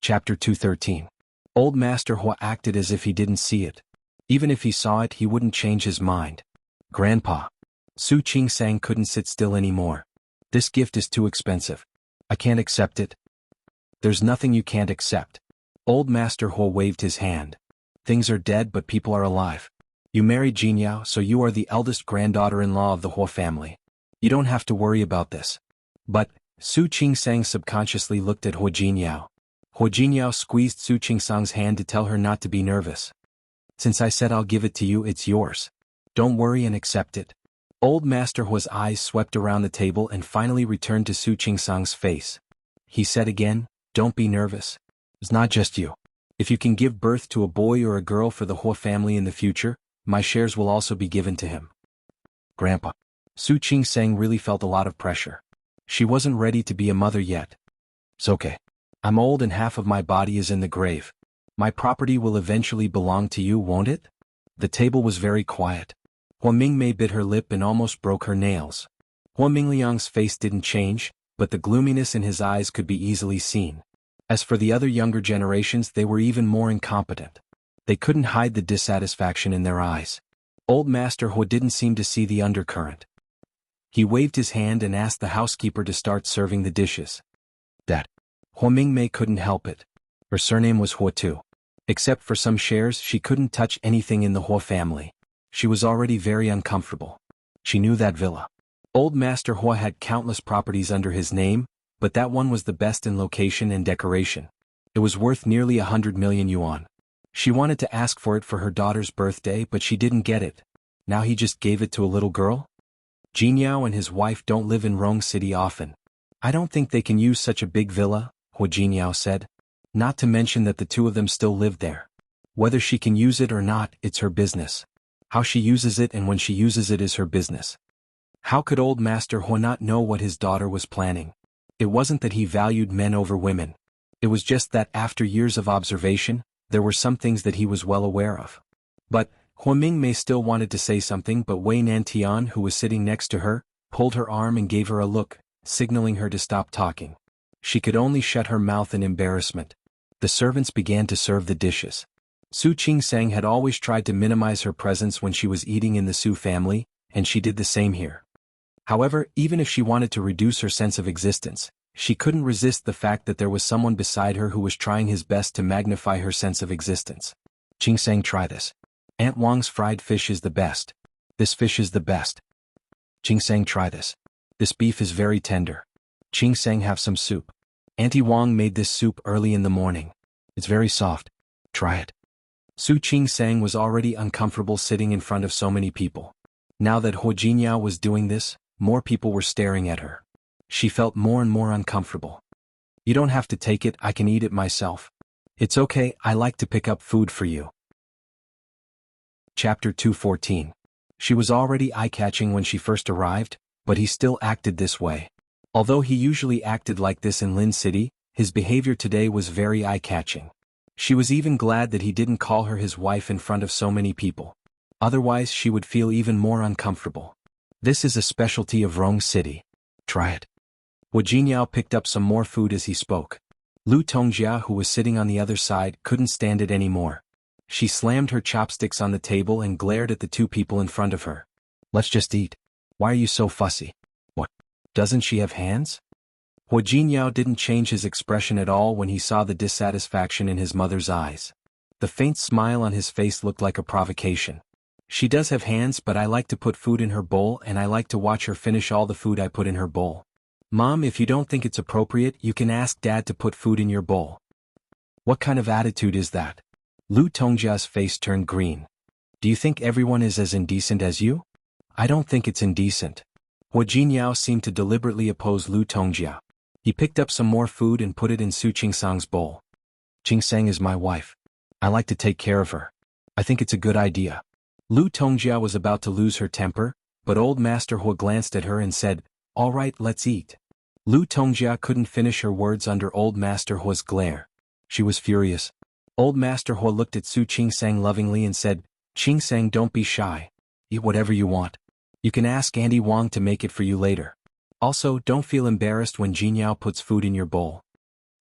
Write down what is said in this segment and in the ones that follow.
Chapter 213. Old Master Hua acted as if he didn't see it. Even if he saw it, he wouldn't change his mind. Grandpa. Su Qingsang couldn't sit still anymore. This gift is too expensive. I can't accept it. There's nothing you can't accept. Old Master Hua waved his hand. Things are dead but people are alive. You married Jinyao, so you are the eldest granddaughter-in-law of the Hua family. You don't have to worry about this. But, Su Qingsang subconsciously looked at Hua Jinyao. Hua Jinyao squeezed Su Qingsang's hand to tell her not to be nervous. Since I said I'll give it to you, it's yours. Don't worry and accept it. Old Master Hua's eyes swept around the table and finally returned to Su Qingsang's face. He said again, don't be nervous. It's not just you. If you can give birth to a boy or a girl for the Hua family in the future, my shares will also be given to him. Grandpa. Su Qingsang really felt a lot of pressure. She wasn't ready to be a mother yet. It's okay. I'm old and half of my body is in the grave. My property will eventually belong to you, won't it? The table was very quiet. Hua Mingmei bit her lip and almost broke her nails. Hua Mingliang's face didn't change, but the gloominess in his eyes could be easily seen. As for the other younger generations, they were even more incompetent. They couldn't hide the dissatisfaction in their eyes. Old Master Hua didn't seem to see the undercurrent. He waved his hand and asked the housekeeper to start serving the dishes. That. Hua Mingmei couldn't help it. Her surname was Hua too. Except for some shares, she couldn't touch anything in the Hua family. She was already very uncomfortable. She knew that villa. Old Master Hua had countless properties under his name, but that one was the best in location and decoration. It was worth nearly 100 million yuan. She wanted to ask for it for her daughter's birthday, but she didn't get it. Now he just gave it to a little girl? Jinyao and his wife don't live in Rong City often. I don't think they can use such a big villa, Hua Jinyao said. Not to mention that the two of them still live there. Whether she can use it or not, it's her business. How she uses it and when she uses it is her business. How could old Master Hua not know what his daughter was planning? It wasn't that he valued men over women. It was just that after years of observation, there were some things that he was well aware of. But, Hua Mingmei still wanted to say something, but Wei Nantian, who was sitting next to her, pulled her arm and gave her a look, signaling her to stop talking. She could only shut her mouth in embarrassment. The servants began to serve the dishes. Su Qingsang had always tried to minimize her presence when she was eating in the Su family, and she did the same here. However, even if she wanted to reduce her sense of existence, she couldn't resist the fact that there was someone beside her who was trying his best to magnify her sense of existence. Qingsang, try this. Aunt Wang's fried fish is the best. This fish is the best. Qingsang, try this. This beef is very tender. Qingsang, have some soup. Auntie Wang made this soup early in the morning. It's very soft. Try it. Su Qingsang was already uncomfortable sitting in front of so many people. Now that Hua Jinyao was doing this, more people were staring at her. She felt more and more uncomfortable. You don't have to take it, I can eat it myself. It's okay, I like to pick up food for you. Chapter 214. She was already eye-catching when she first arrived, but he still acted this way. Although he usually acted like this in Lin City, his behavior today was very eye-catching. She was even glad that he didn't call her his wife in front of so many people. Otherwise she would feel even more uncomfortable. This is a specialty of Rong City. Try it. Hua Jinyao picked up some more food as he spoke. Lu Tongjia, who was sitting on the other side, couldn't stand it anymore. She slammed her chopsticks on the table and glared at the two people in front of her. Let's just eat. Why are you so fussy? What? Doesn't she have hands? Hua Jinyao didn't change his expression at all when he saw the dissatisfaction in his mother's eyes. The faint smile on his face looked like a provocation. She does have hands, but I like to put food in her bowl and I like to watch her finish all the food I put in her bowl. Mom, if you don't think it's appropriate, you can ask Dad to put food in your bowl. What kind of attitude is that? Lu Tongjia's face turned green. Do you think everyone is as indecent as you? I don't think it's indecent. Hua Jinyao seemed to deliberately oppose Lu Tongjia. He picked up some more food and put it in Su Qingsang's bowl. Qingsang is my wife. I like to take care of her. I think it's a good idea. Lu Tongjia was about to lose her temper, but old Master Hua glanced at her and said, all right, let's eat. Lu Tongjia couldn't finish her words under old Master Hua's glare. She was furious. Old Master Hua looked at Su Qingsang lovingly and said, Qingsang, don't be shy. Eat whatever you want. You can ask Auntie Wang to make it for you later. Also, don't feel embarrassed when Jinyao puts food in your bowl.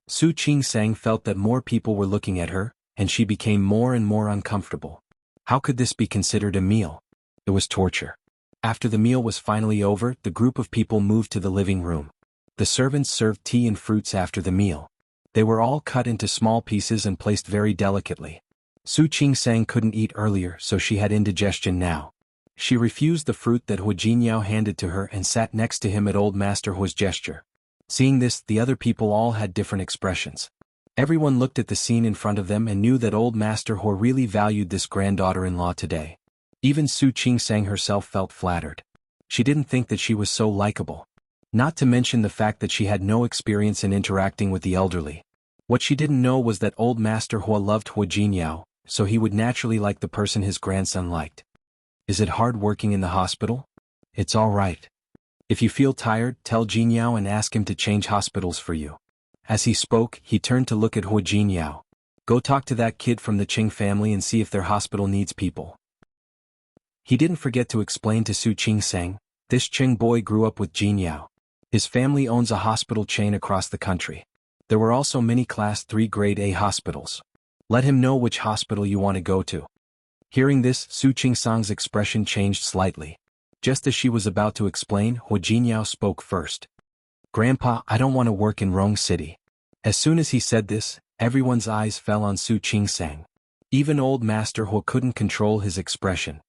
Su Qingsang felt that more people were looking at her, and she became more and more uncomfortable. How could this be considered a meal? It was torture. After the meal was finally over, the group of people moved to the living room. The servants served tea and fruits after the meal. They were all cut into small pieces and placed very delicately. Su Qingsang couldn't eat earlier, so she had indigestion now. She refused the fruit that Hu Jingyao handed to her and sat next to him at Old Master Hua's gesture. Seeing this, the other people all had different expressions. Everyone looked at the scene in front of them and knew that Old Master Hua really valued this granddaughter-in-law today. Even Su Qingsang herself felt flattered. She didn't think that she was so likable. Not to mention the fact that she had no experience in interacting with the elderly. What she didn't know was that Old Master Hua loved Hu Jingyao, so he would naturally like the person his grandson liked. Is it hard working in the hospital? It's all right. If you feel tired, tell Jingyao and ask him to change hospitals for you. As he spoke, he turned to look at Hu Jingyao. Go talk to that kid from the Qing family and see if their hospital needs people. He didn't forget to explain to Su Qingsang, this Qing boy grew up with Jingyao. His family owns a hospital chain across the country. There were also many Class 3 Grade A hospitals. Let him know which hospital you want to go to. Hearing this, Su Qingsang's expression changed slightly. Just as she was about to explain, Hu Jingyao spoke first. Grandpa, I don't want to work in Rong City. As soon as he said this, everyone's eyes fell on Su Qingsang. Even Old Master Hua couldn't control his expression.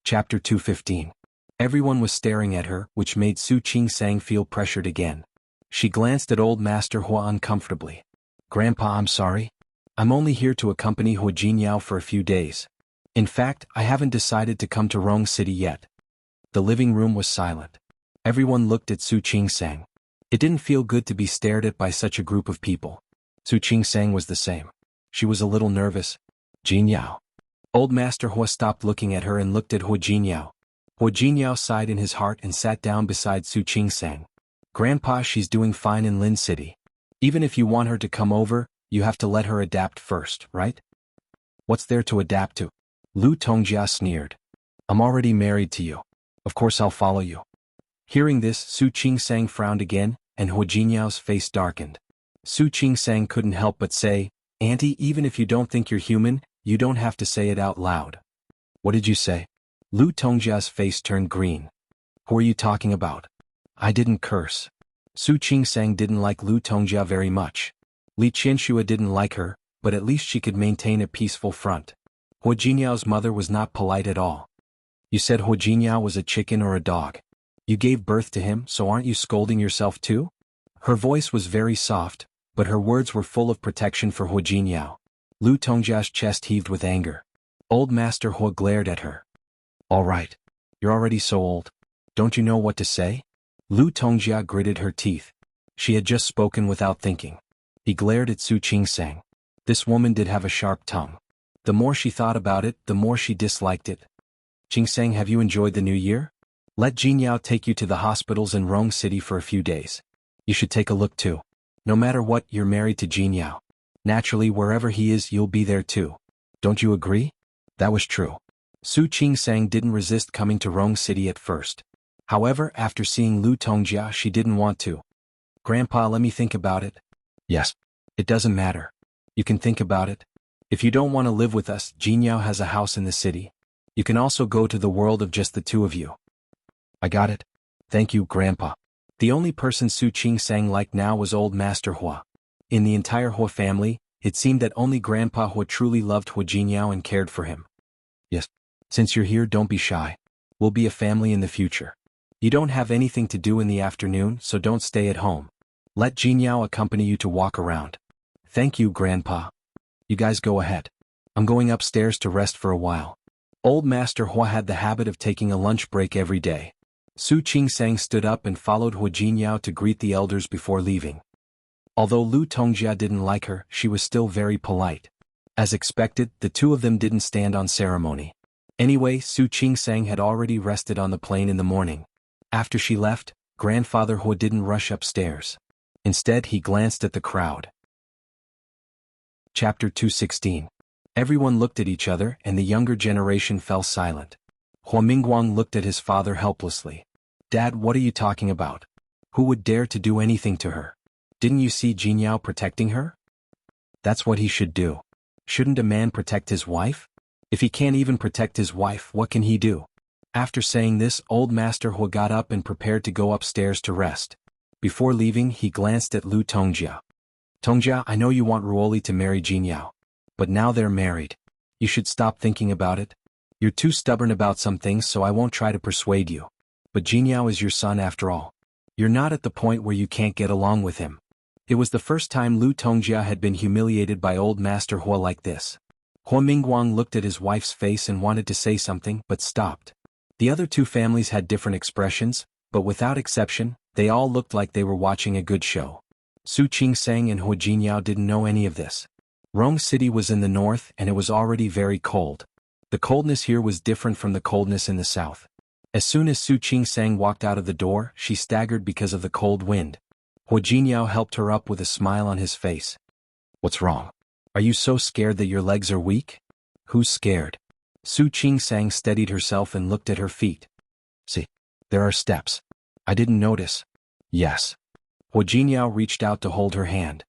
Chapter 215. Everyone was staring at her, which made Su Qingsang feel pressured again. She glanced at Old Master Hua uncomfortably. Grandpa, I'm sorry. I'm only here to accompany Hu Jingyao for a few days. In fact, I haven't decided to come to Rong City yet. The living room was silent. Everyone looked at Su Qingsang. It didn't feel good to be stared at by such a group of people. Su Qingsang was the same. She was a little nervous. Jingyao. Old Master Hua stopped looking at her and looked at Hu Jingyao. Hu Jingyao sighed in his heart and sat down beside Su Qingsang. Grandpa, she's doing fine in Lin City. Even if you want her to come over, you have to let her adapt first, right? What's there to adapt to? Lu Tongjia sneered. I'm already married to you. Of course I'll follow you. Hearing this, Su Qingsang frowned again, and Hu Jinyao's face darkened. Su Qingsang couldn't help but say, Auntie, even if you don't think you're human, you don't have to say it out loud. What did you say? Lu Tongjia's face turned green. Who are you talking about? I didn't curse. Su Qingsang didn't like Lu Tongjia very much. Li Qianxua didn't like her, but at least she could maintain a peaceful front. Hu Jinyao's mother was not polite at all. You said Hu Jinyao was a chicken or a dog. You gave birth to him, so aren't you scolding yourself too? Her voice was very soft, but her words were full of protection for Hu Jinyao. Lu Tongjia's chest heaved with anger. Old Master Hua glared at her. All right. You're already so old. Don't you know what to say? Lu Tongjia gritted her teeth. She had just spoken without thinking. He glared at Su Qingsang. This woman did have a sharp tongue. The more she thought about it, the more she disliked it. Qingsang, have you enjoyed the new year? Let Jinyao take you to the hospitals in Rong City for a few days. You should take a look too. No matter what, you're married to Jinyao. Naturally, wherever he is, you'll be there too. Don't you agree? That was true. Su Qingsang didn't resist coming to Rong City at first. However, after seeing Lu Tongjia, she didn't want to. Grandpa, let me think about it. Yes. It doesn't matter. You can think about it. If you don't want to live with us, Jinyao has a house in the city. You can also go to the world of just the two of you. I got it. Thank you, Grandpa. The only person Su Qingsang liked now was Old Master Hua. In the entire Hua family, it seemed that only Grandpa Hua truly loved Hu Jinyao and cared for him. Yes. Since you're here, don't be shy. We'll be a family in the future. You don't have anything to do in the afternoon, so don't stay at home. Let Jinyao accompany you to walk around. Thank you, Grandpa. You guys go ahead. I'm going upstairs to rest for a while. Old Master Hua had the habit of taking a lunch break every day. Su Qingsang stood up and followed Hu Jinyao to greet the elders before leaving. Although Lu Tongjia didn't like her, she was still very polite. As expected, the two of them didn't stand on ceremony. Anyway, Su Qingsang had already rested on the plane in the morning. After she left, Grandfather Hua didn't rush upstairs. Instead, he glanced at the crowd. Chapter 216. Everyone looked at each other, and the younger generation fell silent. Hua Mingguang looked at his father helplessly. Dad, what are you talking about? Who would dare to do anything to her? Didn't you see Jinyao protecting her? That's what he should do. Shouldn't a man protect his wife? If he can't even protect his wife, what can he do? After saying this, old Master Hua got up and prepared to go upstairs to rest. Before leaving, he glanced at Lu Tongjia. Tongjia, I know you want Ruoli to marry Jinyao. But now they're married. You should stop thinking about it. You're too stubborn about some things, so I won't try to persuade you. But Jinyao is your son after all. You're not at the point where you can't get along with him. It was the first time Lu Tongjia had been humiliated by old Master Hua like this. Hua Mingguang looked at his wife's face and wanted to say something but stopped. The other two families had different expressions, but without exception, they all looked like they were watching a good show. Su Qingsang and Hua Jinyao didn't know any of this. Rong City was in the north and it was already very cold. The coldness here was different from the coldness in the south. As soon as Su Qingsang walked out of the door, she staggered because of the cold wind. Hua Jinyao helped her up with a smile on his face. What's wrong? Are you so scared that your legs are weak? Who's scared? Su Qingsang steadied herself and looked at her feet. See, there are steps. I didn't notice. Yes. Hua Jinyao reached out to hold her hand.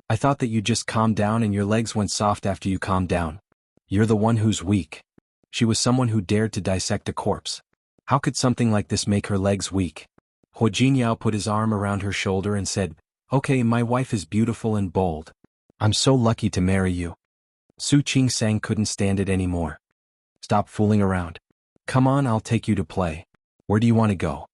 I thought that you just calmed down and your legs went soft after you calmed down. You're the one who's weak. She was someone who dared to dissect a corpse. How could something like this make her legs weak? Hua Jinyao put his arm around her shoulder and said, Okay, my wife is beautiful and bold. I'm so lucky to marry you. Su Qingsang couldn't stand it anymore. Stop fooling around. Come on, I'll take you to play. Where do you want to go?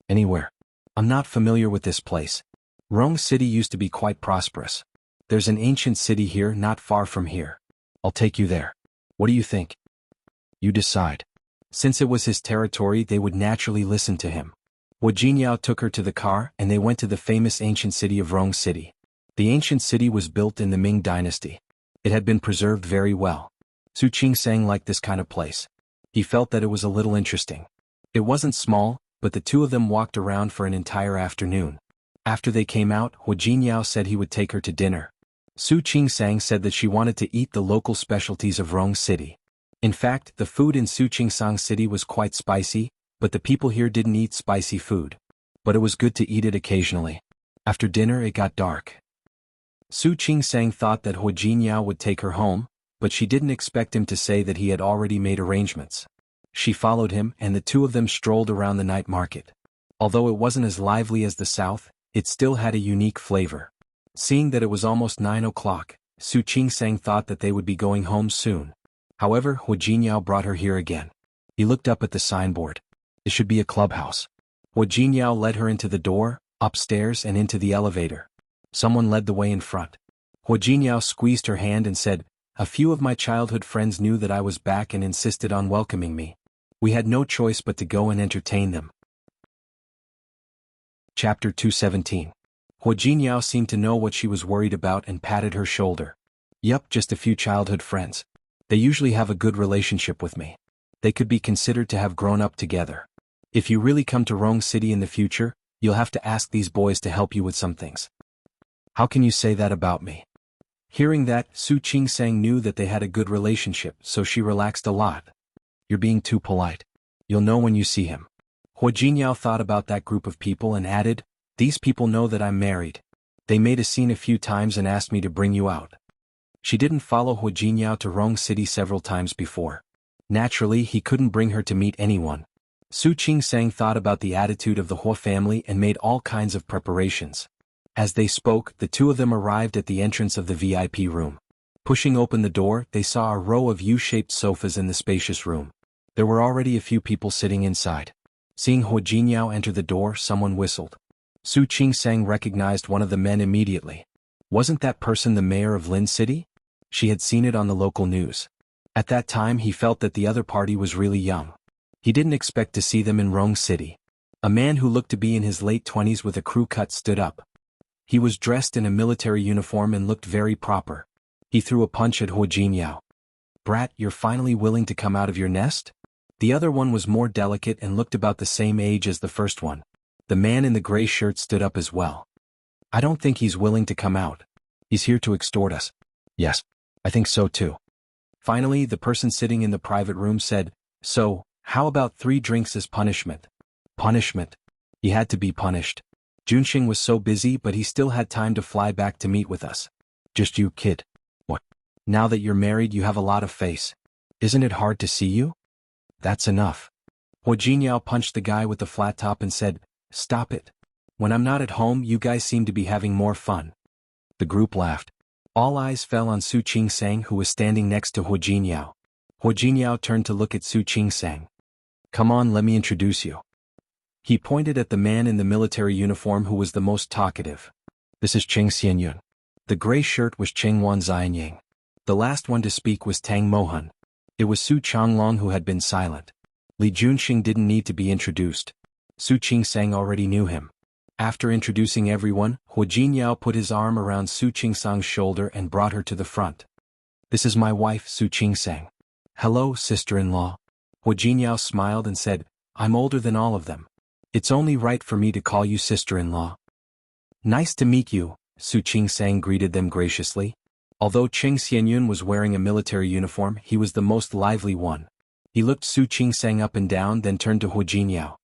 Anywhere. I'm not familiar with this place. Rong City used to be quite prosperous. There's an ancient city here not far from here. I'll take you there. What do you think? You decide. Since it was his territory, they would naturally listen to him. Hua Jinyao took her to the car and they went to the famous ancient city of Rong City. The ancient city was built in the Ming dynasty. It had been preserved very well. Su Qingsang liked this kind of place. He felt that it was a little interesting. It wasn't small, but the two of them walked around for an entire afternoon. After they came out, Hua Jinyao said he would take her to dinner. Su Qingsang said that she wanted to eat the local specialties of Rong City. In fact, the food in Su Qingsang City was quite spicy, but the people here didn't eat spicy food. But it was good to eat it occasionally. After dinner it got dark. Su Qingsang thought that Hua Jinyao would take her home, but she didn't expect him to say that he had already made arrangements. She followed him and the two of them strolled around the night market. Although it wasn't as lively as the south, it still had a unique flavor. Seeing that it was almost 9 o'clock, Su Qingsang thought that they would be going home soon. However, Hua Jinyao brought her here again. He looked up at the signboard. It should be a clubhouse. Hua Jinyao led her into the door, upstairs and into the elevator. Someone led the way in front. Hua Jinyao squeezed her hand and said, A few of my childhood friends knew that I was back and insisted on welcoming me. We had no choice but to go and entertain them. Chapter 217. Hua Jinyao seemed to know what she was worried about and patted her shoulder. Yup, just a few childhood friends. They usually have a good relationship with me. They could be considered to have grown up together. If you really come to Rong City in the future, you'll have to ask these boys to help you with some things. How can you say that about me? Hearing that, Su Qingsang knew that they had a good relationship, so she relaxed a lot. You're being too polite. You'll know when you see him. Hua Jinyao thought about that group of people and added, These people know that I'm married. They made a scene a few times and asked me to bring you out. She didn't follow Hua Jinyao to Rong City several times before. Naturally, he couldn't bring her to meet anyone. Su Qingsang thought about the attitude of the Hua family and made all kinds of preparations. As they spoke, the two of them arrived at the entrance of the VIP room. Pushing open the door, they saw a row of U-shaped sofas in the spacious room. There were already a few people sitting inside. Seeing Hua Jinyao enter the door, someone whistled. Su Qingsang recognized one of the men immediately. Wasn't that person the mayor of Lin City? She had seen it on the local news. At that time he felt that the other party was really young. He didn't expect to see them in Rong City. A man who looked to be in his late 20s with a crew cut stood up. He was dressed in a military uniform and looked very proper. He threw a punch at Hua Jinyao. Brat, you're finally willing to come out of your nest? The other one was more delicate and looked about the same age as the first one. The man in the gray shirt stood up as well. I don't think he's willing to come out. He's here to extort us. Yes, I think so too. Finally, the person sitting in the private room said, So, how about 3 drinks as punishment? Punishment? He had to be punished. Junxing was so busy but he still had time to fly back to meet with us. Just you, kid. What? Now that you're married you have a lot of face. Isn't it hard to see you? That's enough. Hua Jinyao punched the guy with the flat top and said, "Stop it. When I'm not at home you guys seem to be having more fun." The group laughed. All eyes fell on Su Qingsang who was standing next to Hua Jinyao. Hua Jinyao turned to look at Su Qingsang. "Come on, let me introduce you." He pointed at the man in the military uniform who was the most talkative. "This is Cheng Xianyun." The gray shirt was Cheng Wan Xianying. The last one to speak was Tang Mohan. It was Su Changlong who had been silent. Li Junxing didn't need to be introduced. Su Qingsang already knew him. After introducing everyone, Hua Jinyao put his arm around Su Qingsang's shoulder and brought her to the front. "This is my wife, Su Qingsang." "Hello, sister-in-law." Hua Jinyao smiled and said, "I'm older than all of them. It's only right for me to call you sister-in-law." "Nice to meet you," Su Qingsang greeted them graciously. Although Cheng Xianyun was wearing a military uniform, he was the most lively one. He looked Su Qingsang up and down, then turned to Hua Jinyao.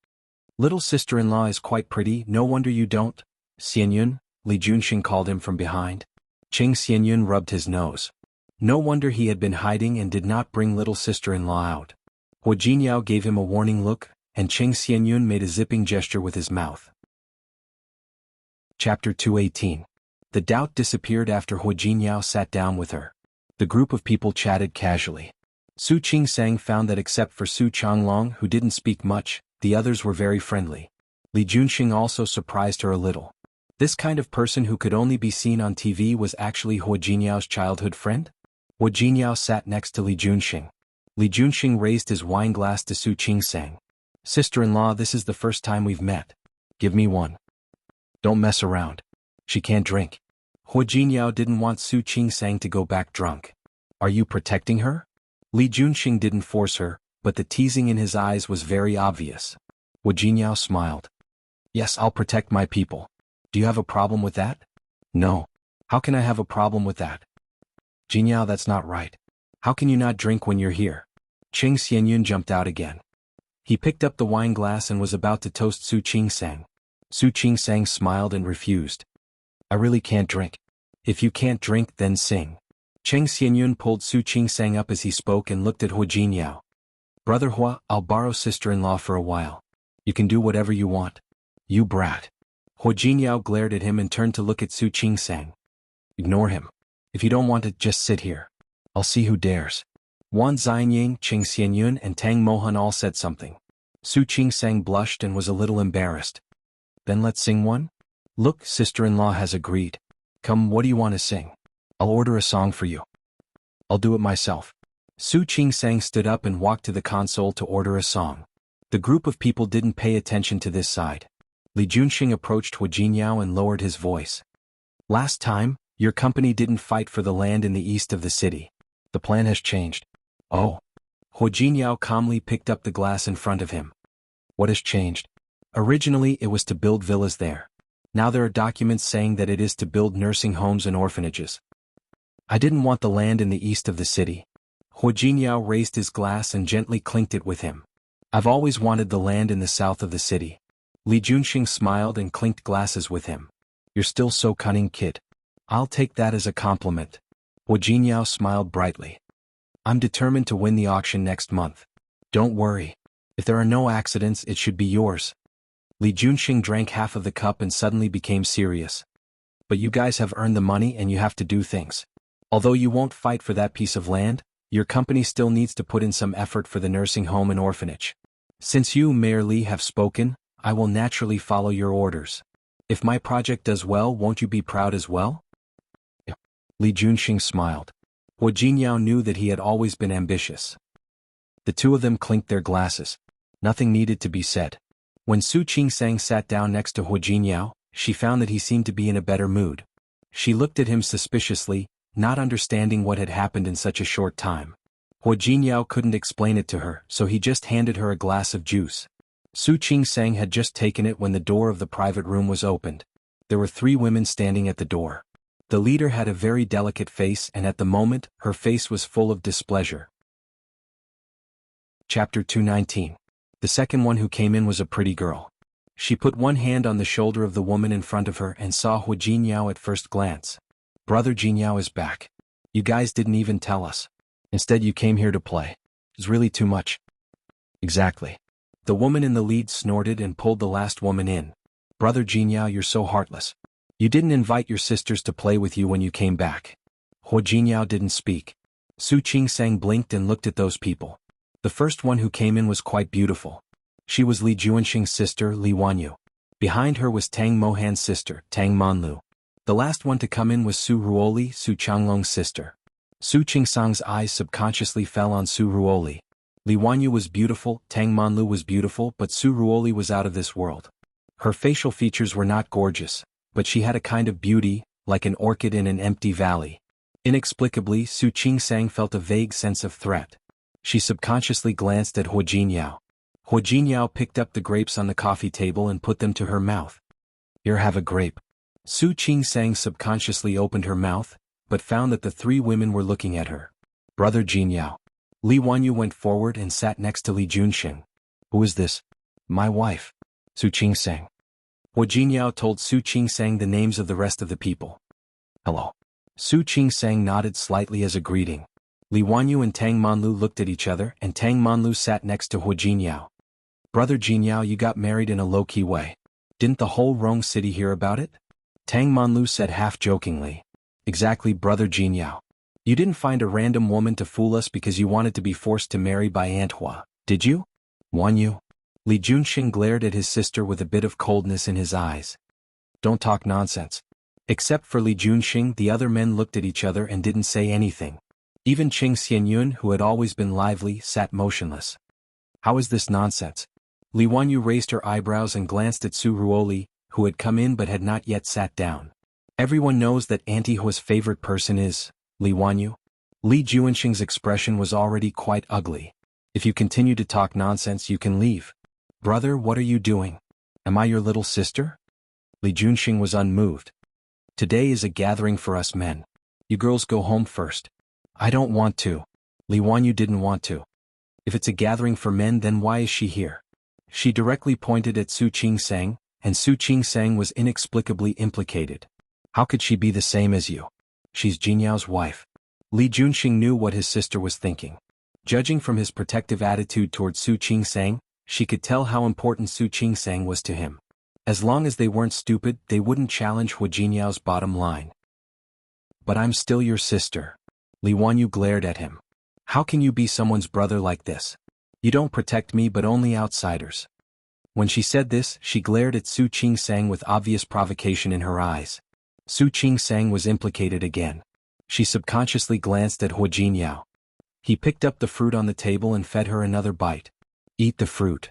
"Little sister-in-law is quite pretty, no wonder you don't." "Xianyun," Li Junxing called him from behind. Cheng Xianyun rubbed his nose. No wonder he had been hiding and did not bring little sister-in-law out. Hua Jinyao gave him a warning look, and Cheng Xianyun made a zipping gesture with his mouth. Chapter 218. The doubt disappeared after Hua Jinyao sat down with her. The group of people chatted casually. Su Qingsang found that except for Su Changlong who didn't speak much, the others were very friendly. Li Junxing also surprised her a little. This kind of person who could only be seen on TV was actually Hua Jinyao's childhood friend? Hua Jinyao sat next to Li Junxing. Li Junxing raised his wine glass to Su Qingsang. "Sister-in-law, this is the first time we've met. Give me one." "Don't mess around. She can't drink." Hua Jinyao didn't want Su Qingsang to go back drunk. "Are you protecting her?" Li Junxing didn't force her, but the teasing in his eyes was very obvious. Hua Jinyao smiled. "Yes, I'll protect my people. Do you have a problem with that?" "No. How can I have a problem with that?" "Jinyao, that's not right. How can you not drink when you're here?" Cheng Xianyun jumped out again. He picked up the wine glass and was about to toast Su Qingsang. Su Qingsang smiled and refused. "I really can't drink." "If you can't drink, then sing." Cheng Xianyun pulled Su Qingsang up as he spoke and looked at Hua Jinyao. "Brother Hua, I'll borrow sister-in-law for a while. You can do whatever you want." "You brat." Hua Jinyao glared at him and turned to look at Su Qingsang. "Ignore him. If you don't want it, just sit here. I'll see who dares." Wan Xianying, Cheng Xianyun and Tang Mohan all said something. Su Qingsang blushed and was a little embarrassed. "Then let's sing one?" "Look, sister-in-law has agreed. Come, what do you want to sing? I'll order a song for you." "I'll do it myself." Su Qingsang stood up and walked to the console to order a song. The group of people didn't pay attention to this side. Li Junxing approached Hua Jinyao and lowered his voice. "Last time, your company didn't fight for the land in the east of the city. The plan has changed." "Oh." Hua Jinyao calmly picked up the glass in front of him. "What has changed?" "Originally it was to build villas there. Now there are documents saying that it is to build nursing homes and orphanages. I didn't want the land in the east of the city." Hua Jinyao raised his glass and gently clinked it with him. "I've always wanted the land in the south of the city." Li Junxing smiled and clinked glasses with him. "You're still so cunning, kid." "I'll take that as a compliment." Hua Jinyao smiled brightly. "I'm determined to win the auction next month. Don't worry. If there are no accidents, it should be yours." Li Junxing drank half of the cup and suddenly became serious. "But you guys have earned the money and you have to do things. Although you won't fight for that piece of land, your company still needs to put in some effort for the nursing home and orphanage. Since you, Mayor Li, have spoken, I will naturally follow your orders. If my project does well, won't you be proud as well?" Li Junxing smiled. Hua Jinyao knew that he had always been ambitious. The two of them clinked their glasses. Nothing needed to be said. When Su Qingsang sat down next to Hua Jinyao, she found that he seemed to be in a better mood. She looked at him suspiciously, not understanding what had happened in such a short time. Hua Jinyao couldn't explain it to her, so he just handed her a glass of juice. Su Qingsang had just taken it when the door of the private room was opened. There were 3 women standing at the door. The leader had a very delicate face and at the moment, her face was full of displeasure. Chapter 219. The second one who came in was a pretty girl. She put one hand on the shoulder of the woman in front of her and saw Hu Jinyao at first glance. Brother Jinyao is back. You guys didn't even tell us. Instead you came here to play. It's really too much. Exactly. The woman in the lead snorted and pulled the last woman in. Brother Jinyao, you're so heartless. You didn't invite your sisters to play with you when you came back. Hu Jinyao didn't speak. Su Qingsang blinked and looked at those people. The first one who came in was quite beautiful. She was Li Juanxing's sister, Li Wanyu. Behind her was Tang Mohan's sister, Tang Monlu. The last one to come in was Su Ruoli, Su Changlong's sister. Su Qingsang's eyes subconsciously fell on Su Ruoli. Li Wanyu was beautiful, Tang Monlu was beautiful, but Su Ruoli was out of this world. Her facial features were not gorgeous, but she had a kind of beauty, like an orchid in an empty valley. Inexplicably, Su Qingsang felt a vague sense of threat. She subconsciously glanced at Hu Jinyao. Hu Jinyao picked up the grapes on the coffee table and put them to her mouth. Here, have a grape. Su Qingsang subconsciously opened her mouth, but found that the three women were looking at her. Brother Jinyao. Li Wanyu went forward and sat next to Li Junxing. Who is this? My wife. Su Qingsang. Hu Jinyao told Su Qingsang the names of the rest of the people. Hello. Su Qingsang nodded slightly as a greeting. Li Wanyu and Tang Monlu looked at each other, and Tang Monlu sat next to Hu Jinyao. Brother Jinyao, you got married in a low-key way. Didn't the whole Rong city hear about it? Tang Monlu said half-jokingly. Exactly, Brother Jinyao. You didn't find a random woman to fool us because you wanted to be forced to marry by Aunt Hua, did you? Wanyu? Li Junxing glared at his sister with a bit of coldness in his eyes. Don't talk nonsense. Except for Li Junxing, the other men looked at each other and didn't say anything. Even Qing Xianyun, who had always been lively, sat motionless. How is this nonsense? Li Wanyu raised her eyebrows and glanced at Su Ruoli, who had come in but had not yet sat down. Everyone knows that Auntie Hua's favorite person is Li Wanyu. Li Juanxing's expression was already quite ugly. If you continue to talk nonsense, you can leave. Brother, what are you doing? Am I your little sister? Li Junxing was unmoved. Today is a gathering for us men. You girls go home first. I don't want to. Li Wanyu didn't want to. If it's a gathering for men, then why is she here? She directly pointed at Su Qingsang, and Su Qingsang was inexplicably implicated. How could she be the same as you? She's Jinyao's wife. Li Junxing knew what his sister was thinking. Judging from his protective attitude toward Su Qingsang, she could tell how important Su Qingsang was to him. As long as they weren't stupid, they wouldn't challenge Hu Jinyao's bottom line. But I'm still your sister. Li Wanyu glared at him. How can you be someone's brother like this? You don't protect me but only outsiders. When she said this, she glared at Su Qingsang with obvious provocation in her eyes. Su Qingsang was implicated again. She subconsciously glanced at Hu Jinyao. He picked up the fruit on the table and fed her another bite. Eat the fruit.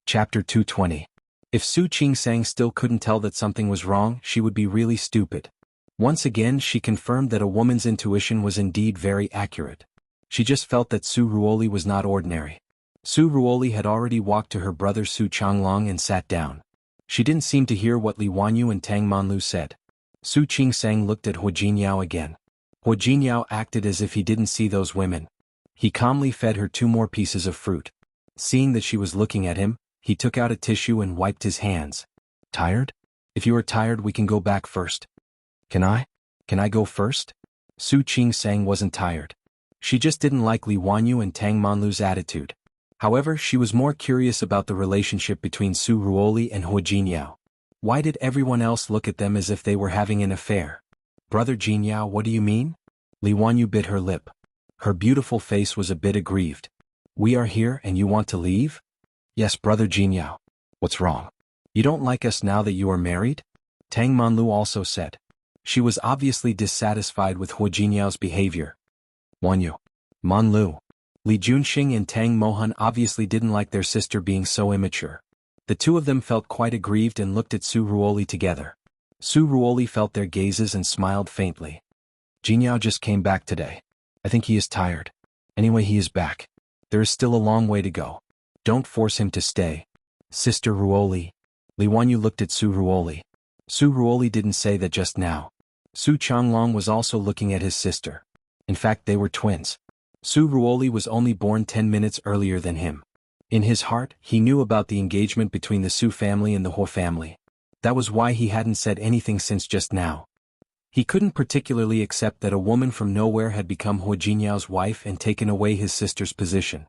Chapter 220. If Su Qingsang still couldn't tell that something was wrong, she would be really stupid. Once again, she confirmed that a woman's intuition was indeed very accurate. She just felt that Su Ruoli was not ordinary. Su Ruoli had already walked to her brother Su Changlong and sat down. She didn't seem to hear what Li Wanyu and Tang Monlu said. Su Qingsang looked at Hu Jinyao again. Hu Jinyao acted as if he didn't see those women. He calmly fed her 2 more pieces of fruit. Seeing that she was looking at him, he took out a tissue and wiped his hands. Tired? If you are tired, we can go back first. Can I? Can I go first? Su Qingsang wasn't tired. She just didn't like Li Wanyu and Tang Monlu's attitude. However, she was more curious about the relationship between Su Ruoli and Hu Jinyao. Why did everyone else look at them as if they were having an affair? Brother Jinyao, what do you mean? Li Wanyu bit her lip. Her beautiful face was a bit aggrieved. We are here and you want to leave? Yes, Brother Jinyao. What's wrong? You don't like us now that you are married? Tang Monlu also said. She was obviously dissatisfied with Hu Jinyao's behavior. Wanyu. Monlu. Li Junxing and Tang Mohan obviously didn't like their sister being so immature. The two of them felt quite aggrieved and looked at Su Ruoli together. Su Ruoli felt their gazes and smiled faintly. Jinyao just came back today. I think he is tired. Anyway, he is back. There is still a long way to go. Don't force him to stay. Sister Ruoli. Li Wanyu looked at Su Ruoli. Su Ruoli didn't say that just now. Su Changlong was also looking at his sister. In fact, they were twins. Su Ruoli was only born 10 minutes earlier than him. In his heart, he knew about the engagement between the Su family and the Hua family. That was why he hadn't said anything since just now. He couldn't particularly accept that a woman from nowhere had become Hua Jinyao's wife and taken away his sister's position.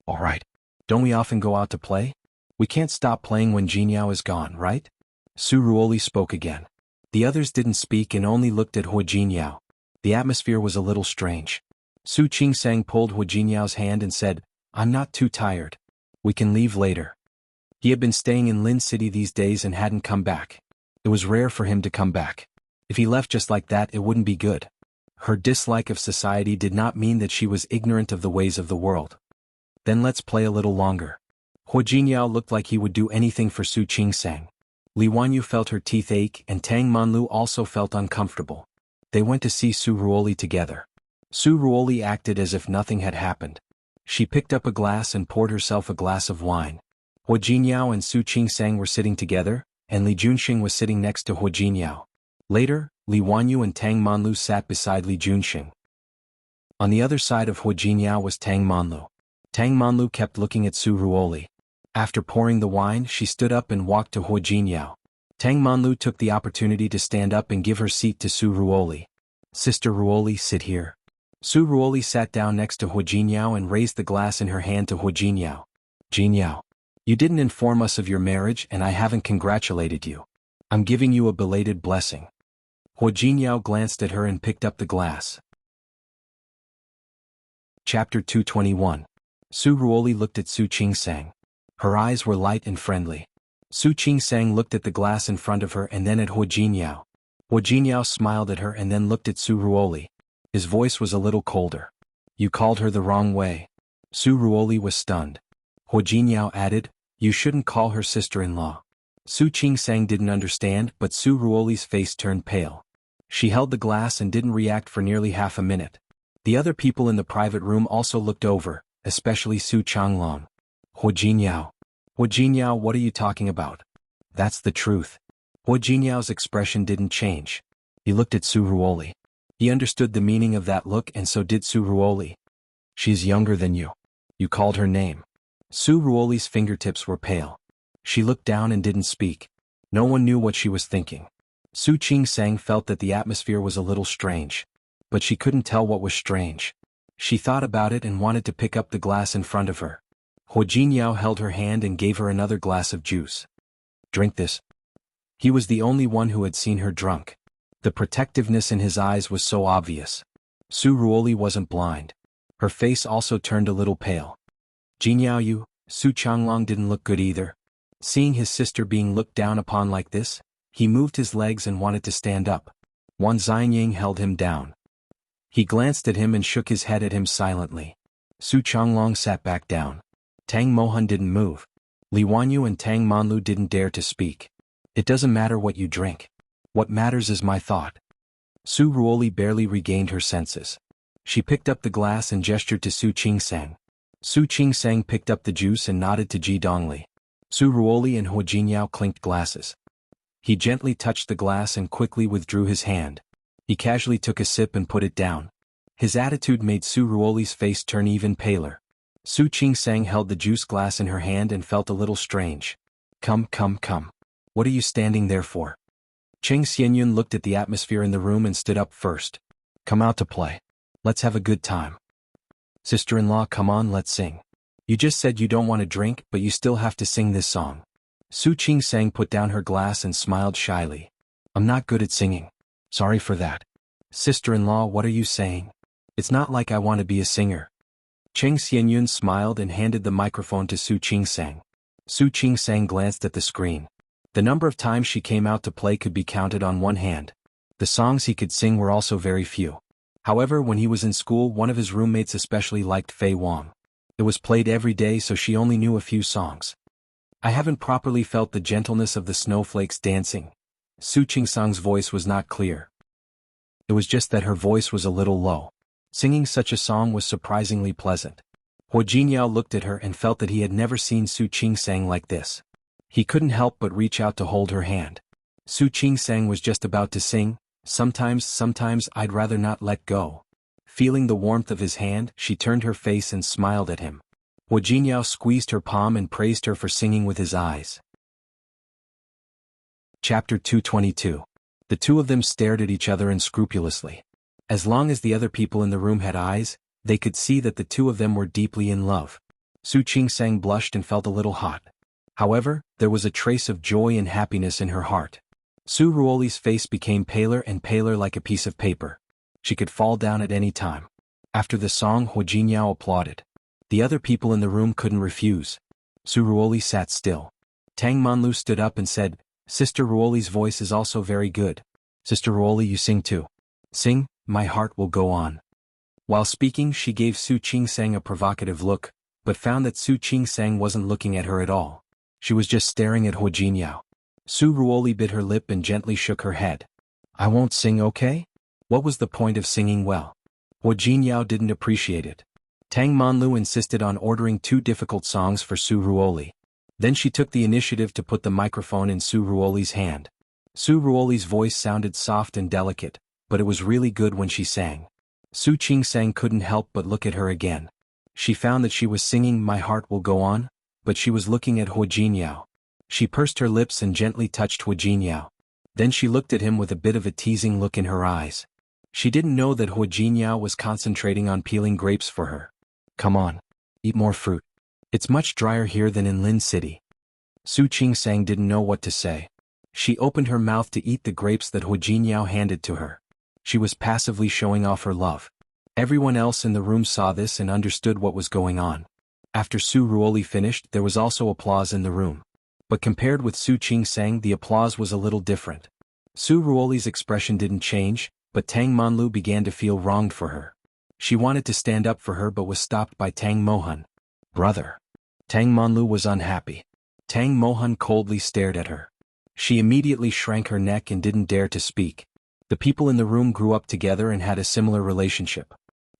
Alright. Don't we often go out to play? We can't stop playing when Jinyao is gone, right? Su Ruoli spoke again. The others didn't speak and only looked at Hua Jinyao. The atmosphere was a little strange. Su Qingsang pulled Hua Jinyao's hand and said, I'm not too tired. We can leave later. He had been staying in Lin City these days and hadn't come back. It was rare for him to come back. If he left just like that, it wouldn't be good. Her dislike of society did not mean that she was ignorant of the ways of the world. Then let's play a little longer. Hua Jinyao looked like he would do anything for Su Qingsang. Li Wanyu felt her teeth ache and Tang Manlu also felt uncomfortable. They went to see Su Ruoli together. Su Ruoli acted as if nothing had happened. She picked up a glass and poured herself a glass of wine. Hua Jinyao and Su Qingsang were sitting together, and Li Junxing was sitting next to Hua Jinyao. Later, Li Wanyu and Tang Manlu sat beside Li Junxing. On the other side of Hua Jinyao was Tang Manlu. Tang Manlu kept looking at Su Ruoli. After pouring the wine, she stood up and walked to Hua Jinyao. Tang Manlu took the opportunity to stand up and give her seat to Su Ruoli. Sister Ruoli, sit here. Su Ruoli sat down next to Hua Jinyao and raised the glass in her hand to Hua Jinyao. Jinyao. You didn't inform us of your marriage and I haven't congratulated you. I'm giving you a belated blessing. Hua Jinyao glanced at her and picked up the glass. Chapter 221. Su Ruoli looked at Su Qingsang. Her eyes were light and friendly. Su Qingsang looked at the glass in front of her and then at Hua Jinyao. Hua Jinyao smiled at her and then looked at Su Ruoli. His voice was a little colder. You called her the wrong way. Su Ruoli was stunned. Hua Jinyao added, you shouldn't call her sister-in-law. Su Qingsang didn't understand, but Su Ruoli's face turned pale. She held the glass and didn't react for nearly half a minute. The other people in the private room also looked over, especially Su Changlong. Hua Jinyao. Hua Jinyao, what are you talking about? That's the truth. Hua Jinyao's expression didn't change. He looked at Su Ruoli. He understood the meaning of that look and so did Su Ruoli. She's younger than you. You called her name. Su Ruoli's fingertips were pale. She looked down and didn't speak. No one knew what she was thinking. Su Qingsang felt that the atmosphere was a little strange. But she couldn't tell what was strange. She thought about it and wanted to pick up the glass in front of her. Hua Jinyao held her hand and gave her another glass of juice. Drink this. He was the only one who had seen her drunk. The protectiveness in his eyes was so obvious. Su Ruoli wasn't blind. Her face also turned a little pale. Jinyao, you, Su Changlong didn't look good either. Seeing his sister being looked down upon like this, he moved his legs and wanted to stand up. Wan Xianying held him down. He glanced at him and shook his head at him silently. Su Changlong sat back down. Tang Mohan didn't move. Li Wanyu and Tang Manlu didn't dare to speak. It doesn't matter what you drink. What matters is my thought. Su Ruoli barely regained her senses. She picked up the glass and gestured to Su Qingsang. Su Qingsang picked up the juice and nodded to Ji Dongli. Su Ruoli and Hua Jinyao clinked glasses. He gently touched the glass and quickly withdrew his hand. He casually took a sip and put it down. His attitude made Su Ruoli's face turn even paler. Su Qingsang held the juice glass in her hand and felt a little strange. Come. What are you standing there for? Cheng Xianyun looked at the atmosphere in the room and stood up first. Come out to play. Let's have a good time. Sister-in-law, come on, let's sing. You just said you don't want to drink, but you still have to sing this song. Su Qingsang put down her glass and smiled shyly. I'm not good at singing. Sorry for that. Sister-in-law, what are you saying? It's not like I want to be a singer. Cheng Xianyun smiled and handed the microphone to Su Qingsang. Su Qingsang glanced at the screen. The number of times she came out to play could be counted on one hand. The songs he could sing were also very few. However, when he was in school, one of his roommates especially liked Fei Wang. It was played every day, so she only knew a few songs. I haven't properly felt the gentleness of the snowflakes dancing. Su Qingsang's voice was not clear. It was just that her voice was a little low. Singing such a song was surprisingly pleasant. Hua Jinyao looked at her and felt that he had never seen Su Qingsang like this. He couldn't help but reach out to hold her hand. Su Qingsang was just about to sing, Sometimes I'd rather not let go. Feeling the warmth of his hand, she turned her face and smiled at him. Hua Jinyao squeezed her palm and praised her for singing with his eyes. Chapter 222. The two of them stared at each other unscrupulously. As long as the other people in the room had eyes, they could see that the two of them were deeply in love. Su Qingsang blushed and felt a little hot. However, there was a trace of joy and happiness in her heart. Su Ruoli's face became paler and paler like a piece of paper. She could fall down at any time. After the song, Hua Jinyao applauded. The other people in the room couldn't refuse. Su Ruoli sat still. Tang Monlu stood up and said, "Sister Ruoli's voice is also very good. Sister Ruoli, you sing too. Sing, my heart will go on." While speaking, she gave Su Qingsang a provocative look, but found that Su Qingsang wasn't looking at her at all. She was just staring at Hua Jinyao. Su Ruoli bit her lip and gently shook her head. "I won't sing, okay?" What was the point of singing well? Hua Jinyao didn't appreciate it. Tang Monlu insisted on ordering 2 difficult songs for Su Ruoli. Then she took the initiative to put the microphone in Su Ruoli's hand. Su Ruoli's voice sounded soft and delicate, but it was really good when she sang. Su Qingsang couldn't help but look at her again. She found that she was singing "My Heart Will Go On," but she was looking at Hua Jinyao. She pursed her lips and gently touched Hua Jinyao. Then she looked at him with a bit of a teasing look in her eyes. She didn't know that Hua Jinyao was concentrating on peeling grapes for her. "Come on. Eat more fruit. It's much drier here than in Lin City." Su Qingsang didn't know what to say. She opened her mouth to eat the grapes that Hua Jinyao handed to her. She was passively showing off her love. Everyone else in the room saw this and understood what was going on. After Su Ruoli finished, there was also applause in the room. But compared with Su Qingsang, the applause was a little different. Su Ruoli's expression didn't change, but Tang Monlu began to feel wronged for her. She wanted to stand up for her but was stopped by Tang Mohan. "Brother." Tang Monlu was unhappy. Tang Mohan coldly stared at her. She immediately shrank her neck and didn't dare to speak. The people in the room grew up together and had a similar relationship.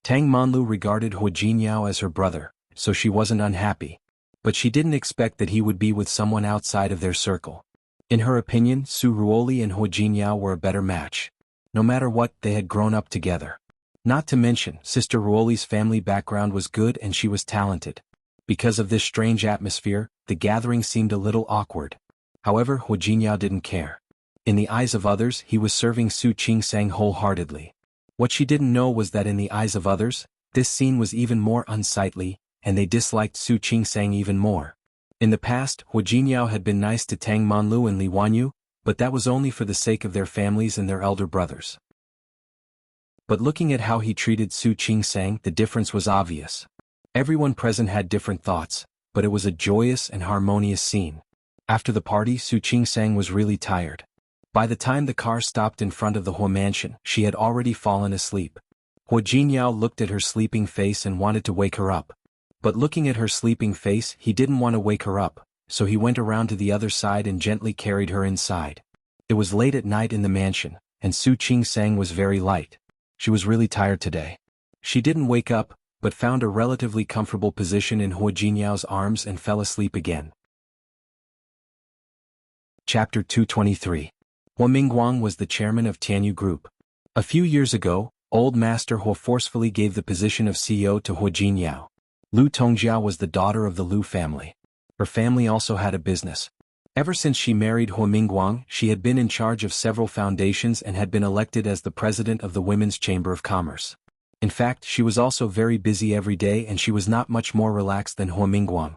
Tang Monlu regarded Hua Jinyao as her brother, so she wasn't unhappy. But she didn't expect that he would be with someone outside of their circle. In her opinion, Su Ruoli and Hua Jinyao were a better match. No matter what, they had grown up together. Not to mention, Sister Ruoli's family background was good and she was talented. Because of this strange atmosphere, the gathering seemed a little awkward. However, Hua Jinyao didn't care. In the eyes of others, he was serving Su Qingsang wholeheartedly. What she didn't know was that in the eyes of others, this scene was even more unsightly, and they disliked Su Qingsang even more. In the past, Hua Jinyao had been nice to Tang Monlu and Li Wanyu, but that was only for the sake of their families and their elder brothers. But looking at how he treated Su Qingsang, the difference was obvious. Everyone present had different thoughts, but it was a joyous and harmonious scene. After the party, Su Qingsang was really tired. By the time the car stopped in front of the Hua mansion, she had already fallen asleep. Hua Jinyao looked at her sleeping face and wanted to wake her up. But looking at her sleeping face, he didn't want to wake her up, so he went around to the other side and gently carried her inside. It was late at night in the mansion, and Su Qingsang was very light. She was really tired today. She didn't wake up, but found a relatively comfortable position in Hua Jinyao's arms and fell asleep again. Chapter 223. Hua Mingguang was the chairman of Tianyu Group. A few years ago, Old Master Hua forcefully gave the position of CEO to Hua Jinyao. Lu Tongjia was the daughter of the Lu family. Her family also had a business. Ever since she married Hua Mingguang, she had been in charge of several foundations and had been elected as the president of the Women's Chamber of Commerce. In fact, she was also very busy every day and she was not much more relaxed than Hua Mingguang.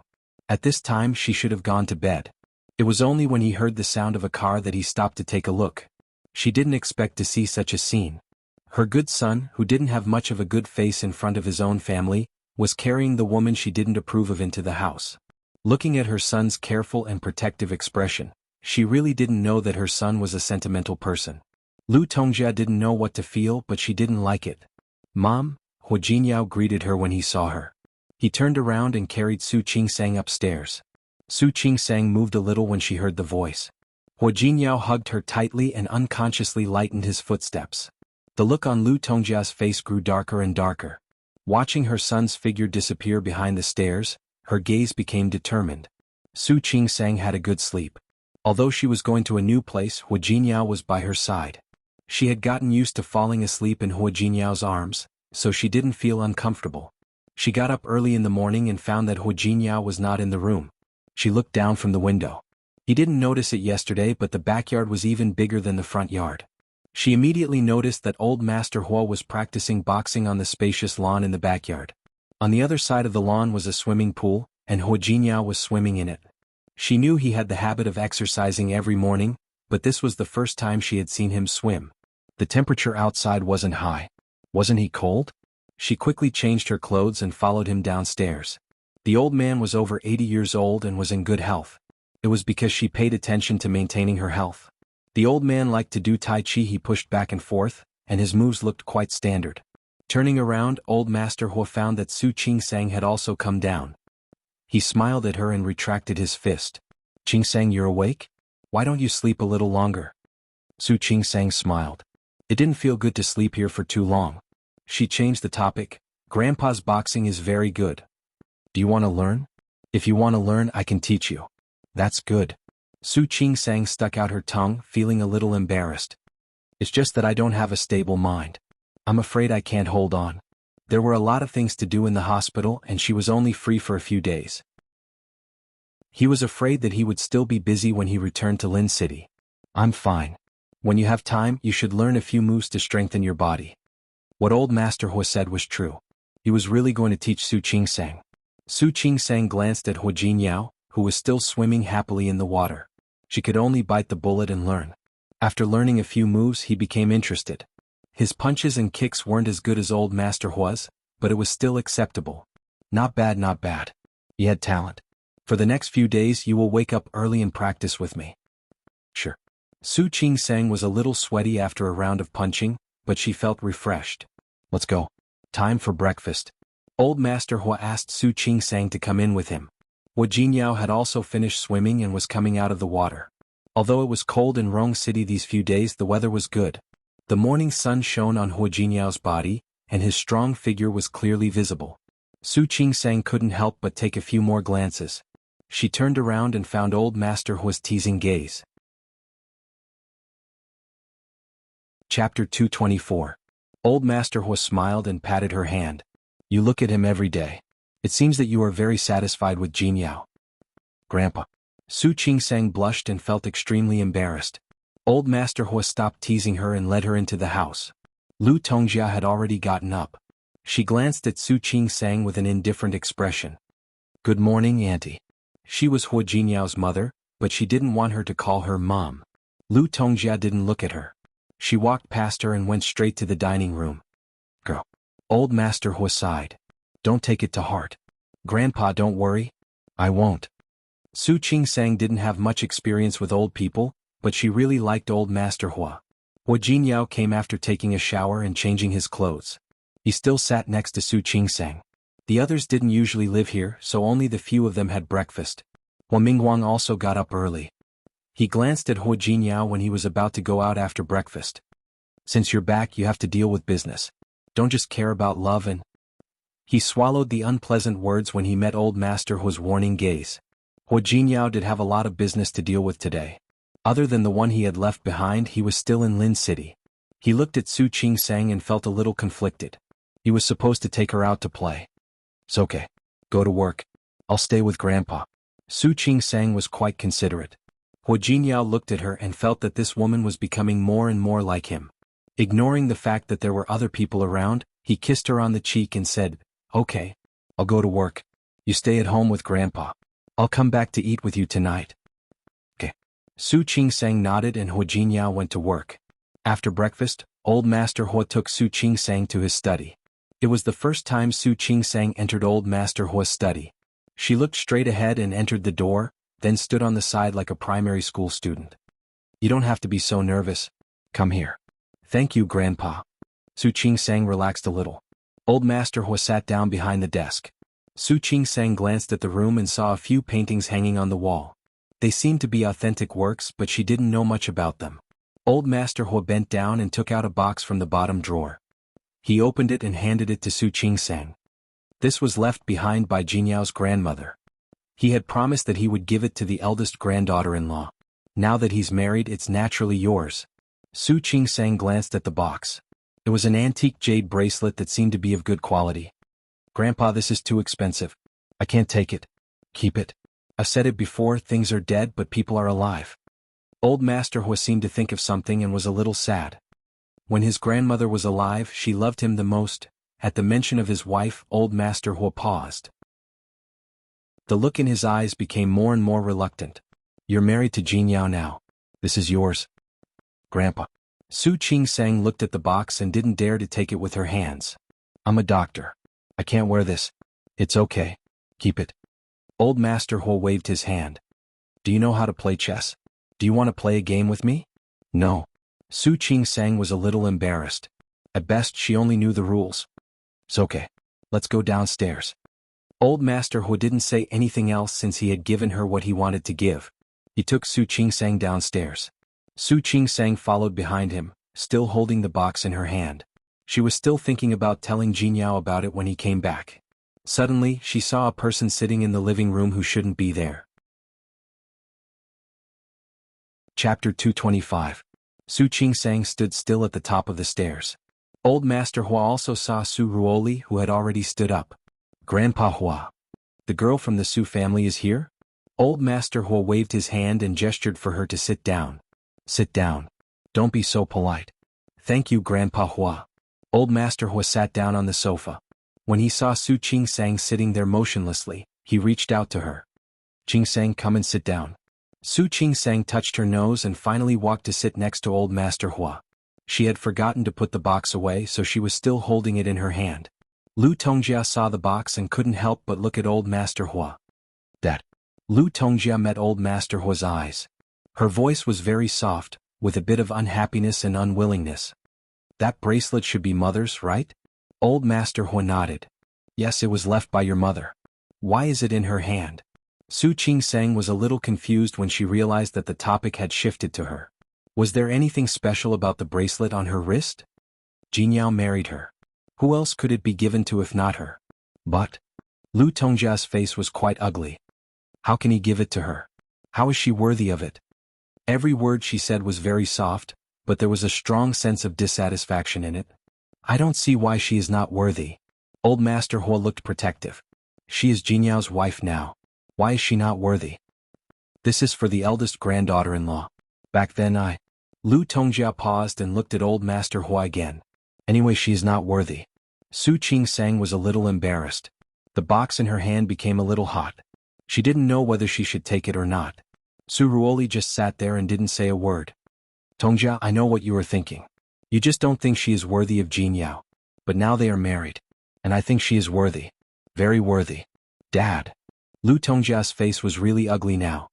At this time she should have gone to bed. It was only when he heard the sound of a car that he stopped to take a look. She didn't expect to see such a scene. Her good son, who didn't have much of a good face in front of his own family, was carrying the woman she didn't approve of into the house. Looking at her son's careful and protective expression, she really didn't know that her son was a sentimental person. Lu Tongjia didn't know what to feel, but she didn't like it. "Mom," Hua Jinyao greeted her when he saw her. He turned around and carried Su Qingsang upstairs. Su Qingsang moved a little when she heard the voice. Hua Jinyao hugged her tightly and unconsciously lightened his footsteps. The look on Lu Tongjia's face grew darker and darker. Watching her son's figure disappear behind the stairs, her gaze became determined. Su Qingsang had a good sleep. Although she was going to a new place, Hua Jinyao was by her side. She had gotten used to falling asleep in Hua Jinyao's arms, so she didn't feel uncomfortable. She got up early in the morning and found that Hu Jingyao was not in the room. She looked down from the window. He didn't notice it yesterday, but the backyard was even bigger than the front yard. She immediately noticed that old Master Hua was practicing boxing on the spacious lawn in the backyard. On the other side of the lawn was a swimming pool, and Hu Jingyao was swimming in it. She knew he had the habit of exercising every morning, but this was the first time she had seen him swim. The temperature outside wasn't high. Wasn't he cold? She quickly changed her clothes and followed him downstairs. The old man was over 80 years old and was in good health. It was because she paid attention to maintaining her health. The old man liked to do Tai Chi. He pushed back and forth, and his moves looked quite standard. Turning around, old Master Hua found that Su Qingsang had also come down. He smiled at her and retracted his fist. "Qingsang, you're awake? Why don't you sleep a little longer?" Su Qingsang smiled. It didn't feel good to sleep here for too long. She changed the topic. "Grandpa's boxing is very good. Do you want to learn? If you want to learn, I can teach you." "That's good." Su Qingsang stuck out her tongue, feeling a little embarrassed. "It's just that I don't have a stable mind. I'm afraid I can't hold on." There were a lot of things to do in the hospital, and she was only free for a few days. He was afraid that he would still be busy when he returned to Lin City. "I'm fine. When you have time, you should learn a few moves to strengthen your body." What old Master Hua said was true. He was really going to teach Su Qingsang. Su Qingsang glanced at Hu Jinyao, who was still swimming happily in the water. She could only bite the bullet and learn. After learning a few moves, he became interested. His punches and kicks weren't as good as old Master Hua's, but it was still acceptable. Not bad, not bad. He had talent. "For the next few days you will wake up early and practice with me." "Sure." Su Qingsang was a little sweaty after a round of punching, but she felt refreshed. "Let's go. Time for breakfast." Old Master Hua asked Su Qingsang to come in with him. Hu Jinyao had also finished swimming and was coming out of the water. Although it was cold in Rong City these few days, the weather was good. The morning sun shone on Hu Jinyao's body, and his strong figure was clearly visible. Su Qingsang couldn't help but take a few more glances. She turned around and found old Master Hua's teasing gaze. Chapter 224. Old Master Hua smiled and patted her hand. "You look at him every day. It seems that you are very satisfied with Jinyao." "Grandpa." Su Qingsang blushed and felt extremely embarrassed. Old Master Hua stopped teasing her and led her into the house. Lu Tongjia had already gotten up. She glanced at Su Qingsang with an indifferent expression. "Good morning, Auntie." She was Hu Jinyao's mother, but she didn't want her to call her Mom. Lu Tongjia didn't look at her. She walked past her and went straight to the dining room. "Girl." Old Master Hua sighed. "Don't take it to heart. Grandpa, don't worry. I won't." Su Qingsang didn't have much experience with old people, but she really liked old Master Hua. Hu Jinyao came after taking a shower and changing his clothes. He still sat next to Su Qingsang. The others didn't usually live here, so only the few of them had breakfast. Hua Mingguang also got up early. He glanced at Hu Jinyao when he was about to go out after breakfast. "Since you're back, you have to deal with business. Don't just care about love and—" He swallowed the unpleasant words when he met old Master Hua's warning gaze. Hu Jinyao did have a lot of business to deal with today. Other than the one he had left behind, he was still in Lin City. He looked at Su Qingsang and felt a little conflicted. He was supposed to take her out to play. "It's okay. Go to work. I'll stay with Grandpa." Su Qingsang was quite considerate. Hu Jinyao looked at her and felt that this woman was becoming more and more like him. Ignoring the fact that there were other people around, he kissed her on the cheek and said, "Okay. I'll go to work. You stay at home with Grandpa. I'll come back to eat with you tonight." "Okay." Su Qingsang nodded and Hu Jinyao went to work. After breakfast, old Master Hua took Su Qingsang to his study. It was the first time Su Qingsang entered old Master Hua's study. She looked straight ahead and entered the door, then stood on the side like a primary school student. "You don't have to be so nervous. Come here." "Thank you, Grandpa." Su Qingsang relaxed a little. Old Master Hua sat down behind the desk. Su Qingsang glanced at the room and saw a few paintings hanging on the wall. They seemed to be authentic works, but she didn't know much about them. Old Master Hua bent down and took out a box from the bottom drawer. He opened it and handed it to Su Qingsang. This was left behind by Jinyao's grandmother. He had promised that he would give it to the eldest granddaughter-in-law. Now that he's married, it's naturally yours. Su Qingsang glanced at the box. It was an antique jade bracelet that seemed to be of good quality. Grandpa, this is too expensive. I can't take it. Keep it. I've said it before, things are dead but people are alive. Old Master Hua seemed to think of something and was a little sad. When his grandmother was alive, she loved him the most. At the mention of his wife, Old Master Hua paused. The look in his eyes became more and more reluctant. You're married to Jin Yao now. This is yours. Grandpa. Su Qingsang looked at the box and didn't dare to take it with her hands. I'm a doctor. I can't wear this. It's okay. Keep it. Old Master Hua waved his hand. Do you know how to play chess? Do you want to play a game with me? No. Su Qingsang was a little embarrassed. At best, she only knew the rules. It's okay. Let's go downstairs. Old Master Hua didn't say anything else since he had given her what he wanted to give. He took Su Qingsang downstairs. Su Qingsang followed behind him, still holding the box in her hand. She was still thinking about telling Jin Yao about it when he came back. Suddenly, she saw a person sitting in the living room who shouldn't be there. Chapter 225. Su Qingsang stood still at the top of the stairs. Old Master Hua also saw Su Ruoli, who had already stood up. Grandpa Hua. The girl from the Su family is here? Old Master Hua waved his hand and gestured for her to sit down. Sit down. Don't be so polite. Thank you, Grandpa Hua. Old Master Hua sat down on the sofa. When he saw Su Qingsang sitting there motionlessly, he reached out to her. Qingsang, come and sit down. Su Qingsang touched her nose and finally walked to sit next to Old Master Hua. She had forgotten to put the box away, so she was still holding it in her hand. Lu Tongjia saw the box and couldn't help but look at Old Master Hua. That. Lu Tongjia met Old Master Hua's eyes. Her voice was very soft, with a bit of unhappiness and unwillingness. That bracelet should be Mother's, right? Old Master Hua nodded. Yes, it was left by your mother. Why is it in her hand? Su Qingsang was a little confused when she realized that the topic had shifted to her. Was there anything special about the bracelet on her wrist? Jin Yao married her. Who else could it be given to if not her? But Lu Tongjia's face was quite ugly. How can he give it to her? How is she worthy of it? Every word she said was very soft, but there was a strong sense of dissatisfaction in it. I don't see why she is not worthy. Old Master Hua looked protective. She is Jin Yao's wife now. Why is she not worthy? This is for the eldest granddaughter-in-law. Back then Lu Tongjia paused and looked at Old Master Hua again. Anyway, she is not worthy. Su Qingsang was a little embarrassed. The box in her hand became a little hot. She didn't know whether she should take it or not. Su Ruoli just sat there and didn't say a word. Tongjia, I know what you are thinking. You just don't think she is worthy of Jin Yao. But now they are married. And I think she is worthy. Very worthy. Dad. Lu Tongjia's face was really ugly now.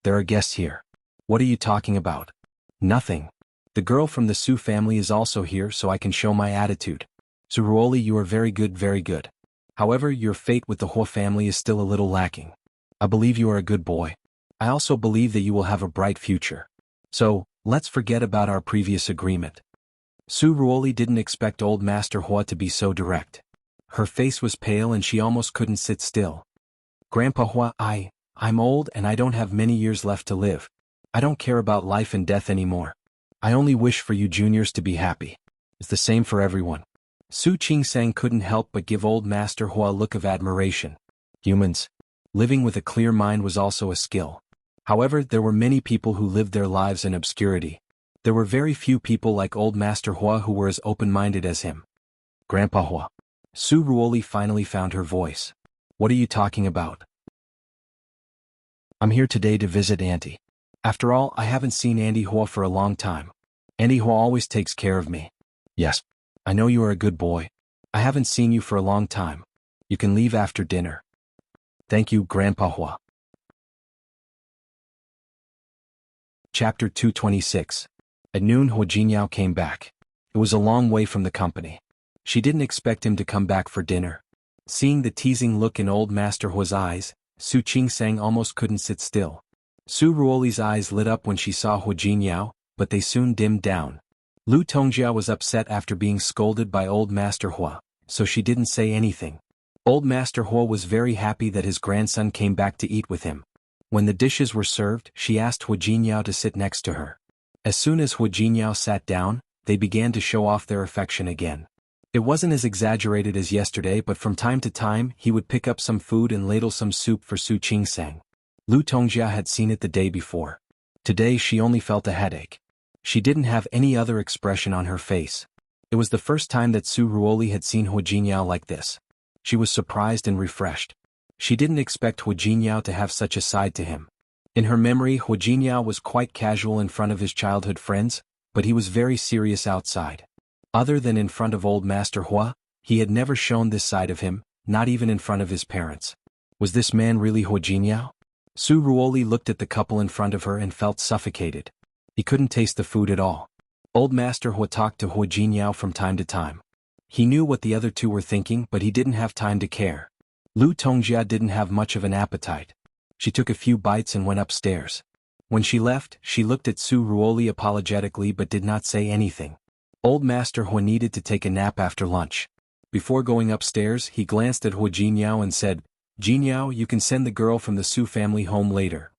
There are guests here. What are you talking about? Nothing. The girl from the Su family is also here, so I can show my attitude. Su Ruoli, you are very good, very good. However, your fate with the Hua family is still a little lacking. I believe you are a good boy. I also believe that you will have a bright future. So, let's forget about our previous agreement. Su Ruoli didn't expect Old Master Hua to be so direct. Her face was pale and she almost couldn't sit still. Grandpa Hua, I'm old and I don't have many years left to live. I don't care about life and death anymore. I only wish for you juniors to be happy. It's the same for everyone. Su Qingsang couldn't help but give Old Master Hua a look of admiration. Humans. Living with a clear mind was also a skill. However, there were many people who lived their lives in obscurity. There were very few people like Old Master Hua who were as open-minded as him. Grandpa Hua. Su Ruoli finally found her voice. What are you talking about? I'm here today to visit Auntie. After all, I haven't seen Auntie Hua for a long time. Auntie Hua always takes care of me. Yes. I know you are a good boy. I haven't seen you for a long time. You can leave after dinner. Thank you, Grandpa Hua. Chapter 226. At noon, Hua Jinyao came back. It was a long way from the company. She didn't expect him to come back for dinner. Seeing the teasing look in Old Master Hua's eyes, Su Qingsang almost couldn't sit still. Su Ruoli's eyes lit up when she saw Hua Jinyao, but they soon dimmed down. Lu Tongjia was upset after being scolded by Old Master Hua, so she didn't say anything. Old Master Hua was very happy that his grandson came back to eat with him. When the dishes were served, she asked Hua Jinyao to sit next to her. As soon as Hua Jinyao sat down, they began to show off their affection again. It wasn't as exaggerated as yesterday, but from time to time he would pick up some food and ladle some soup for Su Qingsang. Lu Tongjia had seen it the day before. Today she only felt a headache. She didn't have any other expression on her face. It was the first time that Su Ruoli had seen Hu Jinyao like this. She was surprised and refreshed. She didn't expect Hu Jinyao to have such a side to him. In her memory, Hu Jinyao was quite casual in front of his childhood friends, but he was very serious outside. Other than in front of old Master Hua, he had never shown this side of him, not even in front of his parents. Was this man really Hu Jinyao? Su Ruoli looked at the couple in front of her and felt suffocated. He couldn't taste the food at all. Old Master Hua talked to Hu Jinyao from time to time. He knew what the other two were thinking, but he didn't have time to care. Lu Tongjia didn't have much of an appetite. She took a few bites and went upstairs. When she left, she looked at Su Ruoli apologetically but did not say anything. Old Master Hua needed to take a nap after lunch. Before going upstairs, he glanced at Hu Jinyao and said, "Jinyao, you can send the girl from the Su family home later."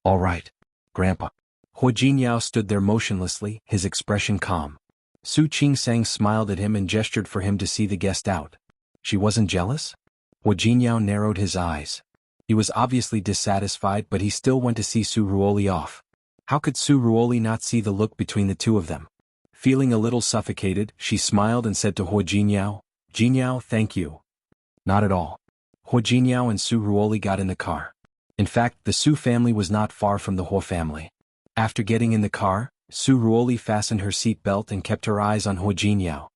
"All right, Grandpa." Hu Jinyao stood there motionlessly, his expression calm. Su Qingsang smiled at him and gestured for him to see the guest out. She wasn't jealous? Hu Jinyao narrowed his eyes. He was obviously dissatisfied, but he still went to see Su Ruoli off. How could Su Ruoli not see the look between the two of them? Feeling a little suffocated, she smiled and said to Hu Jinyao, "Jinyao, thank you." "Not at all." Hu Jinyao and Su Ruoli got in the car. In fact, the Su family was not far from the Hua family. After getting in the car, Su Ruoli fastened her seat belt and kept her eyes on Hu Jinyao.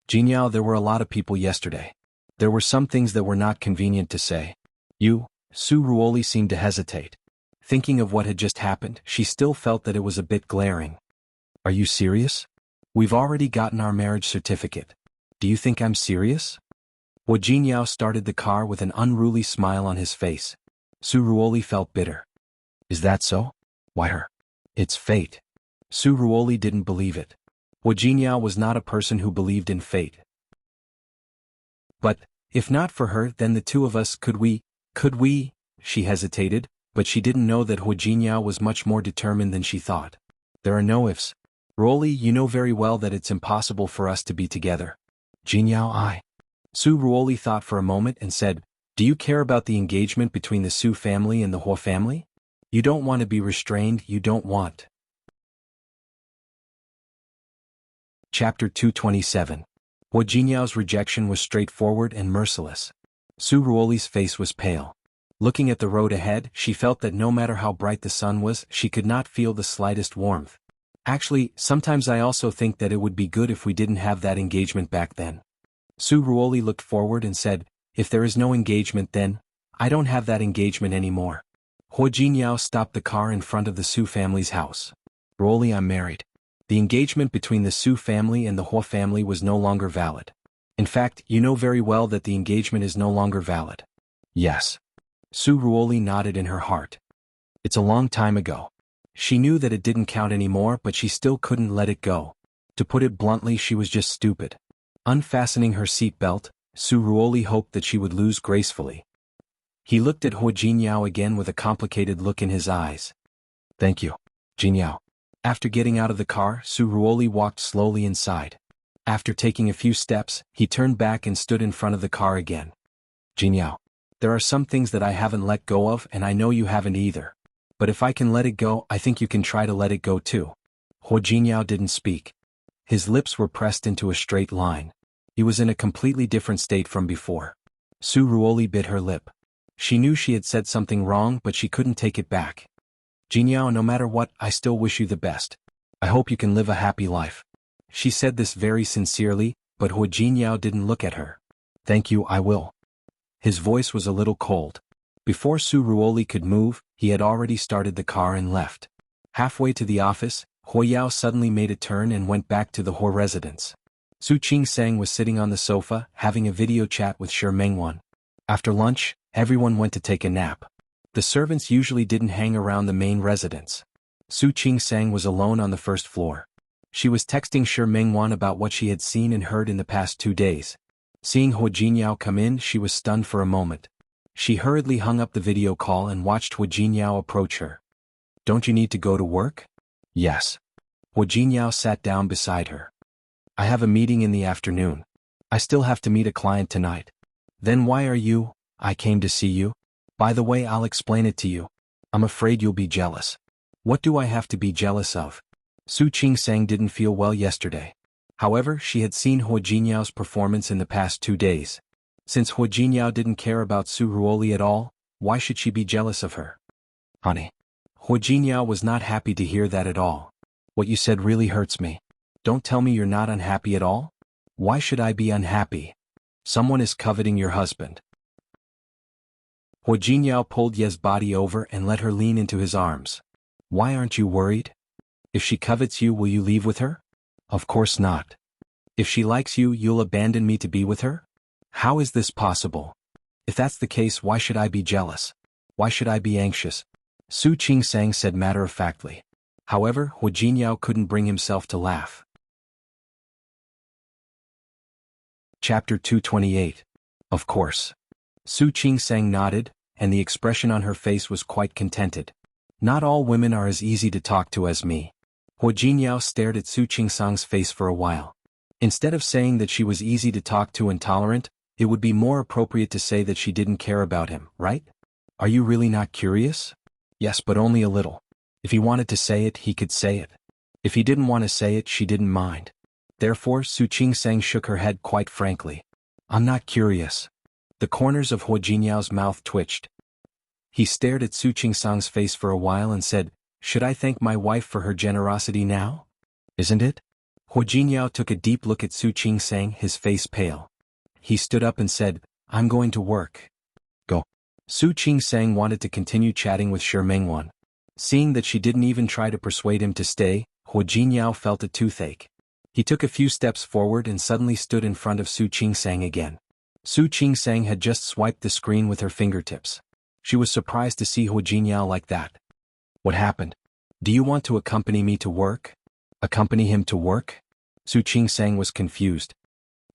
"Jinyao, there were a lot of people yesterday. There were some things that were not convenient to say." Su Ruoli seemed to hesitate. Thinking of what had just happened, she still felt that it was a bit glaring. "Are you serious? We've already gotten our marriage certificate. Do you think I'm serious?" Hu Jinyao started the car with an unruly smile on his face. Su Ruoli felt bitter. "Is that so? Why her? It's fate." Su Ruoli didn't believe it. Hu Jinyao was not a person who believed in fate. "But, if not for her, then the two of us, could we? She hesitated, but she didn't know that Hu Jinyao was much more determined than she thought. "There are no ifs. Ruoli, you know very well that it's impossible for us to be together." "Jinyao, Su Ruoli thought for a moment and said, "Do you care about the engagement between the Su family and the Hua family? You don't want to be restrained, you don't want." Chapter 227. Hu Jinyao's rejection was straightforward and merciless. Su Ruoli's face was pale. Looking at the road ahead, she felt that no matter how bright the sun was, she could not feel the slightest warmth. "Actually, sometimes I also think that it would be good if we didn't have that engagement back then." Su Ruoli looked forward and said, "If there is no engagement, then I don't have that engagement anymore." Hu Jinyao stopped the car in front of the Su family's house. "Ruoli, I'm married." The engagement between the Su family and the Hua family was no longer valid. "In fact, you know very well that the engagement is no longer valid." "Yes." Su Ruoli nodded in her heart. "It's a long time ago." She knew that it didn't count anymore, but she still couldn't let it go. To put it bluntly, she was just stupid. Unfastening her seat belt, Su Ruoli hoped that she would lose gracefully. He looked at Hu Jinyao again with a complicated look in his eyes. "Thank you, Jinyao." After getting out of the car, Su Ruoli walked slowly inside. After taking a few steps, he turned back and stood in front of the car again. "Jinyao, there are some things that I haven't let go of, and I know you haven't either. But if I can let it go, I think you can try to let it go too." Hu Jinyao didn't speak. His lips were pressed into a straight line. He was in a completely different state from before. Su Ruoli bit her lip. She knew she had said something wrong, but she couldn't take it back. "Jinyao, no matter what, I still wish you the best. I hope you can live a happy life." She said this very sincerely, but Hu Jinyao didn't look at her. "Thank you, I will." His voice was a little cold. Before Su Ruoli could move, he had already started the car and left. Halfway to the office, Hu Yao suddenly made a turn and went back to the Hua residence. Su Qingsang was sitting on the sofa, having a video chat with Shi Mengwan. After lunch, everyone went to take a nap. The servants usually didn't hang around the main residence. Su Qingsang was alone on the first floor. She was texting Shi Mengwan about what she had seen and heard in the past 2 days. Seeing Hu Jinyao come in, she was stunned for a moment. She hurriedly hung up the video call and watched Hu Jinyao approach her. "Don't you need to go to work?" "Yes." Hu Jinyao sat down beside her. "I have a meeting in the afternoon. I still have to meet a client tonight. Then why are you? I came to see you. By the way, I'll explain it to you. I'm afraid you'll be jealous. What do I have to be jealous of? Su Qingsang didn't feel well yesterday. However, she had seen Hua Jinyao's performance in the past 2 days. Since Hua Jinyao didn't care about Su Ruoli at all, why should she be jealous of her? Honey. Hua Jinyao was not happy to hear that at all. What you said really hurts me. Don't tell me you're not unhappy at all? Why should I be unhappy? Someone is coveting your husband. Hua Jinyao pulled Ye's body over and let her lean into his arms. Why aren't you worried? If she covets you, will you leave with her? Of course not. If she likes you, you'll abandon me to be with her? How is this possible? If that's the case, why should I be jealous? Why should I be anxious? Su Qingsang said matter-of-factly. However, Hua Jinyao couldn't bring himself to laugh. Chapter 228. Of course. Su Qingsang nodded, and the expression on her face was quite contented. Not all women are as easy to talk to as me. Hua Jinyao stared at Su Qingsang's face for a while. Instead of saying that she was easy to talk to and tolerant, it would be more appropriate to say that she didn't care about him, right? Are you really not curious? Yes, but only a little. If he wanted to say it, he could say it. If he didn't want to say it, she didn't mind. Therefore, Su Qingsang shook her head quite frankly. I'm not curious. The corners of Hua Jinyao's mouth twitched. He stared at Su Qingsang's face for a while and said, should I thank my wife for her generosity now? Isn't it? Hua Jinyao took a deep look at Su Qingsang, his face pale. He stood up and said, I'm going to work. Go. Su Qingsang wanted to continue chatting with Shi Mengwan. Seeing that she didn't even try to persuade him to stay, Hua Jinyao felt a toothache. He took a few steps forward and suddenly stood in front of Su Qingsang again. Su Qingsang had just swiped the screen with her fingertips. She was surprised to see Hua Jinyao like that. What happened? Do you want to accompany me to work? Accompany him to work? Su Qingsang was confused.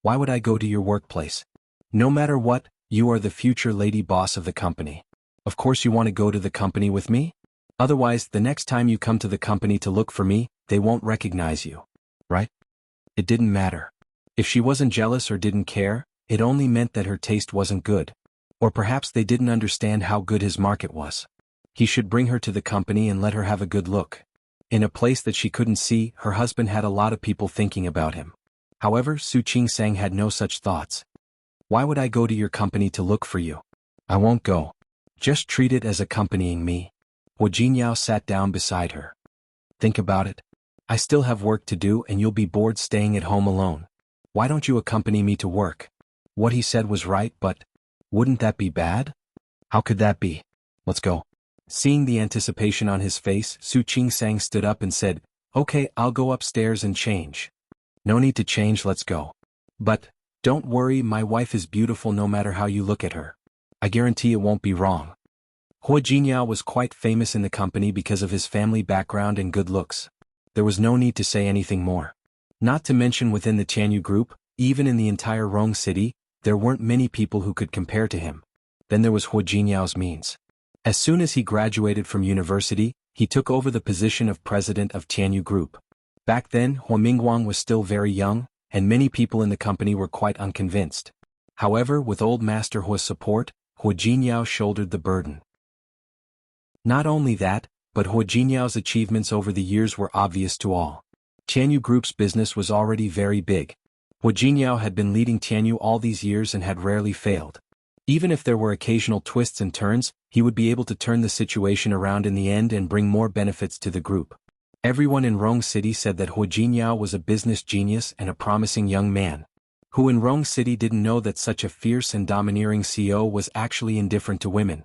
Why would I go to your workplace? No matter what, you are the future lady boss of the company. Of course you want to go to the company with me? Otherwise, the next time you come to the company to look for me, they won't recognize you. Right? It didn't matter. If she wasn't jealous or didn't care, it only meant that her taste wasn't good. Or perhaps they didn't understand how good his market was. He should bring her to the company and let her have a good look. In a place that she couldn't see, her husband had a lot of people thinking about him. However, Su Qingsang had no such thoughts. Why would I go to your company to look for you? I won't go. Just treat it as accompanying me. Hua Jinyao sat down beside her. Think about it. I still have work to do and you'll be bored staying at home alone. Why don't you accompany me to work? What he said was right, but wouldn't that be bad? How could that be? Let's go. Seeing the anticipation on his face, Su Qingsang stood up and said, okay, I'll go upstairs and change. No need to change, let's go. But, don't worry, my wife is beautiful no matter how you look at her. I guarantee it won't be wrong. Hua Jinyao was quite famous in the company because of his family background and good looks. There was no need to say anything more. Not to mention within the Tianyu group, even in the entire Rong city, there weren't many people who could compare to him. Then there was Hua Jinyao's means. As soon as he graduated from university, he took over the position of president of Tianyu Group. Back then, Hua Mingguang was still very young, and many people in the company were quite unconvinced. However, with old Master Hua's support, Hua Jinyao shouldered the burden. Not only that, but Hua Jinyao's achievements over the years were obvious to all. Tianyu Group's business was already very big. Hua Jinyao had been leading Tianyu all these years and had rarely failed. Even if there were occasional twists and turns, he would be able to turn the situation around in the end and bring more benefits to the group. Everyone in Rong City said that Hua Jinyao was a business genius and a promising young man. Who in Rong City didn't know that such a fierce and domineering CEO was actually indifferent to women?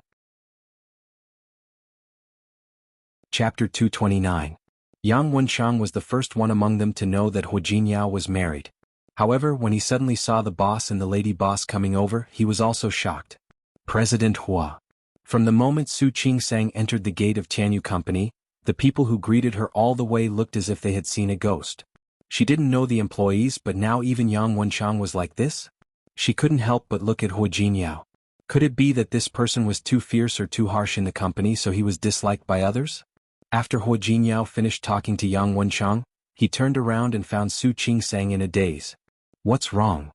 Chapter 229. Yang Wenchang was the first one among them to know that Hua Jinyao was married. However, when he suddenly saw the boss and the lady boss coming over, he was also shocked. President Hua. From the moment Su Qingsang entered the gate of Tianyu Company, the people who greeted her all the way looked as if they had seen a ghost. She didn't know the employees, but now even Yang Wenchang was like this? She couldn't help but look at Hua Jinyao. Could it be that this person was too fierce or too harsh in the company so he was disliked by others? After Hua Jinyao finished talking to Yang Wenchang, he turned around and found Su Qingsang in a daze. What's wrong?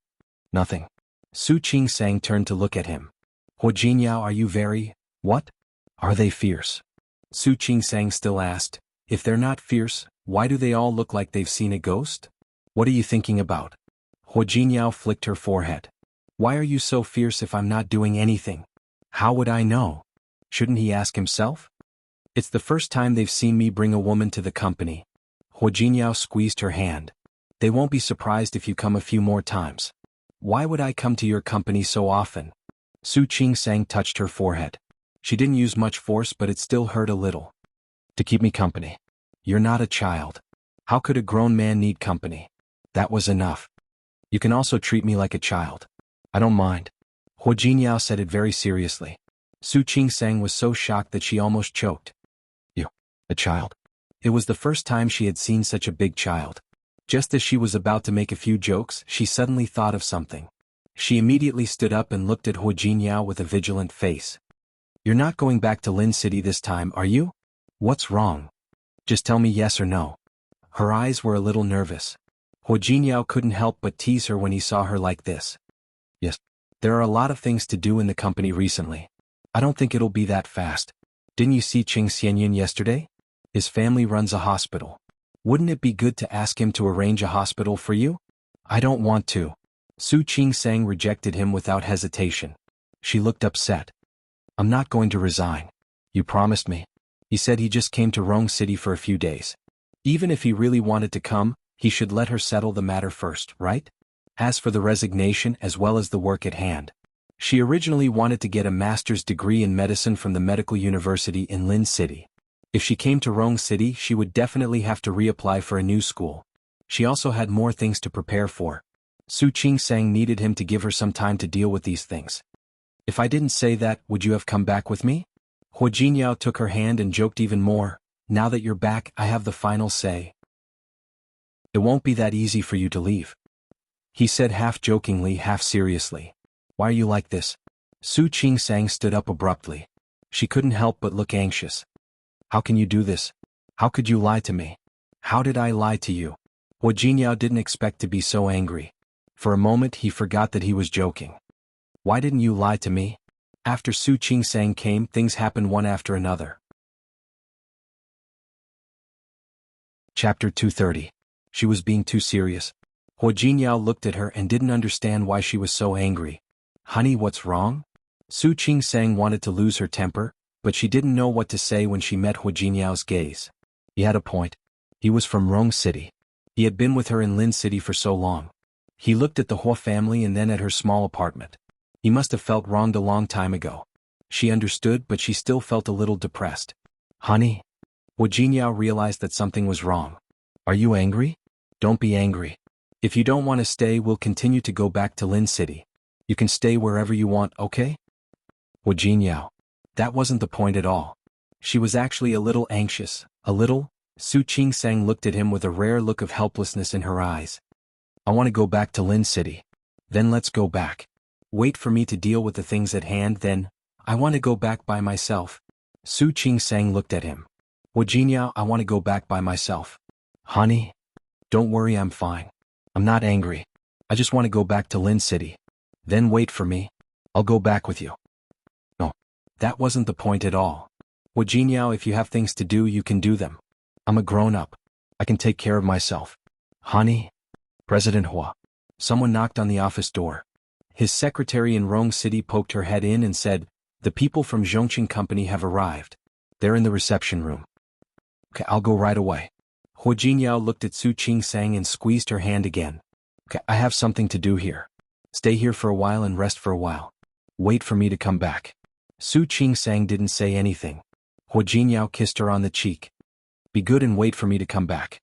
Nothing. Su Qing-sang turned to look at him. Hua Jinyao, are you very, what? Are they fierce? Su Qing-sang still asked, if they're not fierce, why do they all look like they've seen a ghost? What are you thinking about? Hua Jinyao flicked her forehead. Why are you so fierce if I'm not doing anything? How would I know? Shouldn't he ask himself? It's the first time they've seen me bring a woman to the company. Hua Jinyao squeezed her hand. They won't be surprised if you come a few more times. Why would I come to your company so often? Su Qing-sang touched her forehead. She didn't use much force, but it still hurt a little. To keep me company. You're not a child. How could a grown man need company? That was enough. You can also treat me like a child. I don't mind. Hua Jinyao said it very seriously. Su Qing-sang was so shocked that she almost choked. You, a child? It was the first time she had seen such a big child. Just as she was about to make a few jokes, she suddenly thought of something. She immediately stood up and looked at Hua Jinyao with a vigilant face. You're not going back to Lin City this time, are you? What's wrong? Just tell me yes or no. Her eyes were a little nervous. Hua Jinyao couldn't help but tease her when he saw her like this. Yes. There are a lot of things to do in the company recently. I don't think it'll be that fast. Didn't you see Qing Xianyin yesterday? His family runs a hospital. Wouldn't it be good to ask him to arrange a hospital for you? I don't want to. Su Qing-sang rejected him without hesitation. She looked upset. I'm not going to resign. You promised me. He said he just came to Rong City for a few days. Even if he really wanted to come, he should let her settle the matter first, right? As for the resignation as well as the work at hand. She originally wanted to get a master's degree in medicine from the medical university in Lin City. If she came to Rong City, she would definitely have to reapply for a new school. She also had more things to prepare for. Su Qing-sang needed him to give her some time to deal with these things. If I didn't say that, would you have come back with me? Hua Jinyao took her hand and joked even more. Now that you're back, I have the final say. It won't be that easy for you to leave. He said half jokingly, half seriously. Why are you like this? Su Qing-sang stood up abruptly. She couldn't help but look anxious. How can you do this? How could you lie to me? How did I lie to you? Hua Jinyao didn't expect to be so angry. For a moment he forgot that he was joking. Why didn't you lie to me? After Su Qing-sang came, things happened one after another. Chapter 230. She was being too serious. Hua Jinyao looked at her and didn't understand why she was so angry. Honey, what's wrong? Su Qing-sang wanted to lose her temper, but she didn't know what to say when she met Hua Jinyao's gaze. He had a point. He was from Rong City. He had been with her in Lin City for so long. He looked at the Hua family and then at her small apartment. He must have felt wronged a long time ago. She understood, but she still felt a little depressed. Honey? Hua Jinyao realized that something was wrong. Are you angry? Don't be angry. If you don't want to stay, we'll continue to go back to Lin City. You can stay wherever you want, okay? Hua Jinyao. That wasn't the point at all. She was actually a little anxious. A little? Su Qing-sang looked at him with a rare look of helplessness in her eyes. I want to go back to Lin City. Then let's go back. Wait for me to deal with the things at hand, then. I want to go back by myself. Su Qing-sang looked at him. Hua Jinyao, I want to go back by myself. Honey? Don't worry, I'm fine. I'm not angry. I just want to go back to Lin City. Then wait for me. I'll go back with you. No. That wasn't the point at all. Hua Jinyao, if you have things to do, you can do them. I'm a grown-up. I can take care of myself. Honey? President Hua. Someone knocked on the office door. His secretary in Rong City poked her head in and said, the people from Zhongqing Company have arrived. They're in the reception room. Okay, I'll go right away. Hua Jinyao looked at Su Qing-sang and squeezed her hand again. Okay, I have something to do here. Stay here for a while and rest for a while. Wait for me to come back. Su Qing-sang didn't say anything. Hua Jinyao kissed her on the cheek. Be good and wait for me to come back.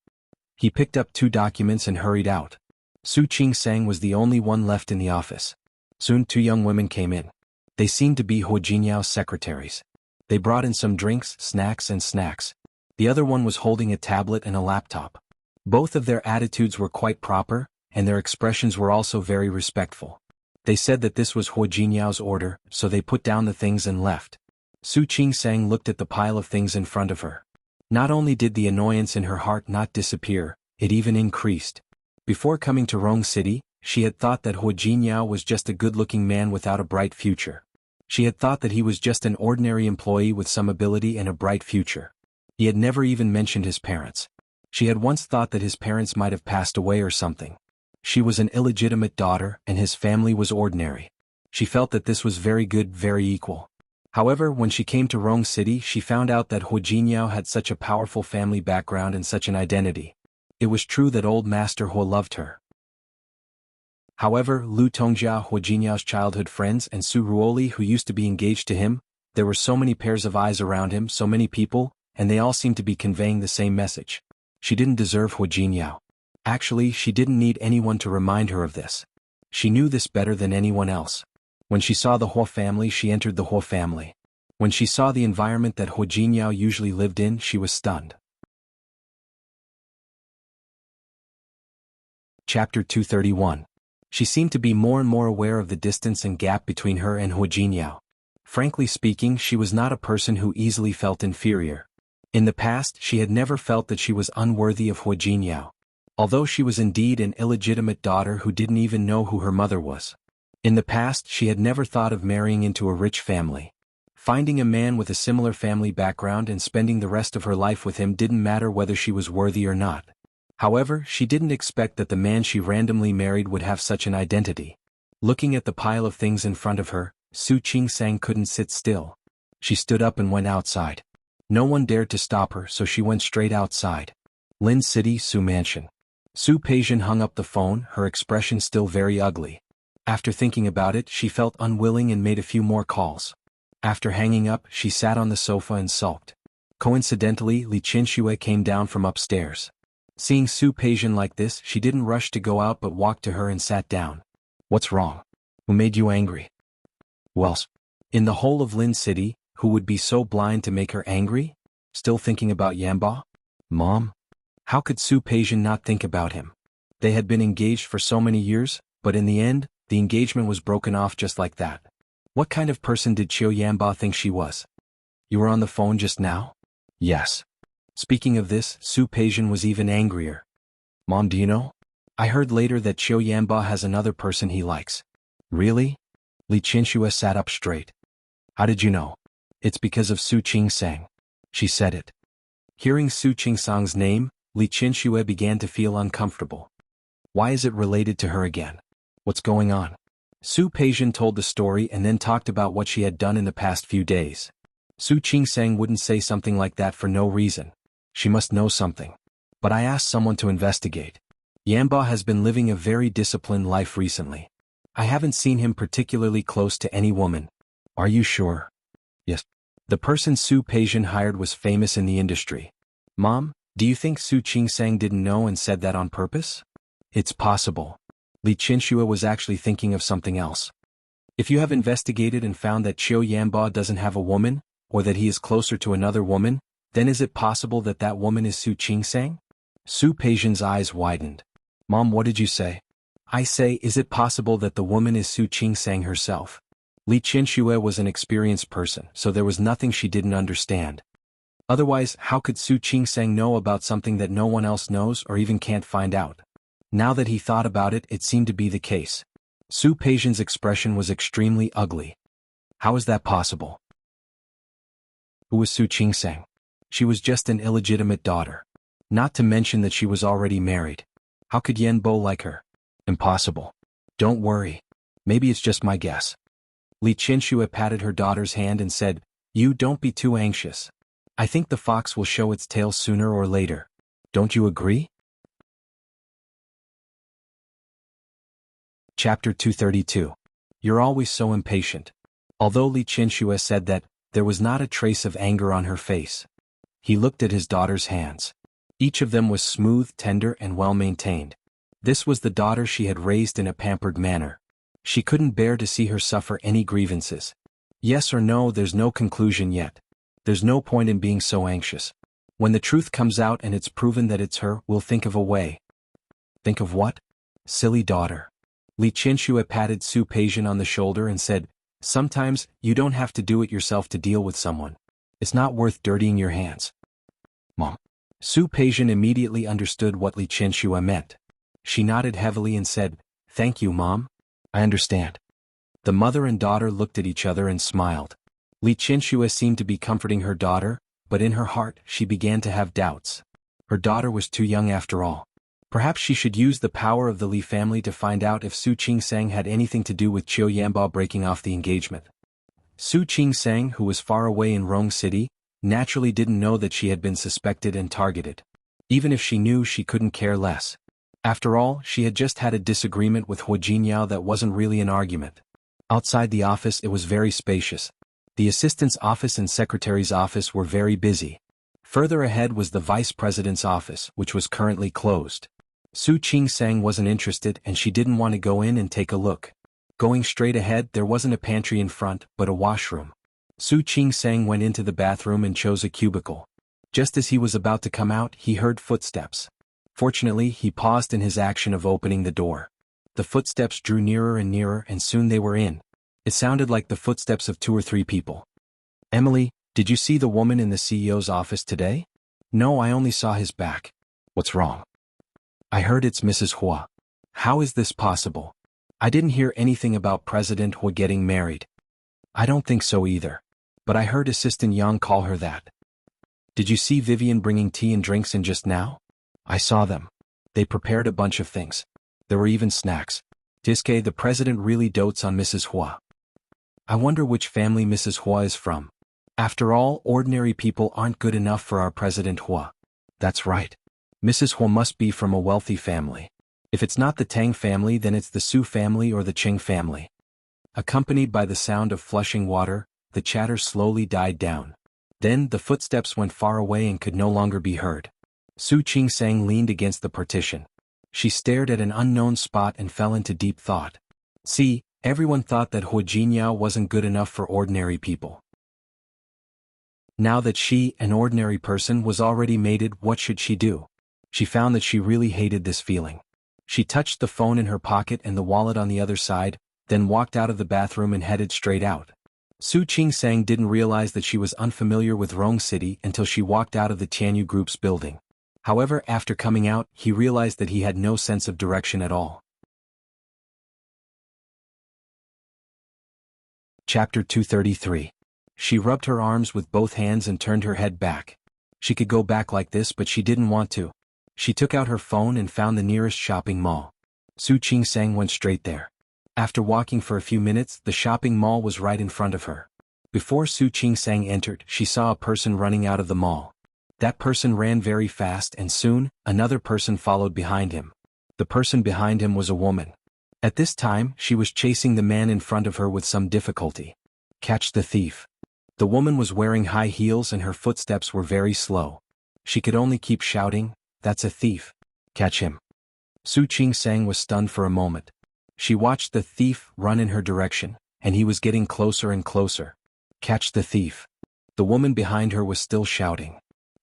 He picked up 2 documents and hurried out. Su Qing-sang was the only one left in the office. Soon 2 young women came in. They seemed to be Hua Jinyao's secretaries. They brought in some drinks, snacks. The other one was holding a tablet and a laptop. Both of their attitudes were quite proper, and their expressions were also very respectful. They said that this was Hua Jinyao's order, so they put down the things and left. Su Qing-sang looked at the pile of things in front of her. Not only did the annoyance in her heart not disappear, it even increased. Before coming to Rong City, she had thought that Hu Jingyao was just a good-looking man without a bright future. She had thought that he was just an ordinary employee with some ability and a bright future. He had never even mentioned his parents. She had once thought that his parents might have passed away or something. She was an illegitimate daughter and his family was ordinary. She felt that this was very good, very equal. However, when she came to Rong City, she found out that Hu Jingyao had such a powerful family background and such an identity. It was true that old Master Hu loved her. However, Lu Tongjia, Hu Jinyao's childhood friends, and Su Ruoli, who used to be engaged to him, there were so many pairs of eyes around him, so many people, and they all seemed to be conveying the same message. She didn't deserve Hu Jingyao. Actually, she didn't need anyone to remind her of this. She knew this better than anyone else. When she saw the Hu family, she entered the Hu family. When she saw the environment that Hu Jingyao usually lived in, she was stunned. Chapter 231. She seemed to be more and more aware of the distance and gap between her and Hu Jingyao. Frankly speaking, she was not a person who easily felt inferior. In the past, she had never felt that she was unworthy of Hu Jingyao. Although she was indeed an illegitimate daughter who didn't even know who her mother was. In the past, she had never thought of marrying into a rich family. Finding a man with a similar family background and spending the rest of her life with him didn't matter whether she was worthy or not. However, she didn't expect that the man she randomly married would have such an identity. Looking at the pile of things in front of her, Su Qingsang couldn't sit still. She stood up and went outside. No one dared to stop her, so she went straight outside. Lin City, Su Mansion. Su Peijian hung up the phone, her expression still very ugly. After thinking about it, she felt unwilling and made a few more calls. After hanging up, she sat on the sofa and sulked. Coincidentally, Li Qinxue came down from upstairs. Seeing Su Peijian like this, she didn't rush to go out but walked to her and sat down. What's wrong? Who made you angry? Who else? In the whole of Lin City, who would be so blind to make her angry? Still thinking about Yanba? Mom? How could Su Peijian not think about him? They had been engaged for so many years, but in the end, the engagement was broken off just like that. What kind of person did Qiu Yanba think she was? You were on the phone just now? Yes. Speaking of this, Su Peijian was even angrier. Mom, do you know? I heard later that Qiu Yanba has another person he likes. Really? Li Qinxue sat up straight. How did you know? It's because of Su Qingsang. She said it. Hearing Su Qingsang's name, Li Qinxue began to feel uncomfortable. Why is it related to her again? What's going on? Su Peijian told the story and then talked about what she had done in the past few days. Su Qingsang wouldn't say something like that for no reason. She must know something. But I asked someone to investigate. Yanba has been living a very disciplined life recently. I haven't seen him particularly close to any woman. Are you sure? Yes. The person Su Peijian hired was famous in the industry. Mom, do you think Su Qingsang didn't know and said that on purpose? It's possible. Li Qinxue was actually thinking of something else. If you have investigated and found that Qiu Yanba doesn't have a woman, or that he is closer to another woman, then is it possible that that woman is Su Qingsang? Su Peijian's eyes widened. Mom, what did you say? I say, is it possible that the woman is Su Qingsang herself? Li Qinxue was an experienced person, so there was nothing she didn't understand. Otherwise, how could Su Qingsang know about something that no one else knows or even can't find out? Now that he thought about it, it seemed to be the case. Su Peijian's expression was extremely ugly. How is that possible? Who was Su Qingsang? She was just an illegitimate daughter. Not to mention that she was already married. How could Yan Bo like her? Impossible. Don't worry. Maybe it's just my guess. Li Qinxue patted her daughter's hand and said, You don't be too anxious. I think the fox will show its tail sooner or later. Don't you agree? Chapter 232. You're always so impatient. Although Li Qinxue said that, there was not a trace of anger on her face. He looked at his daughter's hands. Each of them was smooth, tender, and well-maintained. This was the daughter she had raised in a pampered manner. She couldn't bear to see her suffer any grievances. Yes or no, there's no conclusion yet. There's no point in being so anxious. When the truth comes out and it's proven that it's her, we'll think of a way. Think of what? Silly daughter. Li Qinxue patted Su Peijian on the shoulder and said, Sometimes, you don't have to do it yourself to deal with someone. It's not worth dirtying your hands. Mom. Su Peijian immediately understood what Li Qinxue meant. She nodded heavily and said, Thank you, Mom. I understand. The mother and daughter looked at each other and smiled. Li Chinshua seemed to be comforting her daughter, but in her heart she began to have doubts. Her daughter was too young after all. Perhaps she should use the power of the Li family to find out if Su Qingsang had anything to do with Qiu Yanbao breaking off the engagement. Su Qingsang, who was far away in Rong City, naturally didn't know that she had been suspected and targeted. Even if she knew, she couldn't care less. After all, she had just had a disagreement with Hu Jinyao that wasn't really an argument. Outside the office it was very spacious. The assistant's office and secretary's office were very busy. Further ahead was the vice president's office, which was currently closed. Su Qingsang wasn't interested and she didn't want to go in and take a look. Going straight ahead, there wasn't a pantry in front, but a washroom. Su Qingsang went into the bathroom and chose a cubicle. Just as he was about to come out, he heard footsteps. Fortunately, he paused in his action of opening the door. The footsteps drew nearer and nearer and soon they were in. It sounded like the footsteps of 2 or 3 people. Emily, did you see the woman in the CEO's office today? No, I only saw his back. What's wrong? I heard it's Mrs. Hua. How is this possible? I didn't hear anything about President Hua getting married. I don't think so either. But I heard Assistant Yang call her that. Did you see Vivian bringing tea and drinks in just now? I saw them. They prepared a bunch of things. There were even snacks. Tiske, the president really dotes on Mrs. Hua. I wonder which family Mrs. Hua is from. After all, ordinary people aren't good enough for our President Hua. That's right. Mrs. Hua must be from a wealthy family. If it's not the Tang family, then it's the Su family or the Qing family. Accompanied by the sound of flushing water, the chatter slowly died down. Then the footsteps went far away and could no longer be heard. Su Qingsang leaned against the partition. She stared at an unknown spot and fell into deep thought. See, everyone thought that Hu Jinyao wasn't good enough for ordinary people. Now that she, an ordinary person, was already mated, what should she do? She found that she really hated this feeling. She touched the phone in her pocket and the wallet on the other side, then walked out of the bathroom and headed straight out. Su Qingsang didn't realize that she was unfamiliar with Rong City until she walked out of the Tianyu Group's building. However, after coming out, he realized that he had no sense of direction at all. Chapter 233. She rubbed her arms with both hands and turned her head back. She could go back like this, but she didn't want to. She took out her phone and found the nearest shopping mall. Su Qingsang went straight there. After walking for a few minutes, the shopping mall was right in front of her. Before Su Qingsang entered, she saw a person running out of the mall. That person ran very fast and soon, another person followed behind him. The person behind him was a woman. At this time, she was chasing the man in front of her with some difficulty. Catch the thief. The woman was wearing high heels and her footsteps were very slow. She could only keep shouting, "That's a thief. Catch him." Su Qingsang was stunned for a moment. She watched the thief run in her direction, and he was getting closer and closer. Catch the thief. The woman behind her was still shouting.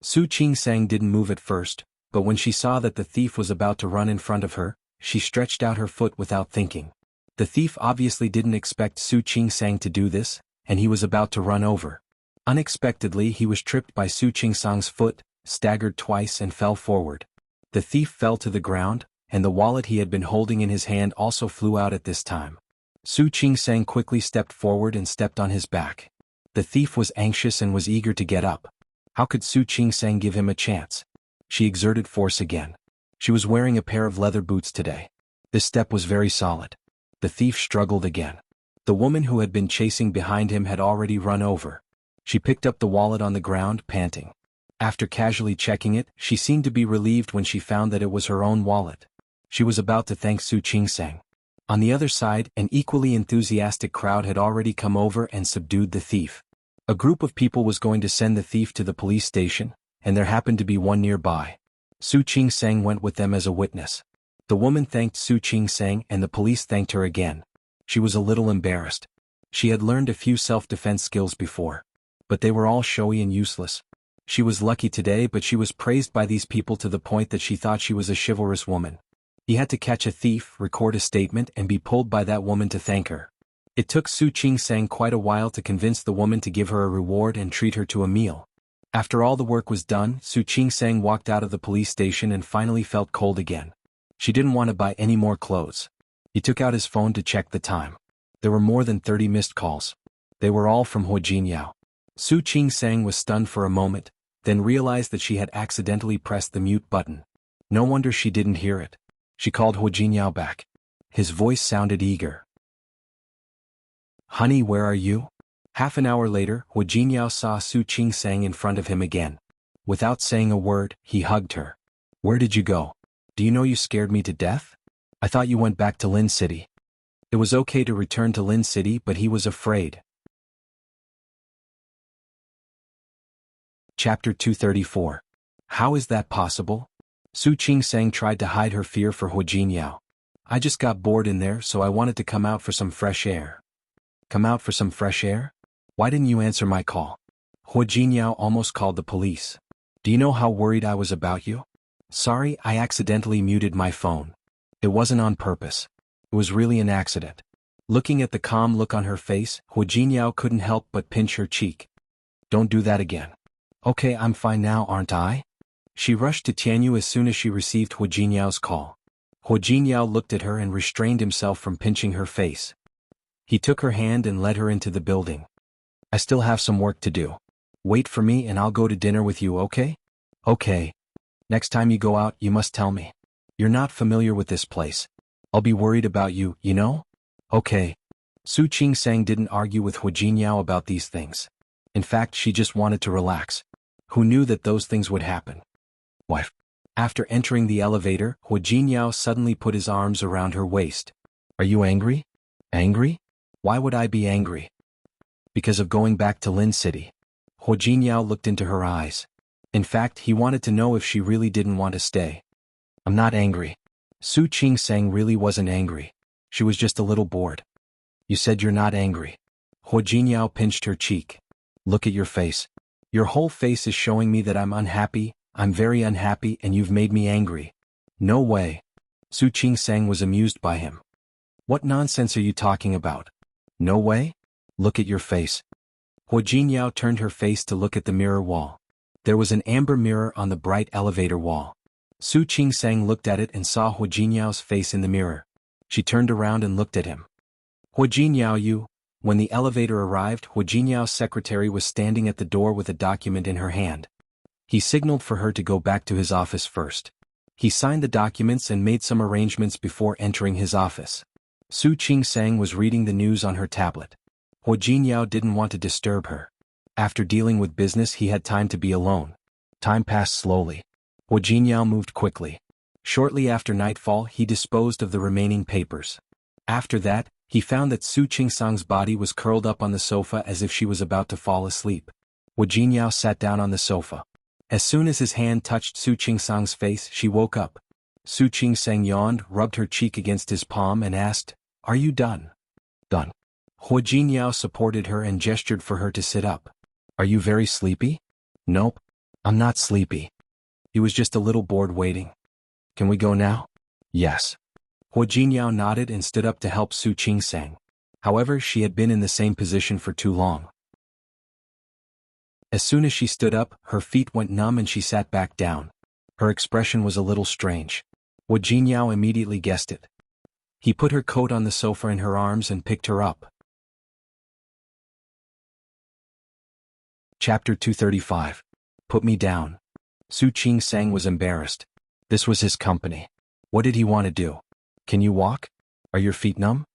Su Qingsang didn't move at first, but when she saw that the thief was about to run in front of her, she stretched out her foot without thinking. The thief obviously didn't expect Su Qingsang to do this, and he was about to run over. Unexpectedly, he was tripped by Su Qingsang's foot, staggered twice and fell forward. The thief fell to the ground, and the wallet he had been holding in his hand also flew out at this time. Su Qingsang quickly stepped forward and stepped on his back. The thief was anxious and was eager to get up. How could Su Qingsang give him a chance? She exerted force again. She was wearing a pair of leather boots today. This step was very solid. The thief struggled again. The woman who had been chasing behind him had already run over. She picked up the wallet on the ground, panting. After casually checking it, she seemed to be relieved when she found that it was her own wallet. She was about to thank Su Qingsang. On the other side, an equally enthusiastic crowd had already come over and subdued the thief. A group of people was going to send the thief to the police station, and there happened to be one nearby. Su Qingsang went with them as a witness. The woman thanked Su Qingsang and the police thanked her again. She was a little embarrassed. She had learned a few self-defense skills before, but they were all showy and useless. She was lucky today, but she was praised by these people to the point that she thought she was a chivalrous woman. He had to catch a thief, record a statement, and be pulled by that woman to thank her. It took Su Qingsang quite a while to convince the woman to give her a reward and treat her to a meal. After all the work was done, Su Qingsang walked out of the police station and finally felt cold again. She didn't want to buy any more clothes. He took out his phone to check the time. There were more than 30 missed calls. They were all from Hu Jinyao. Su Qingsang was stunned for a moment, then realized that she had accidentally pressed the mute button. No wonder she didn't hear it. She called Hu Jinyao back. His voice sounded eager. "Honey, where are you?" Half an hour later, Hu Jinyao saw Su Qingsang in front of him again. Without saying a word, he hugged her. "Where did you go? Do you know you scared me to death? I thought you went back to Lin City." It was okay to return to Lin City, but he was afraid. Chapter 234. How is that possible? Su Qingsang tried to hide her fear for Hu Jinyao. "I just got bored in there, so I wanted to come out for some fresh air." "Come out for some fresh air? Why didn't you answer my call?" Hu Jinyao almost called the police. "Do you know how worried I was about you?" "Sorry, I accidentally muted my phone. It wasn't on purpose. It was really an accident." Looking at the calm look on her face, Hu Jinyao couldn't help but pinch her cheek. "Don't do that again." "Okay, I'm fine now, aren't I?" She rushed to Tianyu as soon as she received Hu Jinyao's call. Hu Jinyao looked at her and restrained himself from pinching her face. He took her hand and led her into the building. "I still have some work to do. Wait for me and I'll go to dinner with you, okay?" "Okay. Next time you go out, you must tell me. You're not familiar with this place. I'll be worried about you, you know?" "Okay." Su Qingsang didn't argue with Hu Jinyao about these things. In fact, she just wanted to relax. Who knew that those things would happen? Wife. After entering the elevator, Hu Jinyao suddenly put his arms around her waist. "Are you angry?" "Angry? Why would I be angry?" "Because of going back to Lin City." Hu Jinyao looked into her eyes. In fact, he wanted to know if she really didn't want to stay. "I'm not angry." Su Qingsang really wasn't angry. She was just a little bored. "You said you're not angry." Hu Jinyao pinched her cheek. "Look at your face. Your whole face is showing me that I'm unhappy. I'm very unhappy and you've made me angry." "No way." Su Qingsang was amused by him. "What nonsense are you talking about?" "No way? Look at your face." Hu Jinyao turned her face to look at the mirror wall. There was an amber mirror on the bright elevator wall. Su Qingsang looked at it and saw Hu Jinyao's face in the mirror. She turned around and looked at him. "Hu Jinyao, you..." When the elevator arrived, Hu Jinyao's secretary was standing at the door with a document in her hand. He signaled for her to go back to his office first. He signed the documents and made some arrangements before entering his office. Su Qingsang was reading the news on her tablet. Hu Jinyao didn't want to disturb her. After dealing with business, he had time to be alone. Time passed slowly. Hu Jinyao moved quickly. Shortly after nightfall, he disposed of the remaining papers. After that, he found that Su Qingsang's body was curled up on the sofa as if she was about to fall asleep. Hu Jinyao sat down on the sofa. As soon as his hand touched Su Qingsang's face, she woke up. Su Qingsang yawned, rubbed her cheek against his palm and asked, "Are you done?" "Done." Hu Jinyao supported her and gestured for her to sit up. "Are you very sleepy?" "Nope. I'm not sleepy." He was just a little bored waiting. "Can we go now?" "Yes." Hu Jinyao nodded and stood up to help Su Qingsang. However, she had been in the same position for too long. As soon as she stood up, her feet went numb and she sat back down. Her expression was a little strange. Hu Jinyao immediately guessed it. He put her coat on the sofa in her arms and picked her up. Chapter 235. Put me down. Su Qingsang was embarrassed. This was his company. What did he want to do? "Can you walk? Are your feet numb?"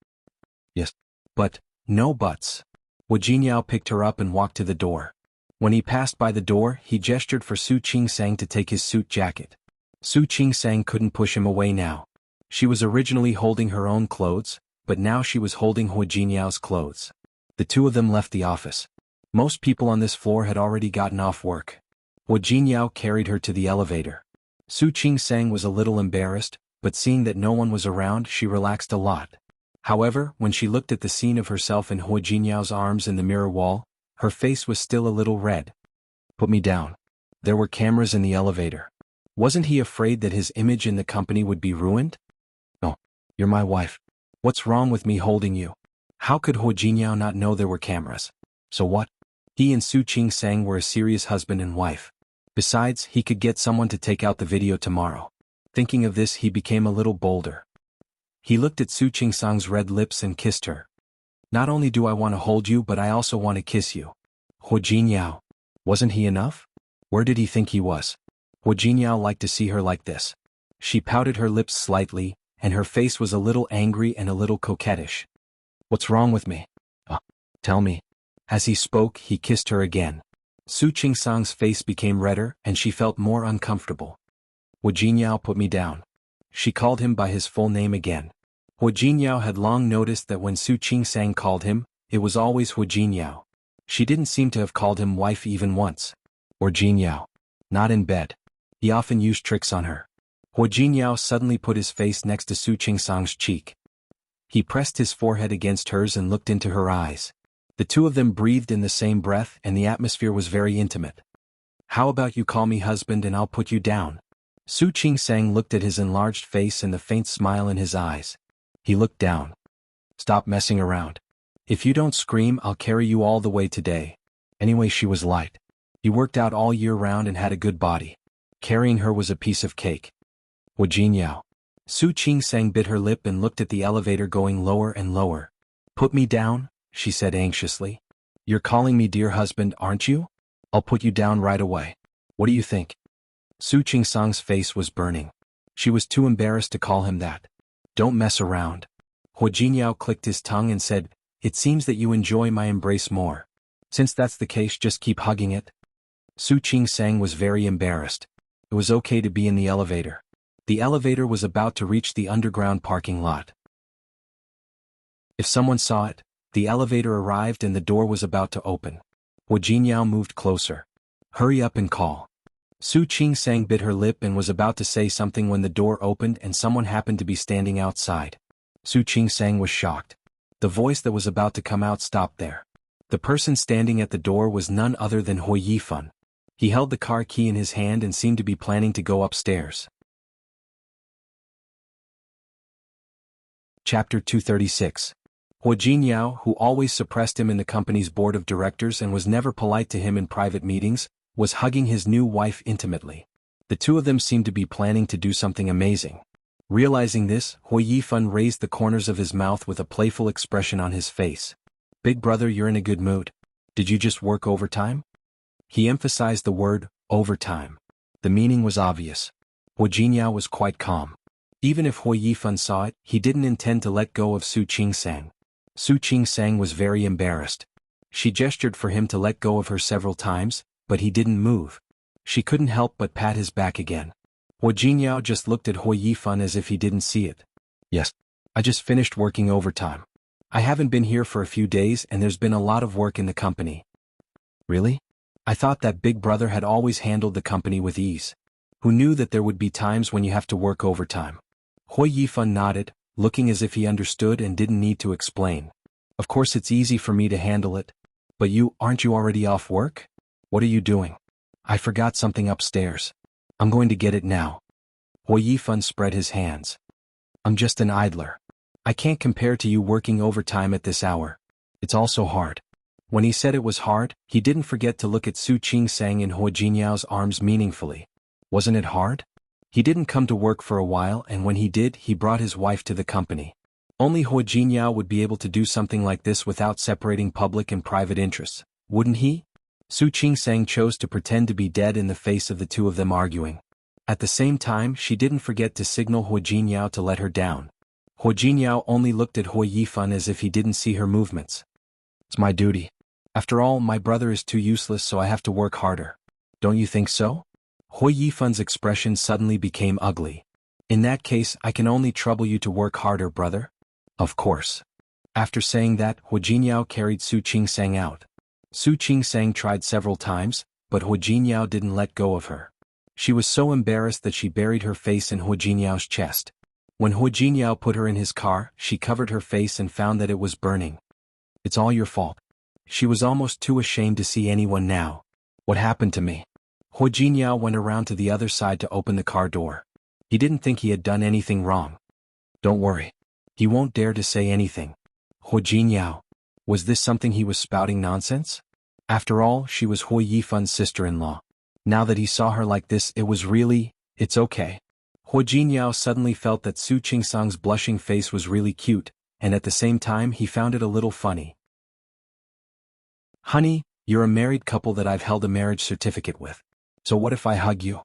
"Yes." "But..." "No buts." Hu Jinyao picked her up and walked to the door. When he passed by the door, he gestured for Su Qingsang to take his suit jacket. Su Qingsang couldn't push him away now. She was originally holding her own clothes, but now she was holding Hu Jinyao's clothes. The two of them left the office. Most people on this floor had already gotten off work. Hu Jinyao carried her to the elevator. Su Qingsang was a little embarrassed, but seeing that no one was around, she relaxed a lot. However, when she looked at the scene of herself in Hu Jinyao's arms in the mirror wall, her face was still a little red. "Put me down." There were cameras in the elevator. Wasn't he afraid that his image in the company would be ruined? "No, you're my wife. What's wrong with me holding you?" How could Hu Jinyao not know there were cameras? So what? He and Su Qingsang were a serious husband and wife. Besides, he could get someone to take out the video tomorrow. Thinking of this, he became a little bolder. He looked at Su Qingsang's red lips and kissed her. Not only do I want to hold you but I also want to kiss you. Hu Jinyao. Wasn't he enough? Where did he think he was? Hu Jinyao liked to see her like this. She pouted her lips slightly, and her face was a little angry and a little coquettish. What's wrong with me? Tell me. As he spoke, he kissed her again. Su Qingsang's face became redder and she felt more uncomfortable. Hu Jinyao put me down. She called him by his full name again. Hu Jinyao had long noticed that when Su Qingsang called him, it was always Hu Jinyao. She didn't seem to have called him wife even once. Or Jinyao. Not in bed. He often used tricks on her. Hu Jinyao suddenly put his face next to Su Qingsang's cheek. He pressed his forehead against hers and looked into her eyes. The two of them breathed in the same breath and the atmosphere was very intimate. How about you call me husband and I'll put you down? Su Qingsang looked at his enlarged face and the faint smile in his eyes. He looked down. Stop messing around. If you don't scream, I'll carry you all the way today. Anyway, she was light. He worked out all year round and had a good body. Carrying her was a piece of cake. Hu Jinyao. Su Qingsang bit her lip and looked at the elevator going lower and lower. Put me down, she said anxiously. You're calling me dear husband, aren't you? I'll put you down right away. What do you think? Su Qingsang's face was burning. She was too embarrassed to call him that. Don't mess around. Hu Jinyao clicked his tongue and said, It seems that you enjoy my embrace more. Since that's the case, just keep hugging it. Su Qingsang was very embarrassed. It was okay to be in the elevator. The elevator was about to reach the underground parking lot. If someone saw it, the elevator arrived and the door was about to open. Hu Jinyao moved closer. Hurry up and call. Su Qingsang bit her lip and was about to say something when the door opened and someone happened to be standing outside. Su Qingsang was shocked. The voice that was about to come out stopped there. The person standing at the door was none other than Hu Yifan. He held the car key in his hand and seemed to be planning to go upstairs. Chapter 236. Hu Jinyao, who always suppressed him in the company's board of directors and was never polite to him in private meetings, was hugging his new wife intimately. The two of them seemed to be planning to do something amazing. Realizing this, Hu Yifan raised the corners of his mouth with a playful expression on his face. Big brother, you're in a good mood. Did you just work overtime? He emphasized the word, overtime. The meaning was obvious. Hu Jinyao was quite calm. Even if Hu Yifan saw it, he didn't intend to let go of Su Qingsang. Su Qingsang was very embarrassed. She gestured for him to let go of her several times, but he didn't move. She couldn't help but pat his back again. Hu Jinyao just looked at Hu Yifan as if he didn't see it. Yes. I just finished working overtime. I haven't been here for a few days and there's been a lot of work in the company. Really? I thought that big brother had always handled the company with ease. Who knew that there would be times when you have to work overtime? Hu Yifan nodded, looking as if he understood and didn't need to explain. Of course it's easy for me to handle it. But aren't you already off work? What are you doing? I forgot something upstairs. I'm going to get it now. Hu Yifan spread his hands. I'm just an idler. I can't compare to you working overtime at this hour. It's also hard. When he said it was hard, he didn't forget to look at Su Qingsang in Hu Jinyao's arms meaningfully. Wasn't it hard? He didn't come to work for a while and when he did, he brought his wife to the company. Only Hu Jinyao would be able to do something like this without separating public and private interests, wouldn't he? Su Qingsang chose to pretend to be dead in the face of the two of them arguing. At the same time, she didn't forget to signal Hu Jinyao to let her down. Hu Jinyao only looked at Hu Yifan as if he didn't see her movements. It's my duty. After all, my brother is too useless, so I have to work harder. Don't you think so? Hu Yifan's expression suddenly became ugly. In that case, I can only trouble you to work harder, brother. Of course. After saying that, Hu Jinyao carried Su Qingsang out. Su Qingsang tried several times, but Hu Jinyao didn't let go of her. She was so embarrassed that she buried her face in Hu Jinyao's chest. When Hu Jinyao put her in his car, she covered her face and found that it was burning. It's all your fault. She was almost too ashamed to see anyone now. What happened to me? Hu Jinyao went around to the other side to open the car door. He didn't think he had done anything wrong. Don't worry. He won't dare to say anything. Hu Jinyao. Was this something he was spouting nonsense? After all, she was Hu Yifan's sister-in-law. Now that he saw her like this, it's okay. Hua Jinyao suddenly felt that Su Qingsang's blushing face was really cute, and at the same time he found it a little funny. Honey, you're a married couple that I've held a marriage certificate with. So what if I hug you?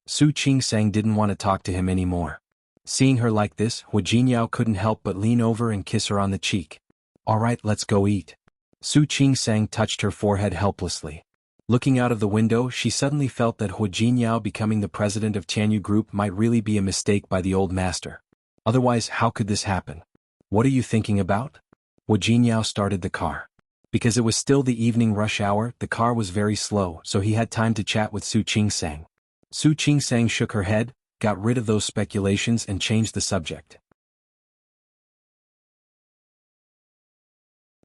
Su Qingsang didn't want to talk to him anymore. Seeing her like this, Hua Jinyao couldn't help but lean over and kiss her on the cheek. Alright, let's go eat. Su Qingsang touched her forehead helplessly. Looking out of the window, she suddenly felt that Hua Jinyao becoming the president of Tianyu Group might really be a mistake by the old master. Otherwise, how could this happen? What are you thinking about? Hua Jinyao started the car. Because it was still the evening rush hour, the car was very slow, so he had time to chat with Su Qingsang. Su Qingsang shook her head, got rid of those speculations and changed the subject.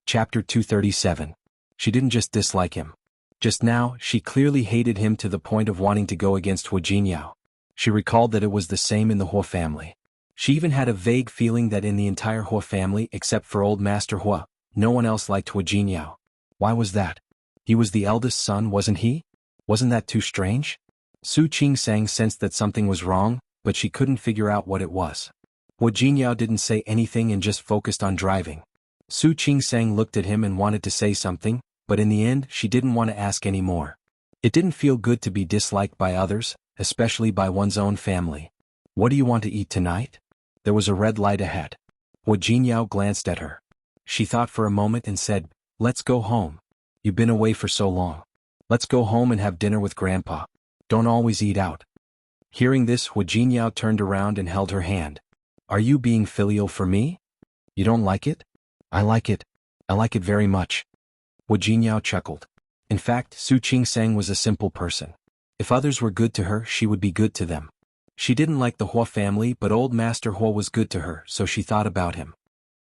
Chapter 237. She didn't just dislike him. Just now, she clearly hated him to the point of wanting to go against Hua Jinyao. She recalled that it was the same in the Hua family. She even had a vague feeling that in the entire Hua family except for old Master Hua, no one else liked Hua Jinyao. Why was that? He was the eldest son, wasn't he? Wasn't that too strange? Su Qingsang sensed that something was wrong, but she couldn't figure out what it was. Hua Jinyao didn't say anything and just focused on driving. Su Qingsang looked at him and wanted to say something, but in the end she didn't want to ask any more. It didn't feel good to be disliked by others, especially by one's own family. What do you want to eat tonight? There was a red light ahead. Hua Jinyao glanced at her. She thought for a moment and said, let's go home. You've been away for so long. Let's go home and have dinner with Grandpa. Don't always eat out. Hearing this, Hua Jinyao turned around and held her hand. Are you being filial for me? You don't like it? I like it. I like it very much. Hua Jinyao chuckled. In fact, Su Qingsang was a simple person. If others were good to her, she would be good to them. She didn't like the Hua family, but old Master Hua was good to her, so she thought about him.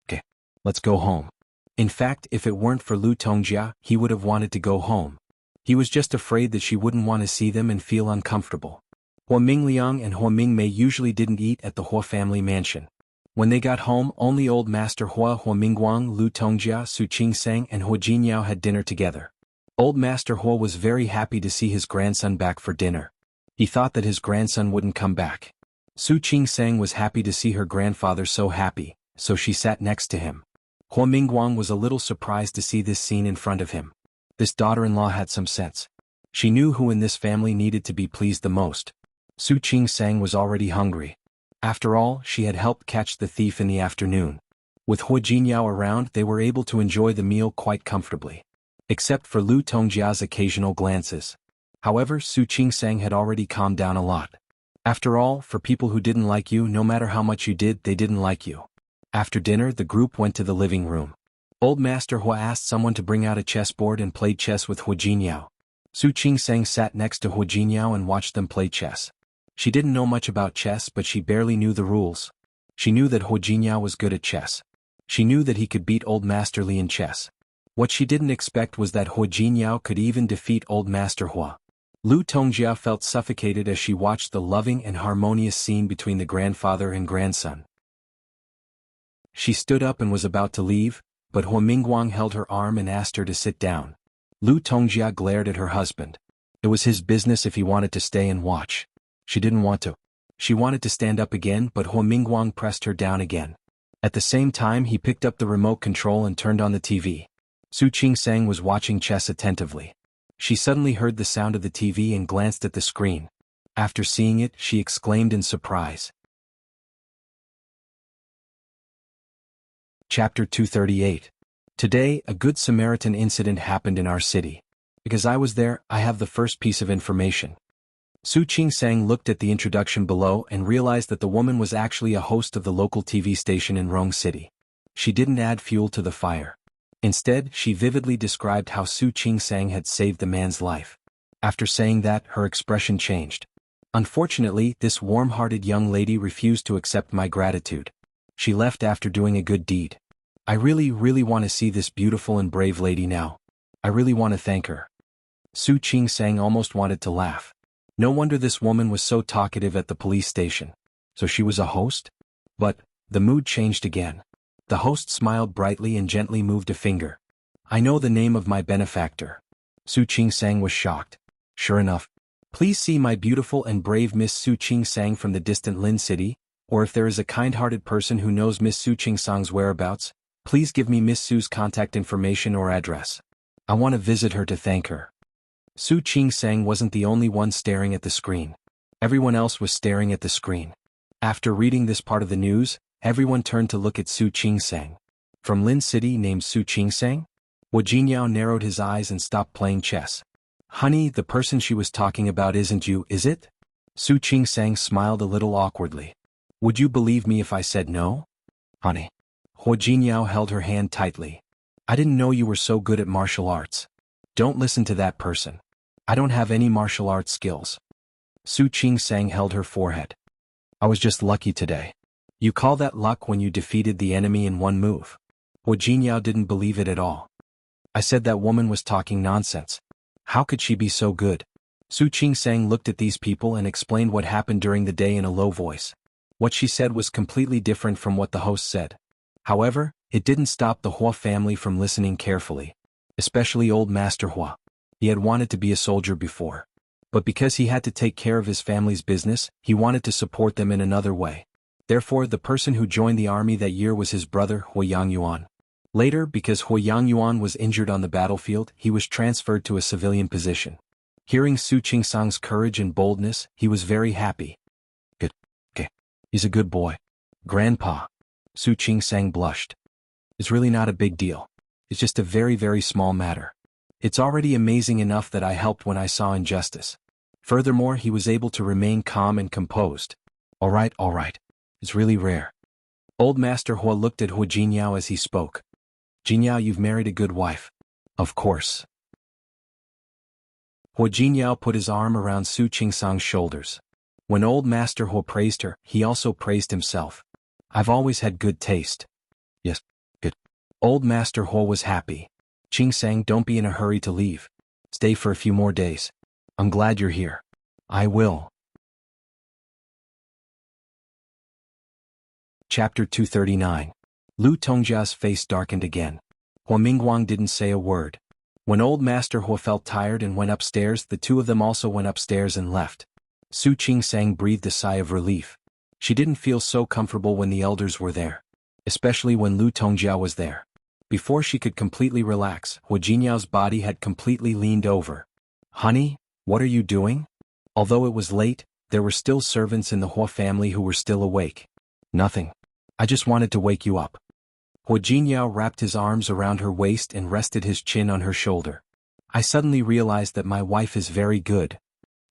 Okay, let's go home. In fact, if it weren't for Lu Tongjia, he would have wanted to go home. He was just afraid that she wouldn't want to see them and feel uncomfortable. Hua Mingliang and Hua Mingmei usually didn't eat at the Hua family mansion. When they got home, only old Master Hua, Hua Mingguang, Lu Tongjia, Su Qingsang and Hua Jinyao had dinner together. Old Master Hua was very happy to see his grandson back for dinner. He thought that his grandson wouldn't come back. Su Qingsang was happy to see her grandfather so happy, so she sat next to him. Hua Mingguang was a little surprised to see this scene in front of him. This daughter-in-law had some sense. She knew who in this family needed to be pleased the most. Su Qingsang was already hungry. After all, she had helped catch the thief in the afternoon. With Hua Jinyao around, they were able to enjoy the meal quite comfortably. Except for Lu Tongjia's occasional glances. However, Su Qingsang had already calmed down a lot. After all, for people who didn't like you, no matter how much you did, they didn't like you. After dinner, the group went to the living room. Old Master Hua asked someone to bring out a chessboard and played chess with Hua Jinyao. Su Qingsang sat next to Hua Jinyao and watched them play chess. She didn't know much about chess, but she barely knew the rules. She knew that Hua Jinyao was good at chess. She knew that he could beat Old Master Li in chess. What she didn't expect was that Hua Jinyao could even defeat Old Master Hua. Lu Tongjia felt suffocated as she watched the loving and harmonious scene between the grandfather and grandson. She stood up and was about to leave, but Hua Mingguang held her arm and asked her to sit down. Lu Tongjia glared at her husband. It was his business if he wanted to stay and watch. She didn't want to. She wanted to stand up again, but Hua Mingguang pressed her down again. At the same time, he picked up the remote control and turned on the TV. Su Qingsang was watching chess attentively. She suddenly heard the sound of the TV and glanced at the screen. After seeing it, she exclaimed in surprise. Chapter 238. Today, a Good Samaritan incident happened in our city. Because I was there, I have the first piece of information. Su Qingsang looked at the introduction below and realized that the woman was actually a host of the local TV station in Rong City. She didn't add fuel to the fire. Instead, she vividly described how Su Qingsang had saved the man's life. After saying that, her expression changed. Unfortunately, this warm-hearted young lady refused to accept my gratitude. She left after doing a good deed. I really want to see this beautiful and brave lady now. I really want to thank her. Su Qingsang almost wanted to laugh. No wonder this woman was so talkative at the police station. So she was a host? But the mood changed again. The host smiled brightly and gently moved a finger. I know the name of my benefactor. Su Qingsang was shocked. Sure enough, Please see my beautiful and brave Miss Su Ching Sang from the distant Lin City, or if there is a kind-hearted person who knows Miss Su Ching Sang's whereabouts, please give me Miss Su's contact information or address. I want to visit her to thank her. Su Ching Sang wasn't the only one staring at the screen. Everyone else was staring at the screen. After reading this part of the news, everyone turned to look at Su Ching Sang. From Lin City named Su Ching Sang? Wu Jinyao narrowed his eyes and stopped playing chess. Honey, the person she was talking about isn't you, is it? Su Ching Sang smiled a little awkwardly. Would you believe me if I said no? Honey. Wu Jinyao held her hand tightly. I didn't know you were so good at martial arts. Don't listen to that person. I don't have any martial arts skills. Su Ching Sang held her forehead. I was just lucky today. You call that luck when you defeated the enemy in one move? Wu Jinyao didn't believe it at all. I said that woman was talking nonsense. How could she be so good? Su Ching Sang looked at these people and explained what happened during the day in a low voice. What she said was completely different from what the host said. However, it didn't stop the Hua family from listening carefully. Especially old Master Hua. He had wanted to be a soldier before. But because he had to take care of his family's business, he wanted to support them in another way. Therefore, the person who joined the army that year was his brother, Hua Yangyuan. Later, because Hua Yangyuan was injured on the battlefield, he was transferred to a civilian position. Hearing Su Ching Sang's courage and boldness, he was very happy. Good. Okay. He's a good boy. Grandpa. Su Ching Sang blushed. It's really not a big deal. It's just a very, very small matter. It's already amazing enough that I helped when I saw injustice. Furthermore, he was able to remain calm and composed. All right. It's really rare. Old Master Hua looked at Wu Jinyao as he spoke. Jinyao, you've married a good wife. Of course. Wu Jinyao put his arm around Su Ching Sang's shoulders. When old Master Hua praised her, he also praised himself. I've always had good taste. Yes, good. Old Master Hua was happy. Ching Sang, don't be in a hurry to leave. Stay for a few more days. I'm glad you're here. I will. Chapter 239. Lu Tongjia's face darkened again. Hua Mingguang didn't say a word. When old Master Hua felt tired and went upstairs, the two of them also went upstairs and left. Su Ching Sang breathed a sigh of relief. She didn't feel so comfortable when the elders were there. Especially when Lu Tongjia was there. Before she could completely relax, Wu Jinyao's body had completely leaned over. Honey, what are you doing? Although it was late, there were still servants in the Hua family who were still awake. Nothing. I just wanted to wake you up. Wu Jinyao wrapped his arms around her waist and rested his chin on her shoulder. I suddenly realized that my wife is very good.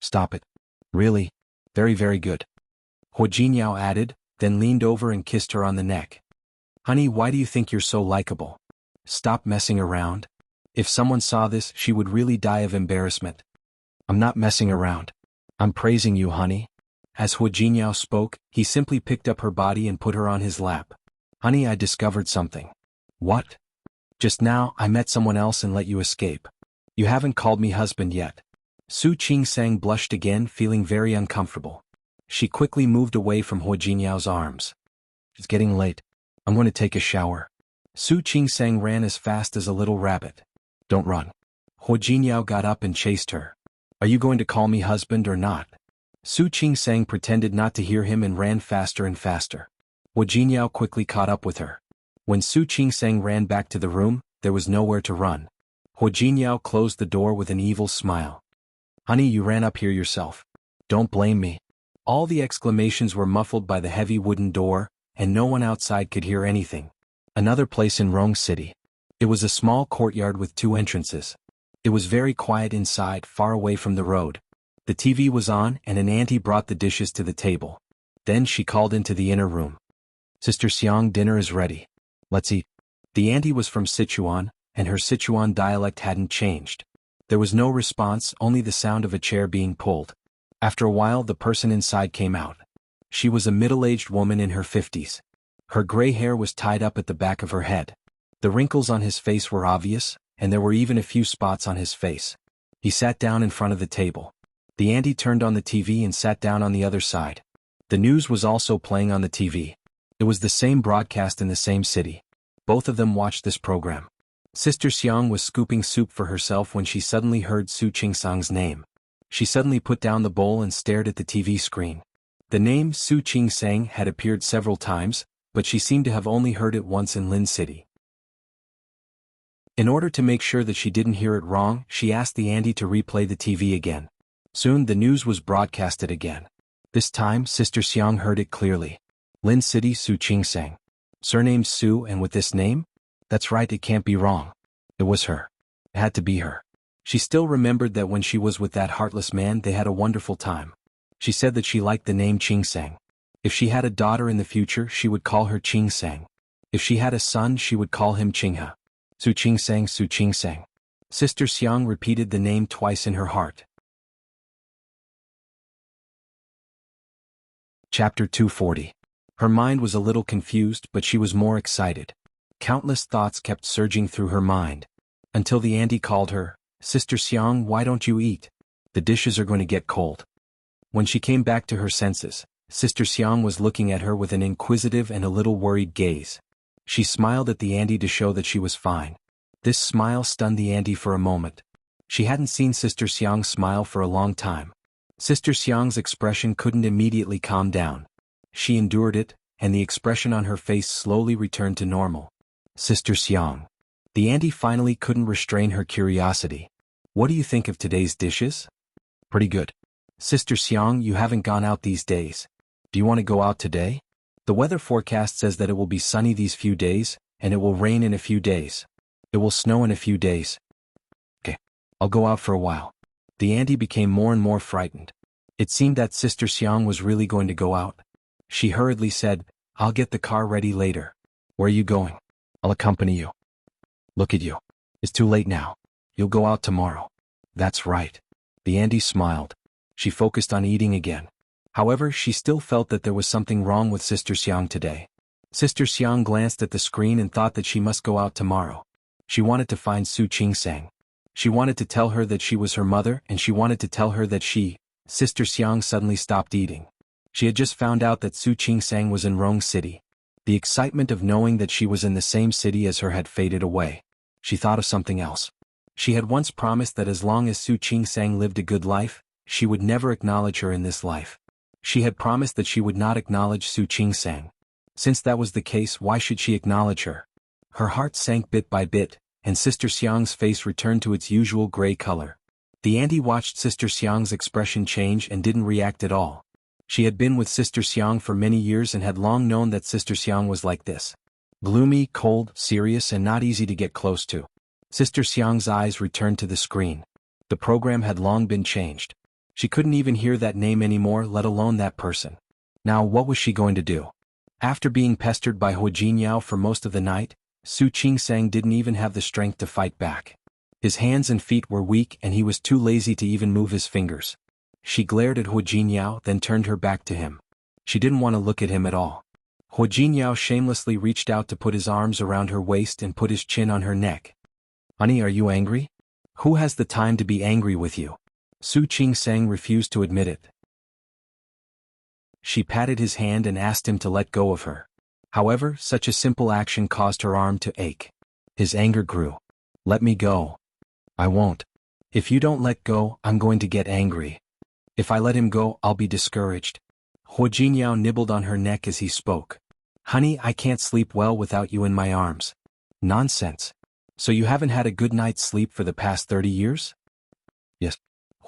Stop it. Really? Very, very good. Wu Jinyao added, then leaned over and kissed her on the neck. Honey, why do you think you're so likable? Stop messing around. If someone saw this, she would really die of embarrassment. I'm not messing around. I'm praising you, honey. As Wu Jinyao spoke, he simply picked up her body and put her on his lap. Honey, I discovered something. What? Just now, I met someone else and let you escape. You haven't called me husband yet. Su Ching Sang blushed again, feeling very uncomfortable. She quickly moved away from Wu Jinyao's arms. It's getting late. I'm going to take a shower. Su Ching Sang ran as fast as a little rabbit. Don't run. Wu Jinyao got up and chased her. Are you going to call me husband or not? Su Ching Sang pretended not to hear him and ran faster and faster. Wu Jinyao quickly caught up with her. When Su Ching Sang ran back to the room, there was nowhere to run. Wu Jinyao closed the door with an evil smile. Honey, you ran up here yourself. Don't blame me. All the exclamations were muffled by the heavy wooden door, and no one outside could hear anything. Another place in Rong City. It was a small courtyard with two entrances. It was very quiet inside, far away from the road. The TV was on, and an auntie brought the dishes to the table. Then she called into the inner room. Sister Xiang, dinner is ready. Let's eat. The auntie was from Sichuan, and her Sichuan dialect hadn't changed. There was no response, only the sound of a chair being pulled. After a while, the person inside came out. She was a middle-aged woman in her 50s. Her gray hair was tied up at the back of her head. The wrinkles on his face were obvious, and there were even a few spots on his face. He sat down in front of the table. The auntie turned on the TV and sat down on the other side. The news was also playing on the TV. It was the same broadcast in the same city. Both of them watched this program. Sister Xiang was scooping soup for herself when she suddenly heard Su Ching Sang's name. She suddenly put down the bowl and stared at the TV screen. The name Su Ching Sang had appeared several times, but she seemed to have only heard it once in Lin City. In order to make sure that she didn't hear it wrong, she asked the auntie to replay the TV again. Soon the news was broadcasted again. This time, Sister Xiang heard it clearly. Lin City Su Ching Sang. Surnamed Su, and with this name? That's right, it can't be wrong. It was her. It had to be her. She still remembered that when she was with that heartless man they had a wonderful time. She said that she liked the name Ching Sang. If she had a daughter in the future she would call her Ching Sang. If she had a son she would call him Chingha. Su Ching Sang, Su Ching Sang. Sister Xiang repeated the name twice in her heart. Chapter 240. Her mind was a little confused, but she was more excited. Countless thoughts kept surging through her mind. Until the auntie called her, "Sister Xiang, why don't you eat? The dishes are going to get cold." When she came back to her senses, Sister Xiang was looking at her with an inquisitive and a little worried gaze. She smiled at the auntie to show that she was fine. This smile stunned the auntie for a moment. She hadn't seen Sister Xiang smile for a long time. Sister Xiang's expression couldn't immediately calm down. She endured it, and the expression on her face slowly returned to normal. Sister Xiang. The auntie finally couldn't restrain her curiosity. "What do you think of today's dishes?" "Pretty good." "Sister Xiang, you haven't gone out these days. Do you want to go out today? The weather forecast says that it will be sunny these few days, and it will rain in a few days. It will snow in a few days." "Okay, I'll go out for a while." The auntie became more and more frightened. It seemed that Sister Xiang was really going to go out. She hurriedly said, "I'll get the car ready later." "Where are you going?" "I'll accompany you." "Look at you. It's too late now. You'll go out tomorrow." "That's right." The auntie smiled. She focused on eating again. However, she still felt that there was something wrong with Sister Xiang today. Sister Xiang glanced at the screen and thought that she must go out tomorrow. She wanted to find Su Ching Sang. She wanted to tell her that she was her mother, and she wanted to tell her that Sister Xiang suddenly stopped eating. She had just found out that Su Ching Sang was in Rong City. The excitement of knowing that she was in the same city as her had faded away. She thought of something else. She had once promised that as long as Su Ching Sang lived a good life, she would never acknowledge her in this life. She had promised that she would not acknowledge Su Ching Sang. Since that was the case, why should she acknowledge her? Her heart sank bit by bit, and Sister Xiang's face returned to its usual gray color. The auntie watched Sister Xiang's expression change and didn't react at all. She had been with Sister Xiang for many years and had long known that Sister Xiang was like this. Gloomy, cold, serious, and not easy to get close to. Sister Xiang's eyes returned to the screen. The program had long been changed. She couldn't even hear that name anymore, let alone that person. Now what was she going to do? After being pestered by Hu Jinyao for most of the night, Su Ching Sang didn't even have the strength to fight back. His hands and feet were weak and he was too lazy to even move his fingers. She glared at Hu Jinyao, then turned her back to him. She didn't want to look at him at all. Hu Jinyao shamelessly reached out to put his arms around her waist and put his chin on her neck. "Honey, are you angry? Who has the time to be angry with you?" Su Ching Sang refused to admit it. She patted his hand and asked him to let go of her. However, such a simple action caused her arm to ache. His anger grew. "Let me go." "I won't. If you don't let go, I'm going to get angry. If I let him go, I'll be discouraged." Hu Jinyao nibbled on her neck as he spoke. "Honey, I can't sleep well without you in my arms." "Nonsense. So you haven't had a good night's sleep for the past 30 years? "Yes."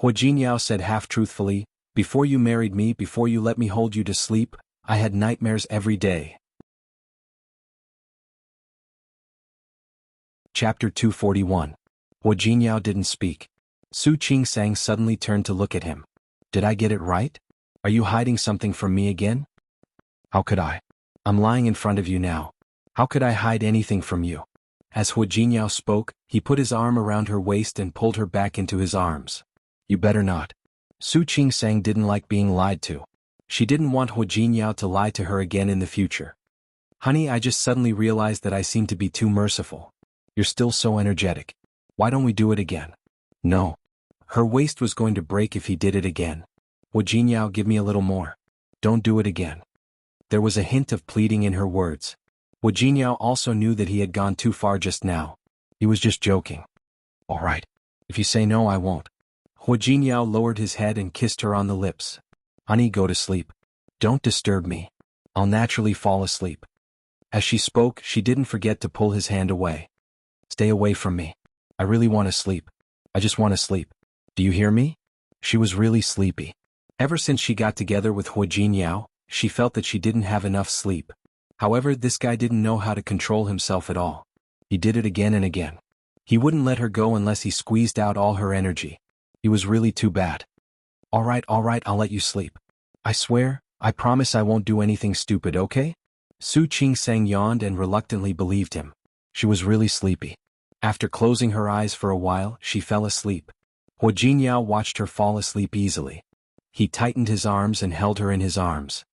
Hu Jinyao said half-truthfully, "Before you married me, before you let me hold you to sleep, I had nightmares every day." Chapter 241. Hu Jinyao didn't speak. Su Ching Sang suddenly turned to look at him. "Did I get it right? Are you hiding something from me again?" "How could I? I'm lying in front of you now. How could I hide anything from you?" As Hu Jinyao spoke, he put his arm around her waist and pulled her back into his arms. "You better not." Su Ching Sang didn't like being lied to. She didn't want Hu Jinyao to lie to her again in the future. "Honey, I just suddenly realized that I seem to be too merciful. You're still so energetic. Why don't we do it again?" "No." Her waist was going to break if he did it again. "Hu Jinyao, give me a little more. Don't do it again." There was a hint of pleading in her words. Hu Jinyao also knew that he had gone too far just now. He was just joking. "All right. If you say no, I won't." Hua Jinyao lowered his head and kissed her on the lips. Honey, go to sleep. Don't disturb me. I'll naturally fall asleep. As she spoke, she didn't forget to pull his hand away. Stay away from me. I really want to sleep. I just want to sleep. Do you hear me? She was really sleepy. Ever since she got together with Hua Jinyao, she felt that she didn't have enough sleep. However, this guy didn't know how to control himself at all. He did it again and again. He wouldn't let her go unless he squeezed out all her energy. He was really too bad. All right, I'll let you sleep. I swear, I promise I won't do anything stupid, okay? Su Qingsang yawned and reluctantly believed him. She was really sleepy. After closing her eyes for a while, she fell asleep. Hua Jinyao watched her fall asleep easily. He tightened his arms and held her in his arms.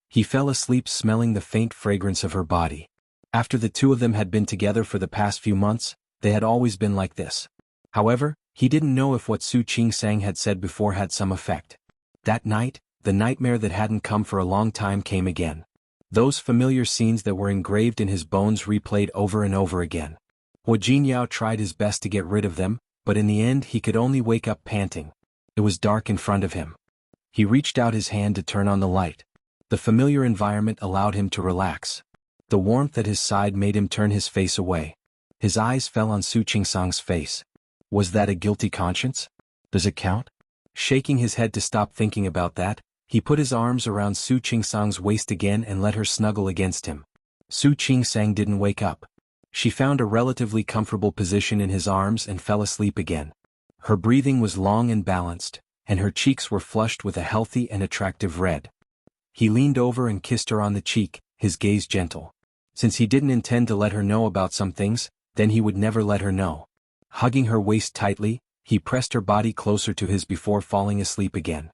He fell asleep smelling the faint fragrance of her body. After the two of them had been together for the past few months, they had always been like this. However, he didn't know if what Su Qingsang had said before had some effect. That night, the nightmare that hadn't come for a long time came again. Those familiar scenes that were engraved in his bones replayed over and over again. Hua Jinyao tried his best to get rid of them, but in the end he could only wake up panting. It was dark in front of him. He reached out his hand to turn on the light. The familiar environment allowed him to relax. The warmth at his side made him turn his face away. His eyes fell on Su Qingsang's face. Was that a guilty conscience? Does it count? Shaking his head to stop thinking about that, he put his arms around Su Qingsang's waist again and let her snuggle against him. Su Qingsang didn't wake up. She found a relatively comfortable position in his arms and fell asleep again. Her breathing was long and balanced, and her cheeks were flushed with a healthy and attractive red. He leaned over and kissed her on the cheek, his gaze gentle. Since he didn't intend to let her know about some things, then he would never let her know. Hugging her waist tightly, he pressed her body closer to his before falling asleep again.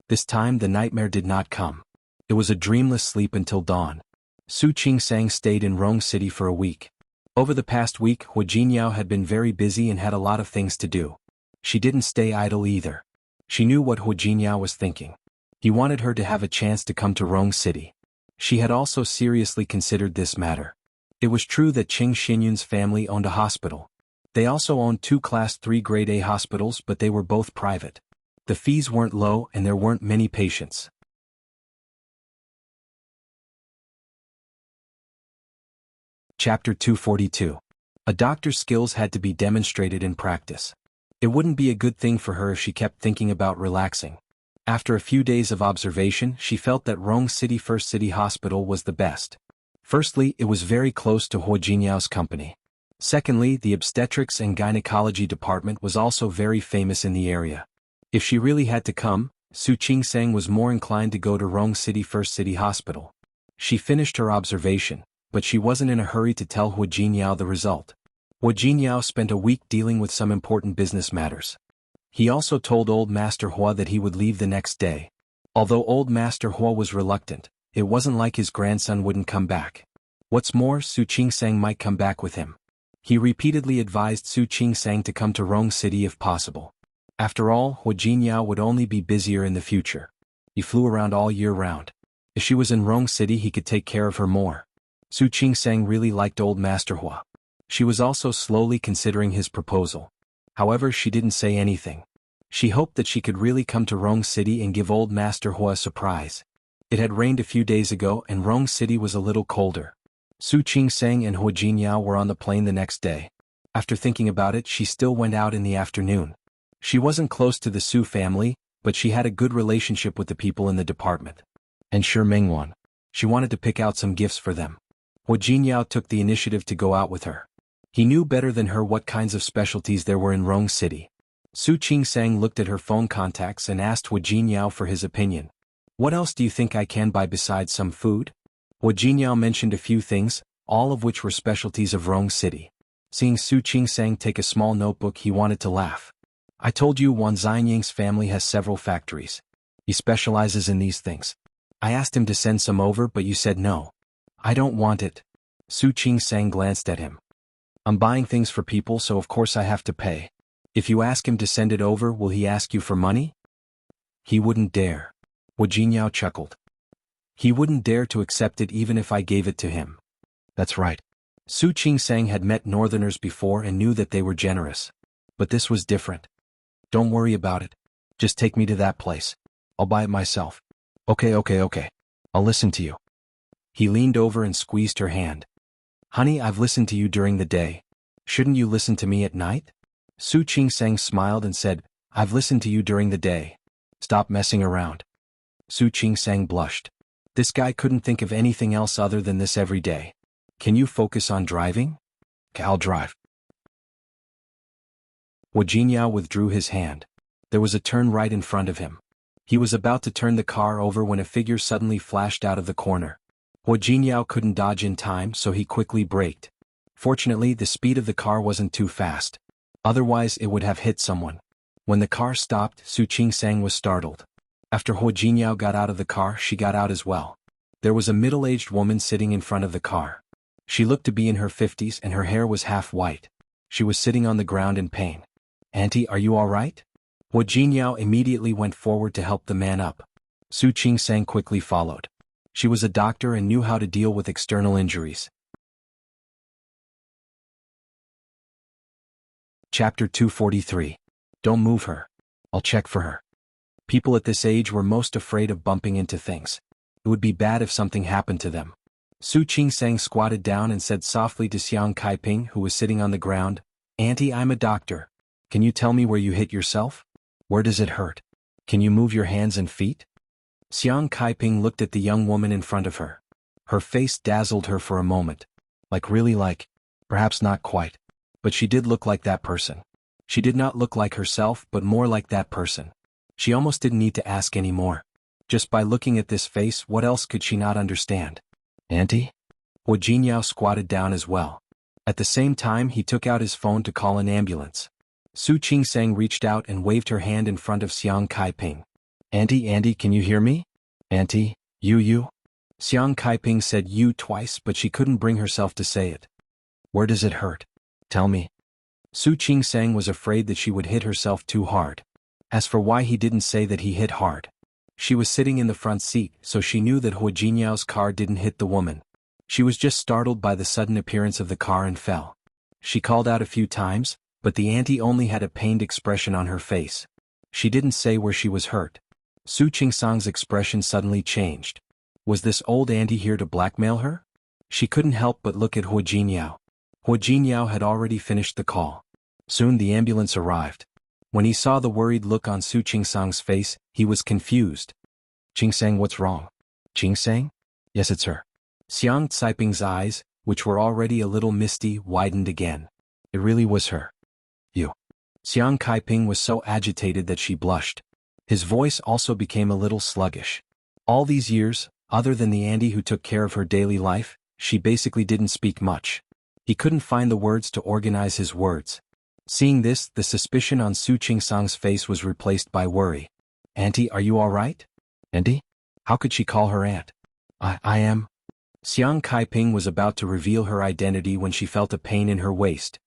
This time the nightmare did not come. It was a dreamless sleep until dawn. Su Qingsang stayed in Rong City for a week. Over the past week, Hua Jinyao had been very busy and had a lot of things to do. She didn't stay idle either. She knew what Hua Jinyao was thinking. He wanted her to have a chance to come to Rong City. She had also seriously considered this matter. It was true that Qing Xinyun's family owned a hospital. They also owned 2 Class 3 Grade A hospitals, but they were both private. The fees weren't low and there weren't many patients. Chapter 242. A doctor's skills had to be demonstrated in practice. It wouldn't be a good thing for her if she kept thinking about relaxing. After a few days of observation, she felt that Rong City First City Hospital was the best. Firstly, it was very close to Hua Jinyao's company. Secondly, the obstetrics and gynecology department was also very famous in the area. If she really had to come, Su Qingsang was more inclined to go to Rong City First City Hospital. She finished her observation, but she wasn't in a hurry to tell Hua Jinyao the result. Hua Jinyao spent a week dealing with some important business matters. He also told Old Master Hua that he would leave the next day. Although Old Master Hua was reluctant, it wasn't like his grandson wouldn't come back. What's more, Su Qingsang might come back with him. He repeatedly advised Su Qingsang to come to Rong City if possible. After all, Hua Jinyao would only be busier in the future. He flew around all year round. If she was in Rong City, he could take care of her more. Su Qingsang really liked Old Master Hua. She was also slowly considering his proposal. However, she didn't say anything. She hoped that she could really come to Rong City and give Old Master Hua a surprise. It had rained a few days ago and Rong City was a little colder. Su Qingsang and Hua Jinyao were on the plane the next day. After thinking about it, she still went out in the afternoon. She wasn't close to the Su family, but she had a good relationship with the people in the department. And Shi Mingwan. She wanted to pick out some gifts for them. Hua Jinyao took the initiative to go out with her. He knew better than her what kinds of specialties there were in Rong City. Su Qingsang looked at her phone contacts and asked Hua Jinyao for his opinion. What else do you think I can buy besides some food? Hua Jinyao mentioned a few things, all of which were specialties of Rong City. Seeing Su Qingsang take a small notebook, he wanted to laugh. I told you Wan Xinying's family has several factories. He specializes in these things. I asked him to send some over, but you said no. I don't want it. Su Qingsang glanced at him. I'm buying things for people, so of course I have to pay. If you ask him to send it over, will he ask you for money? He wouldn't dare. Hua Jinyao chuckled. He wouldn't dare to accept it even if I gave it to him. That's right. Su Qingsang had met Northerners before and knew that they were generous. But this was different. Don't worry about it. Just take me to that place. I'll buy it myself. Okay. I'll listen to you. He leaned over and squeezed her hand. Honey, I've listened to you during the day. Shouldn't you listen to me at night? Su Qingsang smiled and said, I've listened to you during the day. Stop messing around. Su Qingsang blushed. This guy couldn't think of anything else other than this every day. Can you focus on driving? I'll drive. Wu Jinyao withdrew his hand. There was a turn right in front of him. He was about to turn the car over when a figure suddenly flashed out of the corner. Wu Jinyao couldn't dodge in time, so he quickly braked. Fortunately, the speed of the car wasn't too fast. Otherwise, it would have hit someone. When the car stopped, Su Qingsang was startled. After Hu Jinyao got out of the car, she got out as well. There was a middle-aged woman sitting in front of the car. She looked to be in her 50s and her hair was half white. She was sitting on the ground in pain. Auntie, are you all right? Hu Jinyao immediately went forward to help the man up. Su Qingsang quickly followed. She was a doctor and knew how to deal with external injuries. Chapter 243. Don't move her. I'll check for her. People at this age were most afraid of bumping into things. It would be bad if something happened to them. Su Qingsang squatted down and said softly to Xiang Kaiping, who was sitting on the ground, Auntie, I'm a doctor. Can you tell me where you hit yourself? Where does it hurt? Can you move your hands and feet? Xiang Kaiping looked at the young woman in front of her. Her face dazzled her for a moment. Perhaps not quite. But she did look like that person. She did not look like herself, but more like that person. She almost didn't need to ask any more. Just by looking at this face, what else could she not understand? Auntie? Wu Jinyao squatted down as well. At the same time, he took out his phone to call an ambulance. Su Qingsang reached out and waved her hand in front of Xiang Kaiping. Auntie, can you hear me? Auntie, you? Xiang Kaiping said you twice, but she couldn't bring herself to say it. Where does it hurt? Tell me. Su Qingsang was afraid that she would hit herself too hard. As for why he didn't say that he hit hard. She was sitting in the front seat, so she knew that Hu Jinyao's car didn't hit the woman. She was just startled by the sudden appearance of the car and fell. She called out a few times, but the auntie only had a pained expression on her face. She didn't say where she was hurt. Su Qingsang's expression suddenly changed. Was this old auntie here to blackmail her? She couldn't help but look at Hu Jinyao. Hu Jinyao had already finished the call. Soon the ambulance arrived. When he saw the worried look on Su Qingsang's face, he was confused. Qingsang, what's wrong? Qingsang? Yes, it's her. Xiang Caiping's eyes, which were already a little misty, widened again. It really was her. You. Xiang Kaiping was so agitated that she blushed. His voice also became a little sluggish. All these years, other than the auntie who took care of her daily life, she basically didn't speak much. He couldn't find the words to organize his words. Seeing this, the suspicion on Su Qingsang's face was replaced by worry. Auntie, are you all right? Auntie? How could she call her aunt? I am. Xiang Kaiping was about to reveal her identity when she felt a pain in her waist.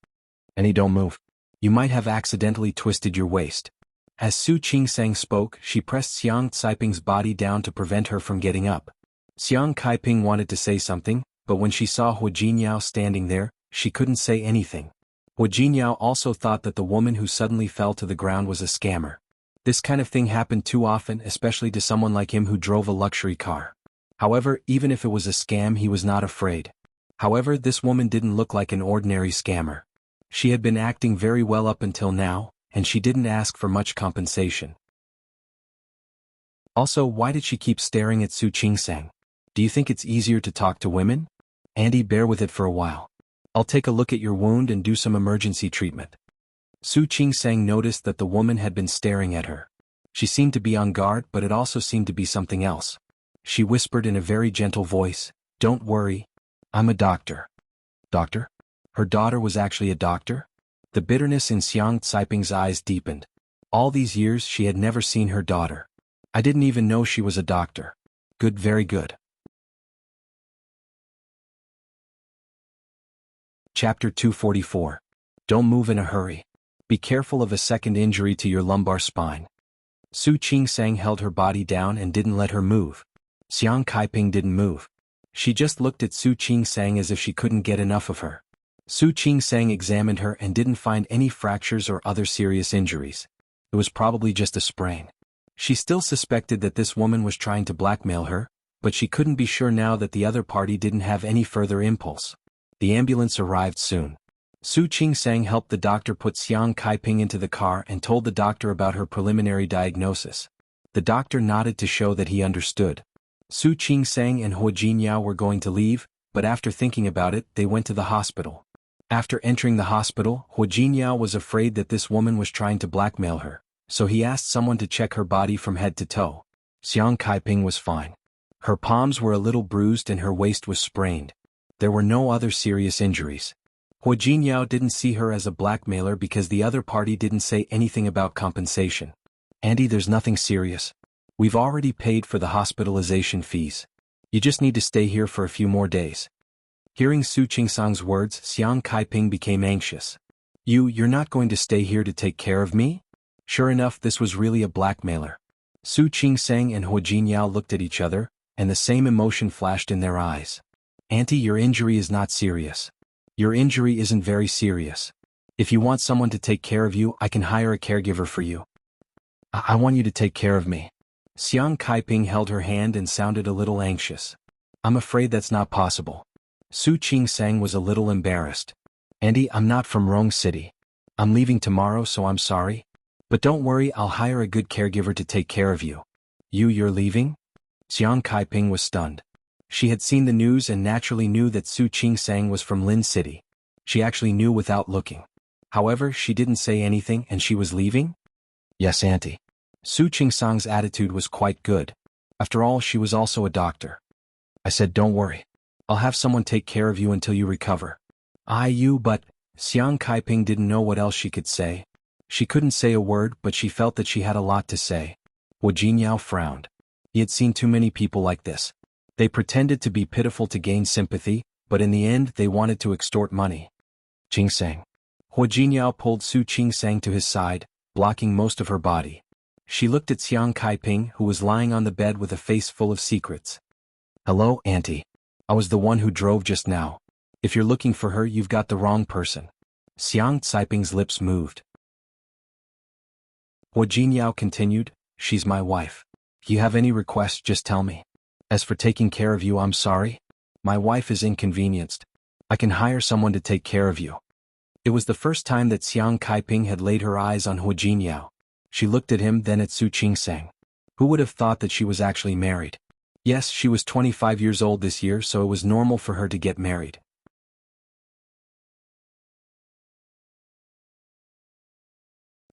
Auntie, don't move. You might have accidentally twisted your waist. As Su Qingsang spoke, she pressed Xiang Caiping's body down to prevent her from getting up. Xiang Kaiping wanted to say something, but when she saw Hu Jinyao standing there, she couldn't say anything. Hu Jinyao also thought that the woman who suddenly fell to the ground was a scammer. This kind of thing happened too often, especially to someone like him who drove a luxury car. However, even if it was a scam, he was not afraid. However, this woman didn't look like an ordinary scammer. She had been acting very well up until now, and she didn't ask for much compensation. Also, why did she keep staring at Su Qingsang? Do you think it's easier to talk to women? Auntie, bear with it for a while. I'll take a look at your wound and do some emergency treatment. Su Qingsang noticed that the woman had been staring at her. She seemed to be on guard, but it also seemed to be something else. She whispered in a very gentle voice, "Don't worry. I'm a doctor." Doctor? Her daughter was actually a doctor? The bitterness in Xiang Caiping's eyes deepened. All these years she had never seen her daughter. I didn't even know she was a doctor. Good, very good. Chapter 244. Don't move in a hurry. Be careful of a second injury to your lumbar spine. Su Qingsang held her body down and didn't let her move. Xiang Kaiping didn't move. She just looked at Su Qingsang as if she couldn't get enough of her. Su Qing-sang examined her and didn't find any fractures or other serious injuries. It was probably just a sprain. She still suspected that this woman was trying to blackmail her, but she couldn't be sure now that the other party didn't have any further impulse. The ambulance arrived soon. Su Qing-sang helped the doctor put Xiang Kaiping into the car and told the doctor about her preliminary diagnosis. The doctor nodded to show that he understood. Su Qing-sang and Hua Jinyao were going to leave, but after thinking about it, they went to the hospital. After entering the hospital, Hua Jinyao was afraid that this woman was trying to blackmail her, so he asked someone to check her body from head to toe. Xiang Kaiping was fine. Her palms were a little bruised and her waist was sprained. There were no other serious injuries. Hua Jinyao didn't see her as a blackmailer because the other party didn't say anything about compensation. "Andy, there's nothing serious. We've already paid for the hospitalization fees. You just need to stay here for a few more days." Hearing Su Qing-sang's words, Xiang Kaiping became anxious. You're not going to stay here to take care of me?" Sure enough, this was really a blackmailer. Su Qing-sang and Hua Jinyao looked at each other, and the same emotion flashed in their eyes. "Auntie, your injury is not serious. Your injury isn't very serious. If you want someone to take care of you, I can hire a caregiver for you." I want you to take care of me." Xiang Kaiping held her hand and sounded a little anxious. "I'm afraid that's not possible." Su Qing-sang was a little embarrassed. "Andy, I'm not from Rong City. I'm leaving tomorrow, so I'm sorry. But don't worry, I'll hire a good caregiver to take care of you." You're leaving?" Xiang Kaiping was stunned. She had seen the news and naturally knew that Su Qing-sang was from Lin City. She actually knew without looking. However, she didn't say anything and she was leaving? "Yes, Auntie." Su Qing-sang's attitude was quite good. After all, she was also a doctor. "I said don't worry. I'll have someone take care of you until you recover." But Xiang Kaiping didn't know what else she could say. She couldn't say a word, but she felt that she had a lot to say. Hua Jinyao frowned. He had seen too many people like this. They pretended to be pitiful to gain sympathy, but in the end they wanted to extort money. "Qing-sang." Hua Jinyao pulled Su Qing-sang to his side, blocking most of her body. She looked at Xiang Kaiping, who was lying on the bed with a face full of secrets. "Hello, Auntie. I was the one who drove just now. If you're looking for her, you've got the wrong person." Xiang Caiping's lips moved. Hua Jinyao continued, "She's my wife. If you have any requests, just tell me. As for taking care of you, I'm sorry. My wife is inconvenienced. I can hire someone to take care of you." It was the first time that Xiang Kaiping had laid her eyes on Hua Jinyao. She looked at him, then at Su Qing-sang. Who would have thought that she was actually married? Yes, she was 25 years old this year, so it was normal for her to get married.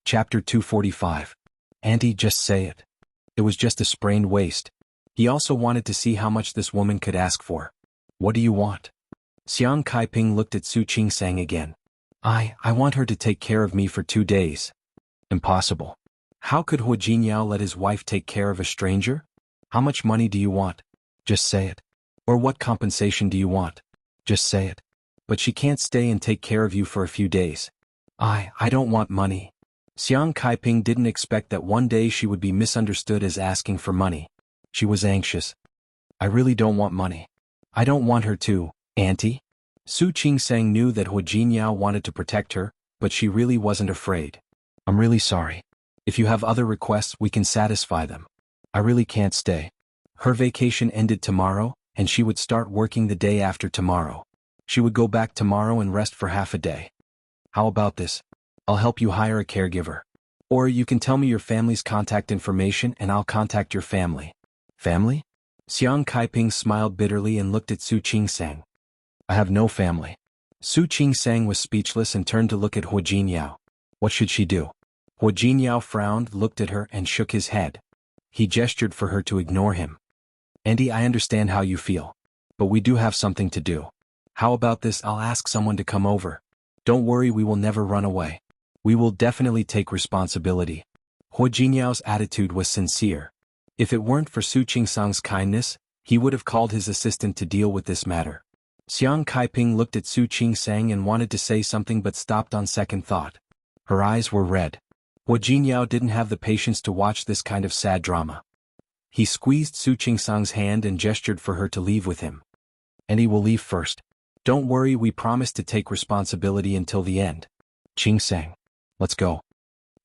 Chapter 245. Auntie, just say it. It was just a sprained waist. He also wanted to see how much this woman could ask for. "What do you want?" Xiang Kaiping looked at Su Qing-sang again. I want her to take care of me for 2 days." Impossible. How could Hua Jinyao let his wife take care of a stranger? "How much money do you want? Just say it. Or what compensation do you want? Just say it." "But she can't stay and take care of you for a few days." I don't want money." Xiang Kaiping didn't expect that one day she would be misunderstood as asking for money. She was anxious. "I really don't want money." "I don't want her to, Auntie." Su Qing-sang knew that Hua Jinyao wanted to protect her, but she really wasn't afraid. "I'm really sorry. If you have other requests, we can satisfy them. I really can't stay." Her vacation ended tomorrow, and she would start working the day after tomorrow. She would go back tomorrow and rest for half a day. "How about this? I'll help you hire a caregiver. Or you can tell me your family's contact information and I'll contact your family." "Family?" Xiang Kaiping smiled bitterly and looked at Su Qing-sang. "I have no family." Su Qing-sang was speechless and turned to look at Hua Jinyao. What should she do? Hua Jinyao frowned, looked at her and shook his head. He gestured for her to ignore him. "Auntie, I understand how you feel. But we do have something to do. How about this? I'll ask someone to come over. Don't worry, we will never run away. We will definitely take responsibility." Hua Jinyao's attitude was sincere. If it weren't for Su Qing-sang's kindness, he would have called his assistant to deal with this matter. Xiang Kaiping looked at Su Qing-sang and wanted to say something but stopped on second thought. Her eyes were red. Hua Jinyao didn't have the patience to watch this kind of sad drama. He squeezed Su Qing-sang's hand and gestured for her to leave with him. "And he will leave first. Don't worry, we promise to take responsibility until the end. Qing sang. Let's go.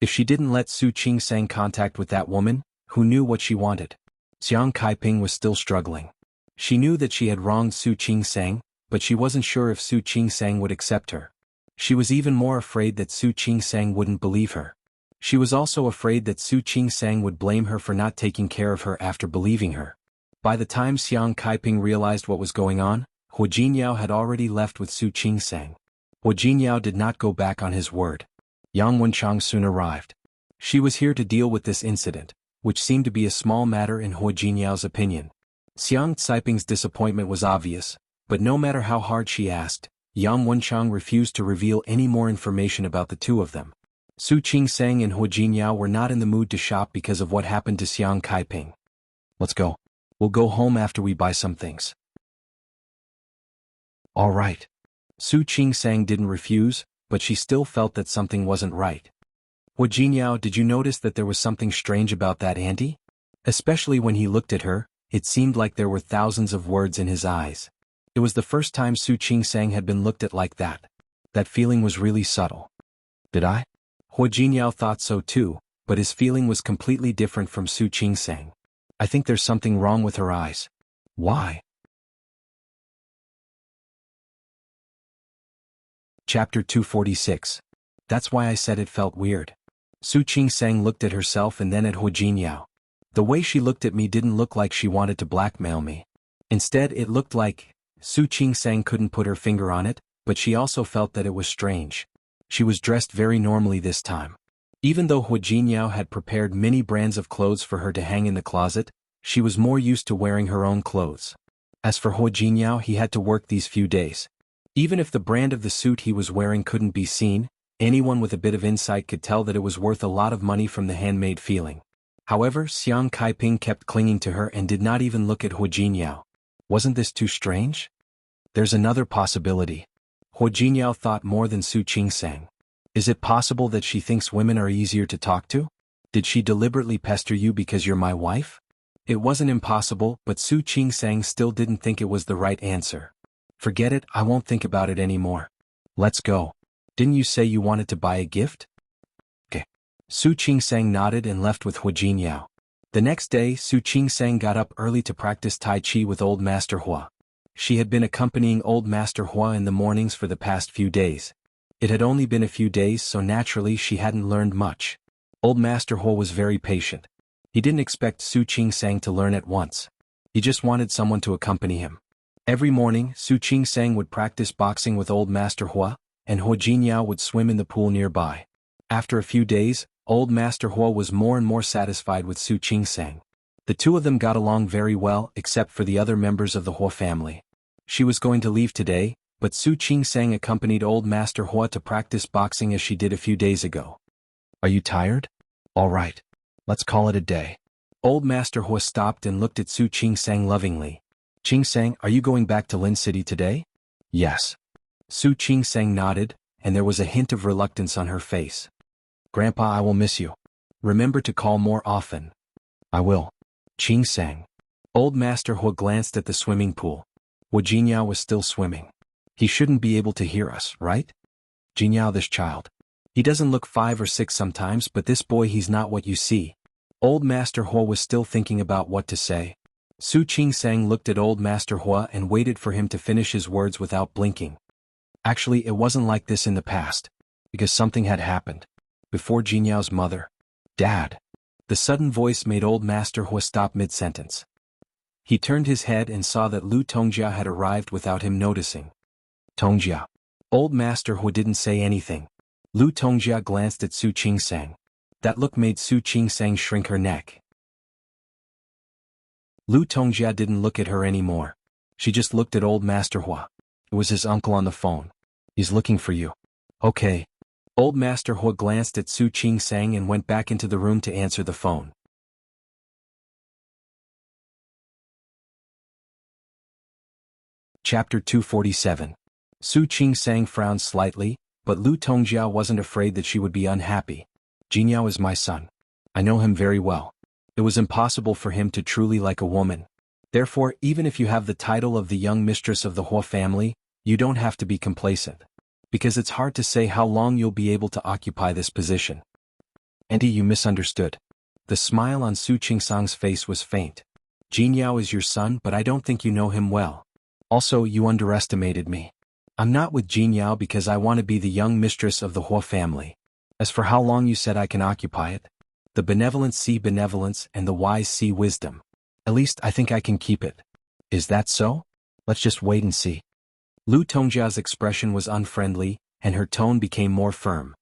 If she didn't let Su Qing sang contact with that woman, who knew what she wanted? Xiang Kaiping was still struggling. She knew that she had wronged Su Qing sang, but she wasn't sure if Su Qing sang would accept her. She was even more afraid that Su Qing sang wouldn't believe her. She was also afraid that Su Qing sang would blame her for not taking care of her after believing her. By the time Xiang Kaiping realized what was going on, Hua Jinyao had already left with Su Qing sang. Hua Jinyao did not go back on his word. Yang Wenchang soon arrived. She was here to deal with this incident, which seemed to be a small matter in Hua Jinyao's opinion. Xiang Caiping's disappointment was obvious, but no matter how hard she asked, Yang Wenchang refused to reveal any more information about the two of them. Su Qing sang and Hua Jinyao were not in the mood to shop because of what happened to Xiang Kaiping. Let's go. We'll go home after we buy some things. All right. Su Qing sang didn't refuse, but she still felt that something wasn't right. Hua Jinyao, did you notice that there was something strange about that auntie? Especially when he looked at her, it seemed like there were thousands of words in his eyes. It was the first time Su Qing sang had been looked at like that. That feeling was really subtle. Did I? Hua Jinyao thought so too, but his feeling was completely different from Su Qing sang. I think there's something wrong with her eyes. Why? Chapter 246. That's why I said it felt weird. Su Qing sang looked at herself and then at Hua Jinyao. The way she looked at me didn't look like she wanted to blackmail me. Instead, it looked like, Su Qing sang couldn't put her finger on it, but she also felt that it was strange. She was dressed very normally this time. Even though Hua Jinyao had prepared many brands of clothes for her to hang in the closet, she was more used to wearing her own clothes. As for Hua Jinyao, he had to work these few days. Even if the brand of the suit he was wearing couldn't be seen, anyone with a bit of insight could tell that it was worth a lot of money from the handmade feeling. However, Xiang Kaiping kept clinging to her and did not even look at Hua Jinyao. Wasn't this too strange? There's another possibility. Hua Jinyao thought more than Su Qing sang. Is it possible that she thinks women are easier to talk to? Did she deliberately pester you because you're my wife? It wasn't impossible, but Su Qing sang still didn't think it was the right answer. Forget it, I won't think about it anymore. Let's go. Didn't you say you wanted to buy a gift? Okay. Su Qing sang nodded and left with Hua Jinyao. The next day, Su Qing sang got up early to practice Tai Chi with Old Master Hua. She had been accompanying Old Master Hua in the mornings for the past few days. It had only been a few days, so naturally she hadn't learned much. Old Master Hua was very patient. He didn't expect Su Qing sang to learn at once. He just wanted someone to accompany him. Every morning, Su Qing sang would practice boxing with Old Master Hua, and Hua Jinyao would swim in the pool nearby. After a few days, Old Master Hua was more and more satisfied with Su Qing sang. The two of them got along very well, except for the other members of the Hua family. She was going to leave today, but Su Qing sang accompanied Old Master Hua to practice boxing as she did a few days ago. Are you tired? All right. Let's call it a day. Old Master Hua stopped and looked at Su Qing sang lovingly. Qing sang, are you going back to Lin City today? Yes. Su Qing sang nodded, and there was a hint of reluctance on her face. Grandpa, I will miss you. Remember to call more often. I will. Qing sang. Old Master Hua glanced at the swimming pool. Hua Jinyao was still swimming. He shouldn't be able to hear us, right? Jinyao, this child. He doesn't look 5 or 6 sometimes, but this boy, he's not what you see. Old Master Hua was still thinking about what to say. Su Qing sang looked at Old Master Hua and waited for him to finish his words without blinking. Actually, it wasn't like this in the past, because something had happened. Before Jinyao's mother. Dad. The sudden voice made Old Master Hua stop mid-sentence. He turned his head and saw that Lu Tongjia had arrived without him noticing. Tongjia. Old Master Hua didn't say anything. Lu Tongjia glanced at Su Qing sang. That look made Su Qing sang shrink her neck. Lu Tongjia didn't look at her anymore. She just looked at Old Master Hua. It was his uncle on the phone. He's looking for you. Okay. Old Master Hua glanced at Su Qing sang and went back into the room to answer the phone. Chapter 247. Su Qing sang frowned slightly, but Lu Tongjia wasn't afraid that she would be unhappy. Jinyao is my son. I know him very well. It was impossible for him to truly like a woman. Therefore, even if you have the title of the young mistress of the Hua family, You don't have to be complacent. Because it's hard to say how long you'll be able to occupy this position. Auntie, you misunderstood. The smile on Su Qingsang's face was faint. Jin Yao is your son, but I don't think you know him well. Also, you underestimated me. I'm not with Jin Yao because I want to be the young mistress of the Hua family. As for how long you said I can occupy it, the benevolent see benevolence and the wise see wisdom. At least I think I can keep it. Is that so? Let's just wait and see. Lu Tongjia's expression was unfriendly, and her tone became more firm.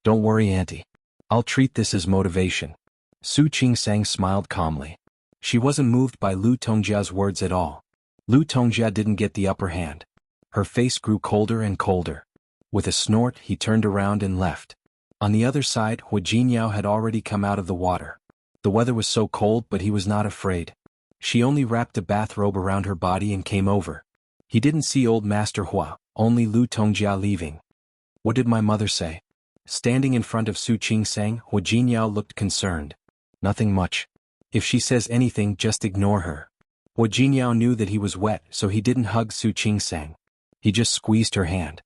Don't worry, Auntie. I'll treat this as motivation. Su Qingsang smiled calmly. She wasn't moved by Lu Tongjia's words at all. Lu Tongjia didn't get the upper hand. Her face grew colder and colder. With a snort, he turned around and left. On the other side, Hua Jinyao had already come out of the water. The weather was so cold, but he was not afraid. She only wrapped a bathrobe around her body and came over. He didn't see old Master Hua, only Lu Tongjia leaving. What did my mother say? Standing in front of Su Qingsang, Hua Jinyao looked concerned. Nothing much. If she says anything, just ignore her. Hua Jinyao knew that he was wet, so he didn't hug Su Qingsang. He just squeezed her hand.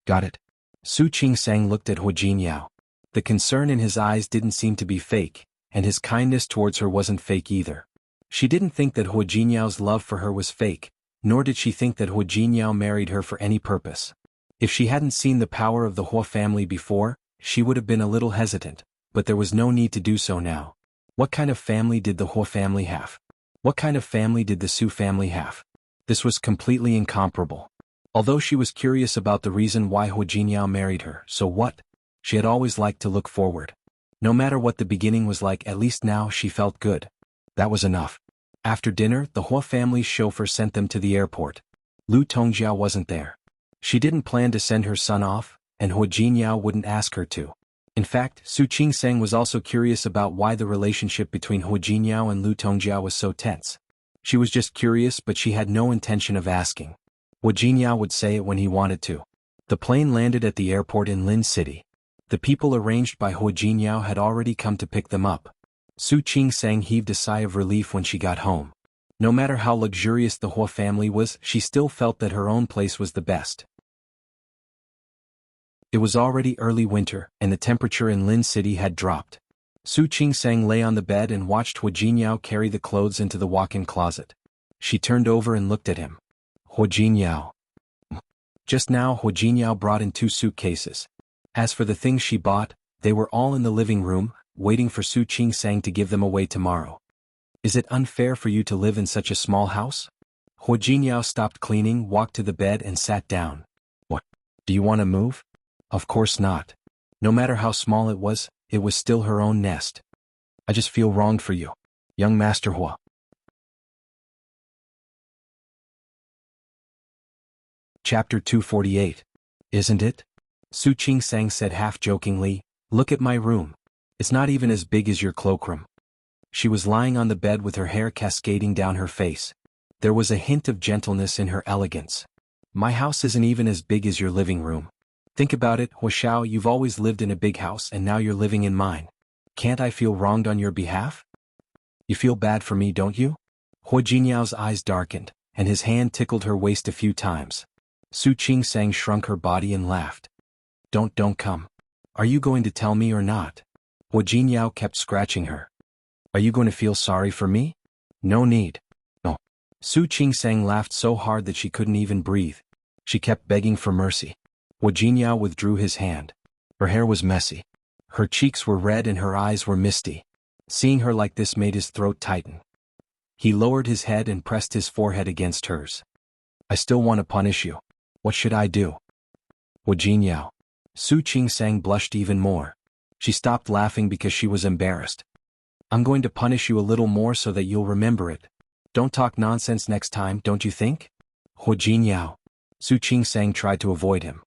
Got it. Su Qingsang looked at Hua Jinyao. The concern in his eyes didn't seem to be fake, and his kindness towards her wasn't fake either. She didn't think that Hua Jinyao's love for her was fake, nor did she think that Hua Jinyao married her for any purpose. If she hadn't seen the power of the Hua family before, she would have been a little hesitant, but there was no need to do so now. What kind of family did the Hua family have? What kind of family did the Su family have? This was completely incomparable. Although she was curious about the reason why Hua Jinyao married her, so what? She had always liked to look forward. No matter what the beginning was like, at least now she felt good. That was enough. After dinner, the Hua family's chauffeur sent them to the airport. Lu Tongjia wasn't there. She didn't plan to send her son off, and Hua Jinyao wouldn't ask her to. In fact, Su Qingsang was also curious about why the relationship between Hua Jinyao and Lu Tongjia was so tense. She was just curious, but she had no intention of asking. Hua Jinyao would say it when he wanted to. The plane landed at the airport in Lin City. The people arranged by Hua Jinyao had already come to pick them up. Su Qingsang heaved a sigh of relief when she got home. No matter how luxurious the Hua family was, she still felt that her own place was the best. It was already early winter, and the temperature in Lin City had dropped. Su Qingsang lay on the bed and watched Hua Jinyao carry the clothes into the walk-in closet. She turned over and looked at him. Hua Jinyao. Just now Hua Jinyao brought in 2 suitcases. As for the things she bought, they were all in the living room, waiting for Su Qingsang to give them away tomorrow. Is it unfair for you to live in such a small house? Hua Jinyao stopped cleaning, walked to the bed and sat down. What? Do you want to move? Of course not. No matter how small it was still her own nest. I just feel wronged for you, young Master Hua. Chapter 248. Isn't it? Su Qingsang said half-jokingly, look at my room. It's not even as big as your cloakroom. She was lying on the bed with her hair cascading down her face. There was a hint of gentleness in her elegance. My house isn't even as big as your living room. Think about it, Hua Xiao, you've always lived in a big house and now you're living in mine. Can't I feel wronged on your behalf? You feel bad for me, don't you? Hua Jinyao's eyes darkened, and his hand tickled her waist a few times. Su Qingsang shrunk her body and laughed. Don't come. Are you going to tell me or not? Hua Jinyao kept scratching her. Are you going to feel sorry for me? No need. No. Su Qingsang laughed so hard that she couldn't even breathe. She kept begging for mercy. Hua Jinyao withdrew his hand. Her hair was messy. Her cheeks were red and her eyes were misty. Seeing her like this made his throat tighten. He lowered his head and pressed his forehead against hers. I still want to punish you. What should I do? Hua Jinyao. Su Qingsang blushed even more. She stopped laughing because she was embarrassed. I'm going to punish you a little more so that you'll remember it. Don't talk nonsense next time, don't you think? Hua Jinyao. Su Qingsang tried to avoid him.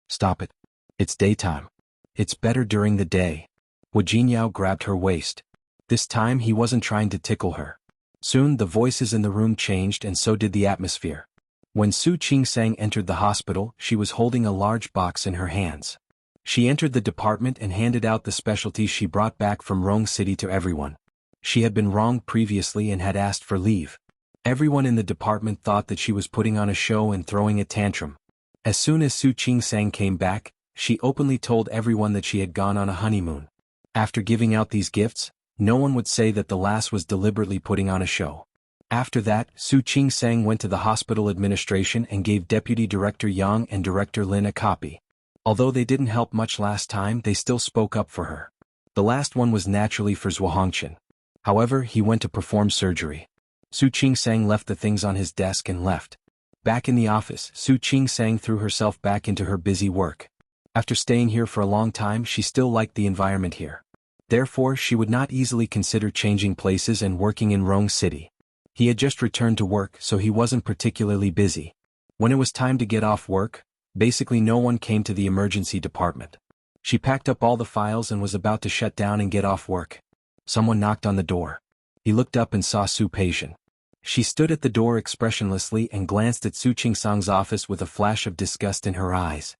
Stop it. It's daytime. It's better during the day. Hua Jinyao grabbed her waist. This time he wasn't trying to tickle her. Soon the voices in the room changed and so did the atmosphere. When Su Qingsang entered the hospital, she was holding a large box in her hands. She entered the department and handed out the specialties she brought back from Rong City to everyone. She had been wronged previously and had asked for leave. Everyone in the department thought that she was putting on a show and throwing a tantrum, As soon as Su Qingsang came back, she openly told everyone that she had gone on a honeymoon. After giving out these gifts, no one would say that the lass was deliberately putting on a show. After that, Su Qingsang went to the hospital administration and gave Deputy Director Yang and Director Lin a copy. Although they didn't help much last time, they still spoke up for her. The last one was naturally for Zhuangchen. However, he went to perform surgery. Su Qingsang left the things on his desk and left. Back in the office, Su Qingsang threw herself back into her busy work. After staying here for a long time, she still liked the environment here. Therefore, she would not easily consider changing places and working in Rong City. He had just returned to work, so he wasn't particularly busy. When it was time to get off work, basically no one came to the emergency department. She packed up all the files and was about to shut down and get off work. Someone knocked on the door. He looked up and saw Su Peijian. She stood at the door expressionlessly and glanced at Su Qingsang's office with a flash of disgust in her eyes.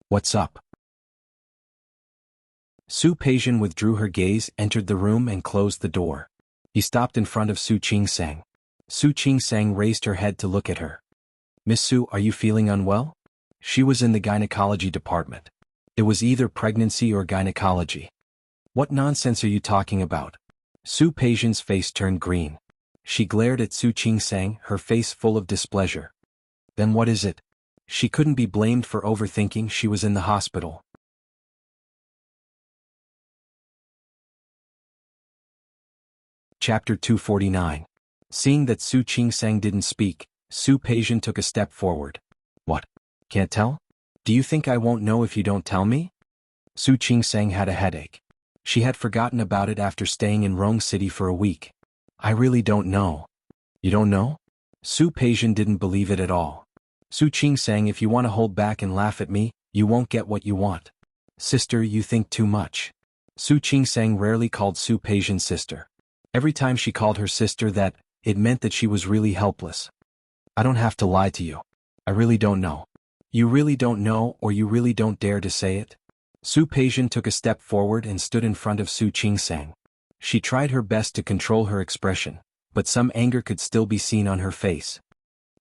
"What's up?" Su Peijian withdrew her gaze, entered the room and closed the door. He stopped in front of Su Qingsang. Su Qingsang raised her head to look at her. "Miss Su, are you feeling unwell?" She was in the gynecology department. It was either pregnancy or gynecology. "What nonsense are you talking about?" Su Peijian's face turned green. She glared at Su Qingsang, her face full of displeasure. "Then what is it?" She couldn't be blamed for overthinking, she was in the hospital. Chapter 249. Seeing that Su Qingsang didn't speak, Su Peijian took a step forward. "What? Can't tell? Do you think I won't know if you don't tell me?" Su Qingsang had a headache. She had forgotten about it after staying in Rong City for a week. "I really don't know." "You don't know?" Su Peijian didn't believe it at all. "Su Qingsang, if you want to hold back and laugh at me, you won't get what you want." "Sister, you think too much." Su Qingsang rarely called Su Peijian sister. Every time she called her sister that, it meant that she was really helpless. "I don't have to lie to you. I really don't know." "You really don't know, or you really don't dare to say it?" Su Peijian took a step forward and stood in front of Su Qingsang. She tried her best to control her expression, but some anger could still be seen on her face.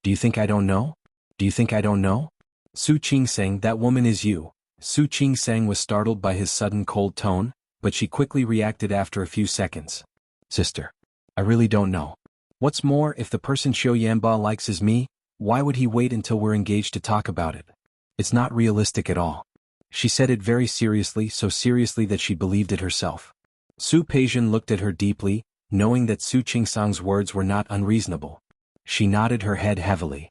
"Do you think I don't know? Do you think I don't know?" "Su Qingsang, that woman is you." Su Qingsang was startled by his sudden cold tone, but she quickly reacted after a few seconds. "Sister, I really don't know. What's more, if the person Xiao Yanba likes is me, why would he wait until we're engaged to talk about it? It's not realistic at all." She said it very seriously, so seriously that she believed it herself. Su Peijian looked at her deeply, knowing that Su Qingsang's words were not unreasonable. She nodded her head heavily.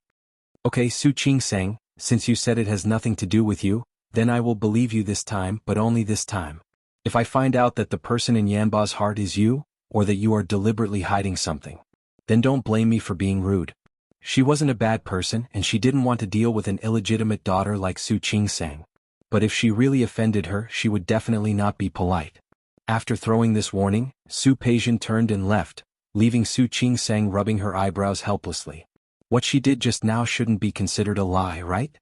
"Okay, Su Qingsang, since you said it has nothing to do with you, then I will believe you this time, but only this time. If I find out that the person in Yanba's heart is you, or that you are deliberately hiding something, then don't blame me for being rude." She wasn't a bad person and she didn't want to deal with an illegitimate daughter like Su Qingsang. But if she really offended her, she would definitely not be polite. After throwing this warning, Su Peijian turned and left, leaving Su Qingsang rubbing her eyebrows helplessly. What she did just now shouldn't be considered a lie, right?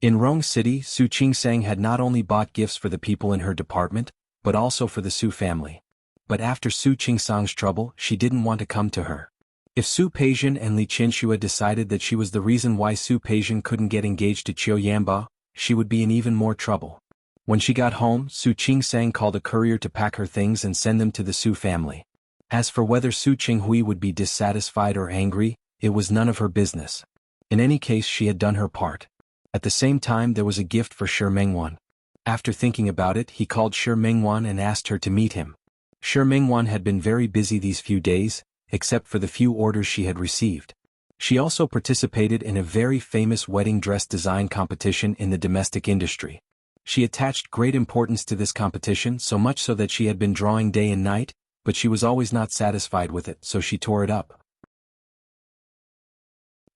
In Rong City, Su Qingsang had not only bought gifts for the people in her department, but also for the Su family. But after Su Qingsang's trouble, she didn't want to come to her. If Su Peijian and Li Qinxue decided that she was the reason why Su Peijian couldn't get engaged to Qiu Yanba, she would be in even more trouble. When she got home, Su Qingsang called a courier to pack her things and send them to the Su family. As for whether Su Qinghui would be dissatisfied or angry, it was none of her business. In any case, she had done her part. At the same time, there was a gift for Shi Mengwan. After thinking about it, he called Shi Mengwan and asked her to meet him. Shi Mengwan had been very busy these few days, except for the few orders she had received. She also participated in a very famous wedding dress design competition in the domestic industry. She attached great importance to this competition, so much so that she had been drawing day and night, but she was always not satisfied with it, so she tore it up.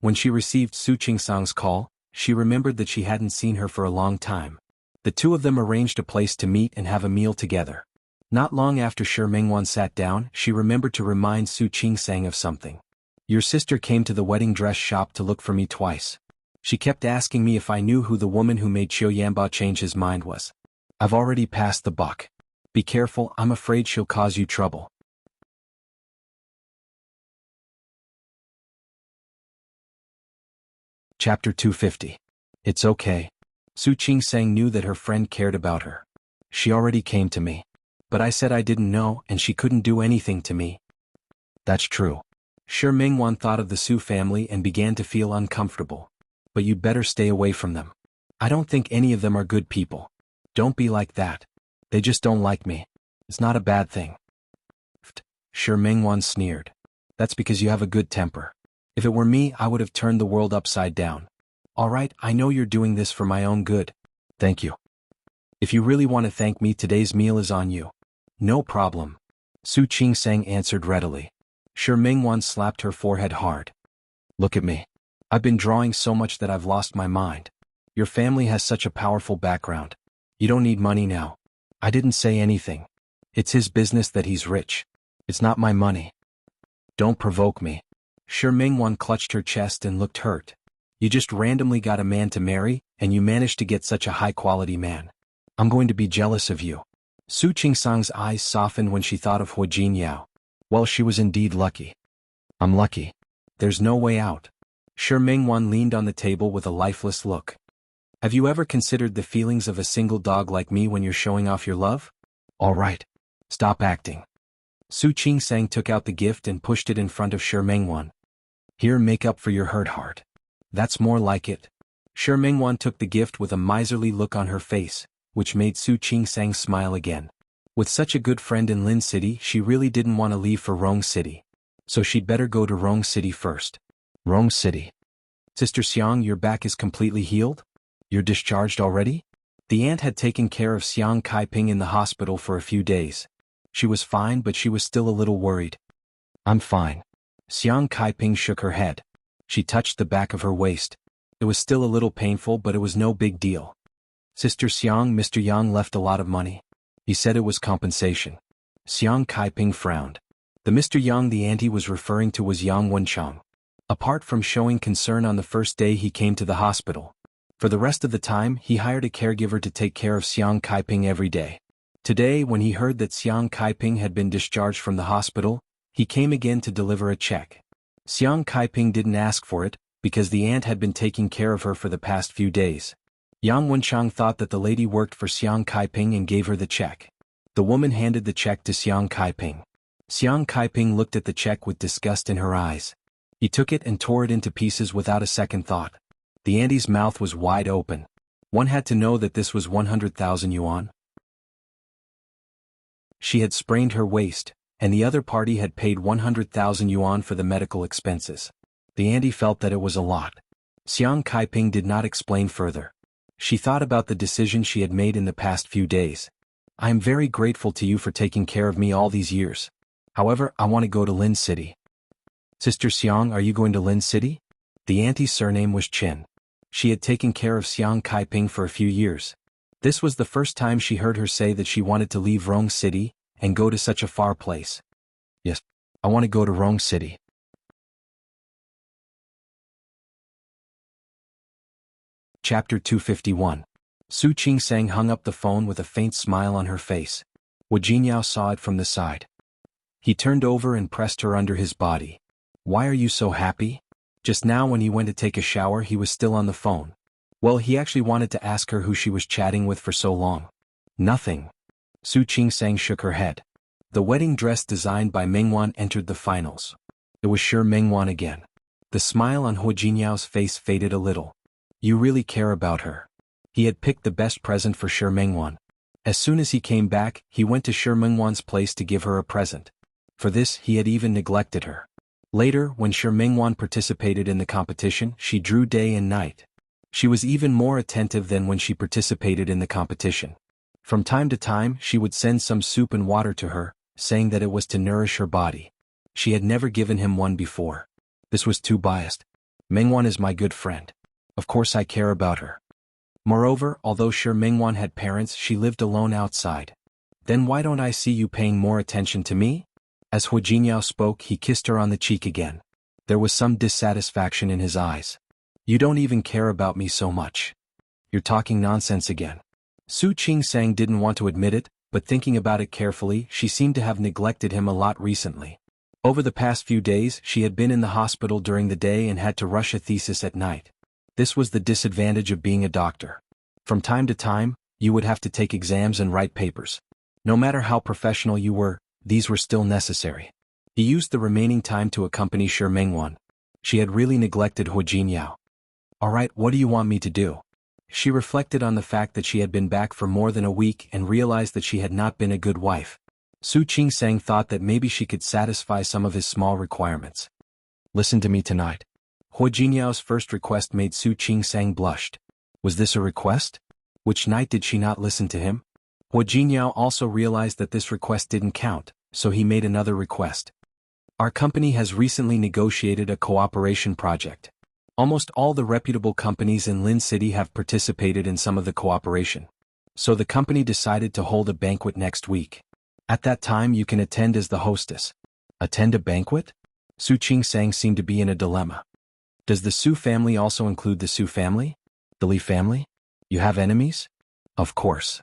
When she received Su Qingsang's call, she remembered that she hadn't seen her for a long time. The two of them arranged a place to meet and have a meal together. Not long after Shi Mengwan sat down, she remembered to remind Su Qingsang of something. "Your sister came to the wedding dress shop to look for me twice. She kept asking me if I knew who the woman who made Qiu Yanba change his mind was. I've already passed the buck. Be careful, I'm afraid she'll cause you trouble." Chapter 250. It's okay. Su Qingsang knew that her friend cared about her. She already came to me. But I said I didn't know and she couldn't do anything to me. That's true. Shi Mingwan thought of the Su family and began to feel uncomfortable. But you'd better stay away from them. I don't think any of them are good people. Don't be like that. They just don't like me. It's not a bad thing. Shi Mingwan sneered. That's because you have a good temper. If it were me, I would have turned the world upside down. All right, I know you're doing this for my own good. Thank you. If you really want to thank me, today's meal is on you. No problem. Su Qingsang answered readily. Shi Mingwan slapped her forehead hard. Look at me. I've been drawing so much that I've lost my mind. Your family has such a powerful background. You don't need money now. I didn't say anything. It's his business that he's rich. It's not my money. Don't provoke me. Shi Mingwan clutched her chest and looked hurt. You just randomly got a man to marry, and you managed to get such a high-quality man. I'm going to be jealous of you. Su Qingsang's eyes softened when she thought of Hu Jinyao. Well, she was indeed lucky. I'm lucky. There's no way out. Shi Mingwan leaned on the table with a lifeless look. Have you ever considered the feelings of a single dog like me when you're showing off your love? All right. Stop acting. Su Qingsang took out the gift and pushed it in front of Shi Mingwan. Here, make up for your hurt heart. That's more like it. Shi Mingwan took the gift with a miserly look on her face, which made Su Qingsang smile again. With such a good friend in Lin City, she really didn't want to leave for Rong City. So she'd better go to Rong City first. Rong City. Sister Xiang, your back is completely healed? You're discharged already? The aunt had taken care of Xiang Kaiping in the hospital for a few days. She was fine, but she was still a little worried. I'm fine. Xiang Kaiping shook her head. She touched the back of her waist. It was still a little painful, but it was no big deal. Sister Xiang, Mr. Yang left a lot of money. He said it was compensation. Xiang Kaiping frowned. The Mr. Yang the auntie was referring to was Yang Wenchang. Apart from showing concern on the first day he came to the hospital, for the rest of the time he hired a caregiver to take care of Xiang Kaiping every day. Today, when he heard that Xiang Kaiping had been discharged from the hospital, he came again to deliver a check. Xiang Kaiping didn't ask for it, because the aunt had been taking care of her for the past few days. Yang Wenchang thought that the lady worked for Xiang Kaiping and gave her the check. The woman handed the check to Xiang Kaiping. Xiang Kaiping looked at the check with disgust in her eyes. He took it and tore it into pieces without a second thought. The auntie's mouth was wide open. One had to know that this was 100,000 yuan. She had sprained her waist, and the other party had paid 100,000 yuan for the medical expenses. The auntie felt that it was a lot. Xiang Kaiping did not explain further. She thought about the decision she had made in the past few days. I am very grateful to you for taking care of me all these years. However, I want to go to Lin City. Sister Xiang, are you going to Lin City? The auntie's surname was Chen. She had taken care of Xiang Kaiping for a few years. This was the first time she heard her say that she wanted to leave Rong City and go to such a far place. Yes, I want to go to Rong City. Chapter 251. Su Qingsang hung up the phone with a faint smile on her face. Wu Jinyao saw it from the side. He turned over and pressed her under his body. Why are you so happy? Just now when he went to take a shower he was still on the phone. Well, he actually wanted to ask her who she was chatting with for so long. Nothing. Su Qingsang shook her head. The wedding dress designed by Mingwan entered the finals. It was Shi Mingwan again. The smile on Hu Jinyao's face faded a little. You really care about her. He had picked the best present for Shi Mingwan. As soon as he came back, he went to Shi Mingwan's place to give her a present. For this, he had even neglected her. Later, when Shi Mingwan participated in the competition, she drew day and night. She was even more attentive than when she participated in the competition. From time to time, she would send some soup and water to her, saying that it was to nourish her body. She had never given him one before. This was too biased. Mingwan is my good friend. Of course I care about her. Moreover, although Shi Mingwan had parents, she lived alone outside. Then why don't I see you paying more attention to me? As Hu Jinyao spoke, he kissed her on the cheek again. There was some dissatisfaction in his eyes. You don't even care about me so much. You're talking nonsense again. Su Qingsang didn't want to admit it, but thinking about it carefully, she seemed to have neglected him a lot recently. Over the past few days, she had been in the hospital during the day and had to rush a thesis at night. This was the disadvantage of being a doctor. From time to time, you would have to take exams and write papers. No matter how professional you were, these were still necessary. He used the remaining time to accompany Shi Mengwan. She had really neglected Hu Jinyao. Alright, what do you want me to do? She reflected on the fact that she had been back for more than a week and realized that she had not been a good wife. Su Qingsang thought that maybe she could satisfy some of his small requirements. Listen to me tonight. Hu Jinyao's first request made Su Qingsang blushed. Was this a request? Which night did she not listen to him? Hu Jinyao also realized that this request didn't count, so he made another request. Our company has recently negotiated a cooperation project. Almost all the reputable companies in Lin City have participated in some of the cooperation. So the company decided to hold a banquet next week. At that time you can attend as the hostess. Attend a banquet? Su Qingsang seemed to be in a dilemma. Does the Su family also include the Su family? The Li family? You have enemies? Of course.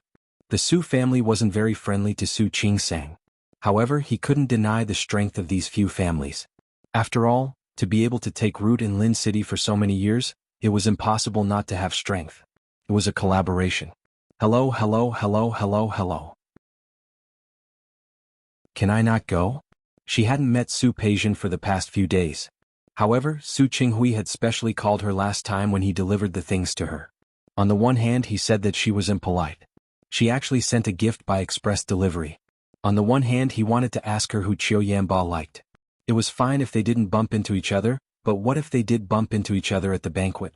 The Su family wasn't very friendly to Su Qingsang. However, he couldn't deny the strength of these few families. After all, to be able to take root in Lin City for so many years, it was impossible not to have strength. It was a collaboration. Hello, hello, hello, hello, hello. Can I not go? She hadn't met Su Peijian for the past few days. However, Su Qinghui had specially called her last time when he delivered the things to her. On the one hand, he said that she was impolite. She actually sent a gift by express delivery. On the one hand, he wanted to ask her who Qiu Yanba liked. It was fine if they didn't bump into each other, but what if they did bump into each other at the banquet?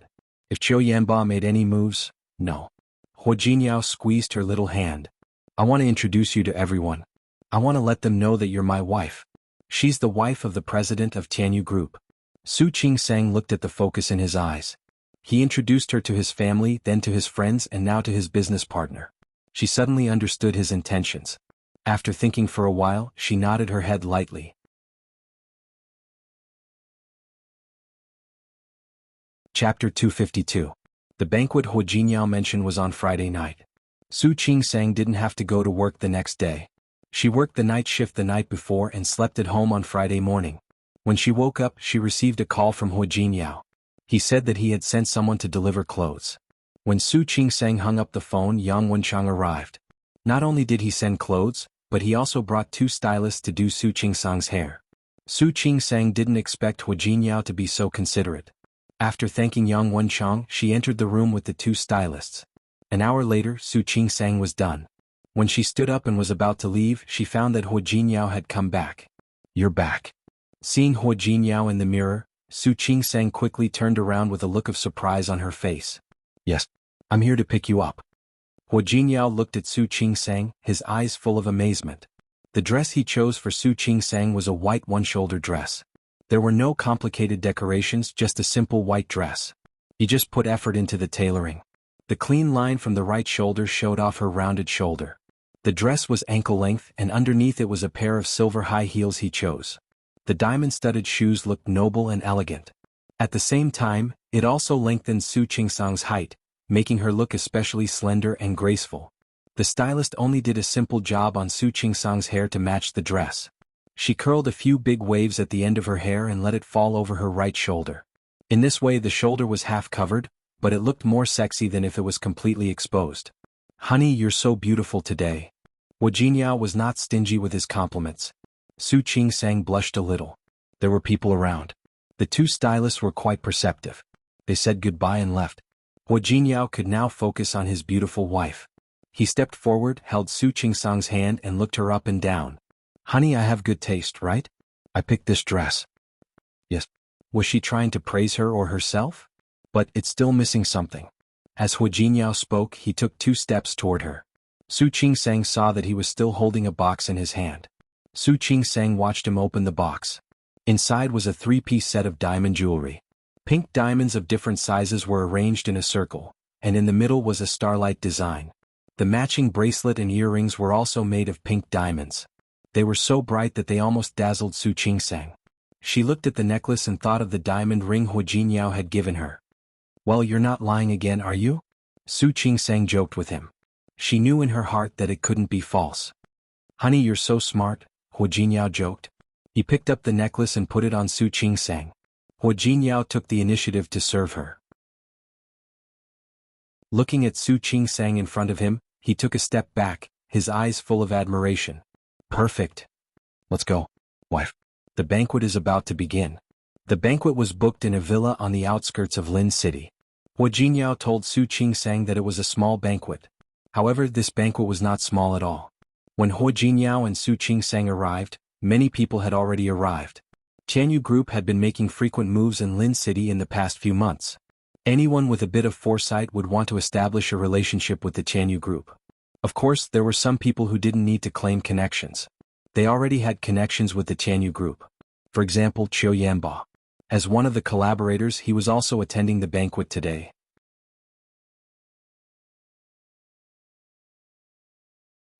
If Qiu Yanba made any moves? No. Hu Jinyao squeezed her little hand. I want to introduce you to everyone. I want to let them know that you're my wife. She's the wife of the president of Tianyu Group. Su Qingsang looked at the focus in his eyes. He introduced her to his family, then to his friends, and now to his business partner. She suddenly understood his intentions. After thinking for a while, she nodded her head lightly. Chapter 252. The banquet Hu Jinyao mentioned was on Friday night. Su Qingsang didn't have to go to work the next day. She worked the night shift the night before and slept at home on Friday morning. When she woke up, she received a call from Hu Jinyao. He said that he had sent someone to deliver clothes. When Su Qingsang hung up the phone, Yang Wenchang arrived. Not only did he send clothes, but he also brought 2 stylists to do Su Qingsang's hair. Su Qingsang didn't expect Hu Jinyao to be so considerate. After thanking Yang Wenchang, she entered the room with the 2 stylists. An hour later, Su Qingsang was done. When she stood up and was about to leave, she found that Hu Jinyao had come back. You're back. Seeing Hu Jinyao in the mirror, Su Qingsang quickly turned around with a look of surprise on her face. Yes, I'm here to pick you up. Hu Jinyao looked at Su Qingsang, his eyes full of amazement. The dress he chose for Su Qingsang was a white one-shoulder dress. There were no complicated decorations, just a simple white dress. He just put effort into the tailoring. The clean line from the right shoulder showed off her rounded shoulder. The dress was ankle-length, and underneath it was a pair of silver high heels he chose. The diamond-studded shoes looked noble and elegant. At the same time, it also lengthened Su Qingsang's height, making her look especially slender and graceful. The stylist only did a simple job on Su Qingsang's hair to match the dress. She curled a few big waves at the end of her hair and let it fall over her right shoulder. In this way the shoulder was half covered, but it looked more sexy than if it was completely exposed. Honey, you're so beautiful today. Hu Jinyao was not stingy with his compliments. Su Qingsang blushed a little. There were people around. The 2 stylists were quite perceptive. They said goodbye and left. Hu Jinyao could now focus on his beautiful wife. He stepped forward, held Su Qingsang's hand and looked her up and down. Honey, I have good taste, right? I picked this dress. Yes. Was she trying to praise her or herself? But it's still missing something. As Hu Jinyao spoke, he took 2 steps toward her. Su Qingsang saw that he was still holding a box in his hand. Su Qingsang watched him open the box. Inside was a 3-piece set of diamond jewelry. Pink diamonds of different sizes were arranged in a circle, and in the middle was a starlight design. The matching bracelet and earrings were also made of pink diamonds. They were so bright that they almost dazzled Su Qingsang. She looked at the necklace and thought of the diamond ring Hu Jinyao had given her. Well, you're not lying again, are you? Su Qingsang joked with him. She knew in her heart that it couldn't be false. Honey, you're so smart, Hu Jinyao joked. He picked up the necklace and put it on Su Qingsang. Hu Jinyao took the initiative to serve her. Looking at Su Qingsang in front of him, he took a step back, his eyes full of admiration. Perfect. Let's go, wife. The banquet is about to begin. The banquet was booked in a villa on the outskirts of Lin City. Hua Jinyao told Su Qingsang that it was a small banquet. However, this banquet was not small at all. When Hua Jinyao and Su Qingsang arrived, many people had already arrived. Tianyu Group had been making frequent moves in Lin City in the past few months. Anyone with a bit of foresight would want to establish a relationship with the Tianyu Group. Of course, there were some people who didn't need to claim connections. They already had connections with the Tianyu Group. For example, Qiu Yanba. As one of the collaborators, he was also attending the banquet today.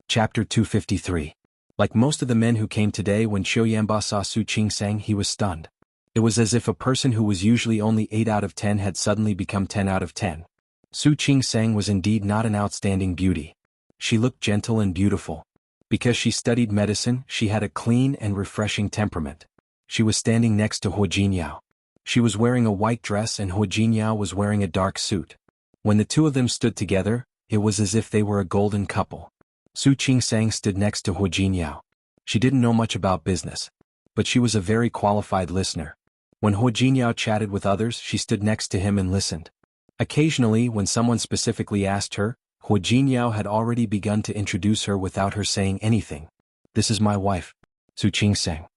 Chapter 253. Like most of the men who came today, when Qiu Yanba saw Su Qingsang, he was stunned. It was as if a person who was usually only 8 out of 10 had suddenly become 10 out of 10. Su Qingsang was indeed not an outstanding beauty. She looked gentle and beautiful. Because she studied medicine, she had a clean and refreshing temperament. She was standing next to Hua Jinyao. She was wearing a white dress and Hua Jinyao was wearing a dark suit. When the two of them stood together, it was as if they were a golden couple. Su Qingsang stood next to Hua Jinyao. She didn't know much about business, but she was a very qualified listener. When Hua Jinyao chatted with others, she stood next to him and listened. Occasionally, when someone specifically asked her, Hua Jinyao had already begun to introduce her without her saying anything. This is my wife, Su Qingsang.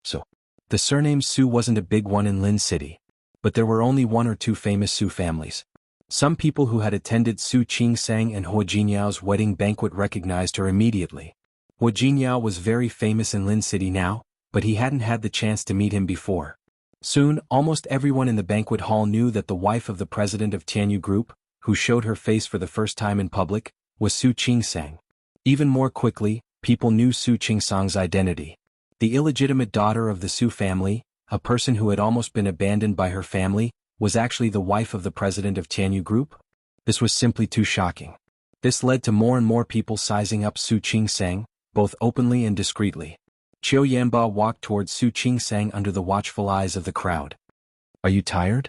So, the surname Su wasn't a big one in Lin City, but there were only 1 or 2 famous Su families. Some people who had attended Su Qingsang and Hua Jinyao's wedding banquet recognized her immediately. Hua Jinyao was very famous in Lin City now, but he hadn't had the chance to meet him before. Soon, almost everyone in the banquet hall knew that the wife of the president of Tianyu Group, who showed her face for the first time in public, was Su Qingsang. Even more quickly, people knew Su Qingsang's identity. The illegitimate daughter of the Su family, a person who had almost been abandoned by her family, was actually the wife of the president of Tianyu Group? This was simply too shocking. This led to more and more people sizing up Su Qingsang, both openly and discreetly. Qiu Yanba walked towards Su Qingsang under the watchful eyes of the crowd. Are you tired?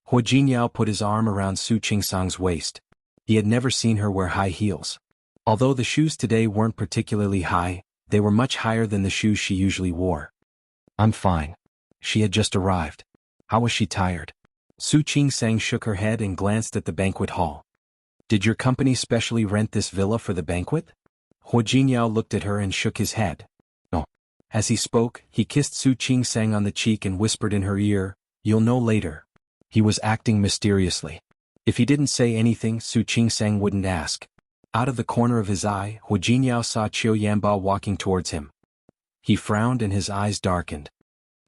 Hua Jinyao put his arm around Su Qingsang's waist. He had never seen her wear high heels. Although the shoes today weren't particularly high, they were much higher than the shoes she usually wore. I'm fine. She had just arrived. How was she tired? Su Qingsang shook her head and glanced at the banquet hall. Did your company specially rent this villa for the banquet? Hua Jinyao looked at her and shook his head. No. As he spoke, he kissed Su Qingsang on the cheek and whispered in her ear, "You'll know later." He was acting mysteriously. If he didn't say anything, Su Qingsang wouldn't ask. Out of the corner of his eye, Hua Jinyao saw Qiu Yanba walking towards him. He frowned and his eyes darkened.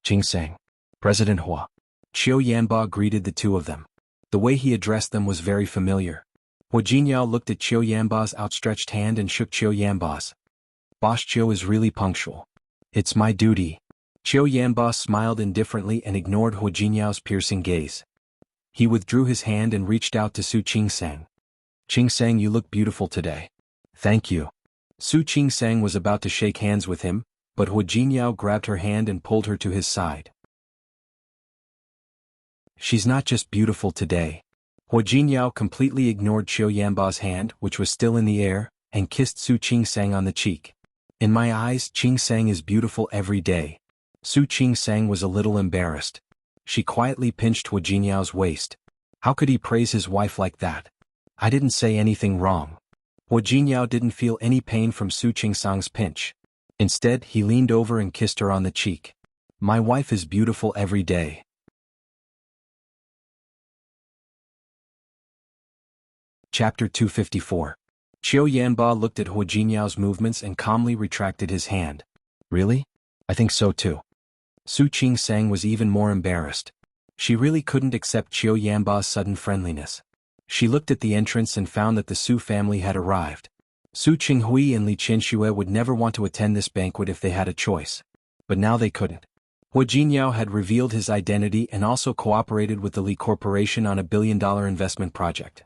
Qingsang. President Hua. Qiu Yanba greeted the two of them. The way he addressed them was very familiar. Hua Jinyao looked at Qiu Yanba's outstretched hand and shook Qiu Yanba's. Boss Qiu is really punctual. It's my duty. Qiu Yanba smiled indifferently and ignored Hua Jinyao's piercing gaze. He withdrew his hand and reached out to Su Qingsang. Qingsang, you look beautiful today. Thank you. Su Qingsang was about to shake hands with him, but Hua Jinyao grabbed her hand and pulled her to his side. She's not just beautiful today. Hua Jinyao completely ignored Qiu Yanba's hand, which was still in the air, and kissed Su Qingsang on the cheek. In my eyes, Qingsang is beautiful every day. Su Qingsang was a little embarrassed. She quietly pinched Hua Jinyao's waist. How could he praise his wife like that? I didn't say anything wrong. Hua Jinyao didn't feel any pain from Su Qingsang's pinch. Instead, he leaned over and kissed her on the cheek. My wife is beautiful every day. Chapter 254. Qiu Yanba looked at Hua Jinyao's movements and calmly retracted his hand. Really? I think so too. Su Qingsang was even more embarrassed. She really couldn't accept Qiu Yanba's sudden friendliness. She looked at the entrance and found that the Su family had arrived. Su Qinghui and Li Qianxue would never want to attend this banquet if they had a choice. But now they couldn't. Hua Jinyao had revealed his identity and also cooperated with the Li Corporation on a billion-dollar investment project.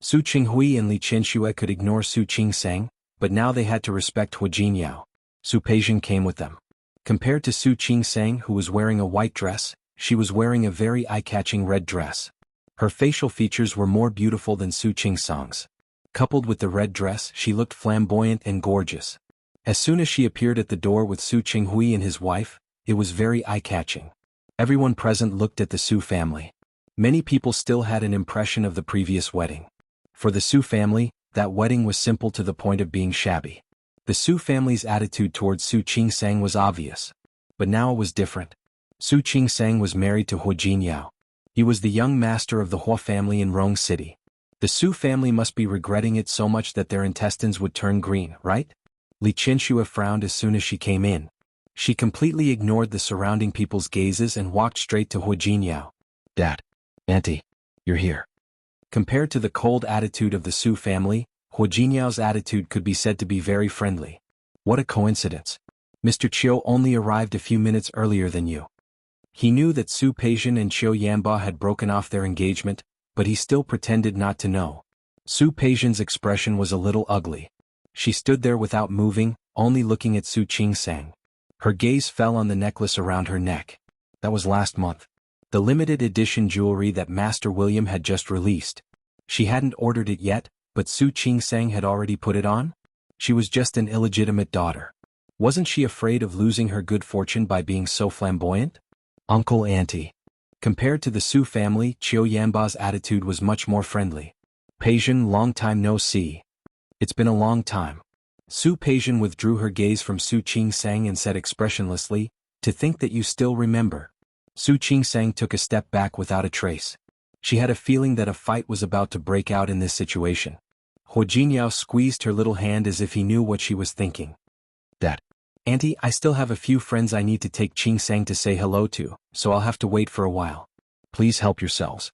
Su Qinghui and Li Qianxue could ignore Su Qingsang, but now they had to respect Hua Jinyao. Su Peijian came with them. Compared to Su Qingsang, who was wearing a white dress, she was wearing a very eye-catching red dress. Her facial features were more beautiful than Su Qingsang's. Coupled with the red dress, she looked flamboyant and gorgeous. As soon as she appeared at the door with Su Qinghui and his wife, it was very eye-catching. Everyone present looked at the Su family. Many people still had an impression of the previous wedding. For the Su family, that wedding was simple to the point of being shabby. The Su family's attitude towards Su Qingsang was obvious. But now it was different. Su Qingsang was married to Hu Jinyao. He was the young master of the Hua family in Rong City. The Su family must be regretting it so much that their intestines would turn green, right? Li Qianxue frowned as soon as she came in. She completely ignored the surrounding people's gazes and walked straight to Hu Jinyao. Dad. Auntie. You're here. Compared to the cold attitude of the Su family, Hu Jinyao's attitude could be said to be very friendly. What a coincidence. Mr. Chiu only arrived a few minutes earlier than you. He knew that Su Peixian and Qiu Yanba had broken off their engagement, but he still pretended not to know. Su Peixian's expression was a little ugly. She stood there without moving, only looking at Su Qingsang. Her gaze fell on the necklace around her neck. That was last month. The limited edition jewelry that Master William had just released. She hadn't ordered it yet, but Su Qingsang had already put it on? She was just an illegitimate daughter. Wasn't she afraid of losing her good fortune by being so flamboyant? Uncle Auntie. Compared to the Su family, Qiu Yanba's attitude was much more friendly. Peixian, long time no see. It's been a long time. Su Peixian withdrew her gaze from Su Qingsang and said expressionlessly, to think that you still remember. Su Qingsang took a step back without a trace. She had a feeling that a fight was about to break out in this situation. Hu Jinyao squeezed her little hand as if he knew what she was thinking. Dad. Auntie, I still have a few friends I need to take Qingsang to say hello to, so I'll have to wait for a while. Please help yourselves.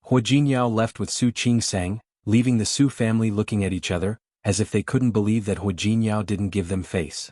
Hu Jinyao left with Su Qingsang, leaving the Su family looking at each other, as if they couldn't believe that Hu Jinyao didn't give them face.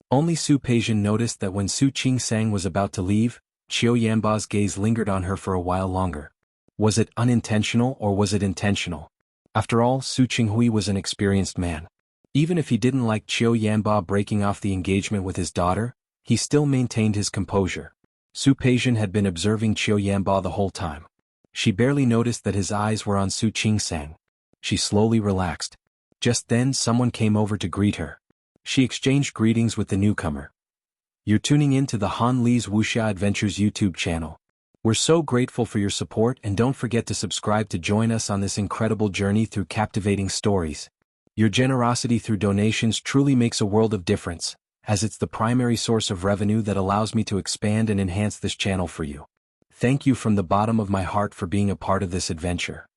Only Su Peixian noticed that when Su Qingsang was about to leave, Qiu Yanba's gaze lingered on her for a while longer. Was it unintentional or was it intentional? After all, Su Qinghui was an experienced man. Even if he didn't like Qiu Yanba breaking off the engagement with his daughter, he still maintained his composure. Su Peixian had been observing Qiu Yanba the whole time. She barely noticed that his eyes were on Su Qingsang. She slowly relaxed. Just then someone came over to greet her. She exchanged greetings with the newcomer. You're tuning in to the Han Li's Wuxia Adventures YouTube channel. We're so grateful for your support and don't forget to subscribe to join us on this incredible journey through captivating stories. Your generosity through donations truly makes a world of difference, as it's the primary source of revenue that allows me to expand and enhance this channel for you. Thank you from the bottom of my heart for being a part of this adventure.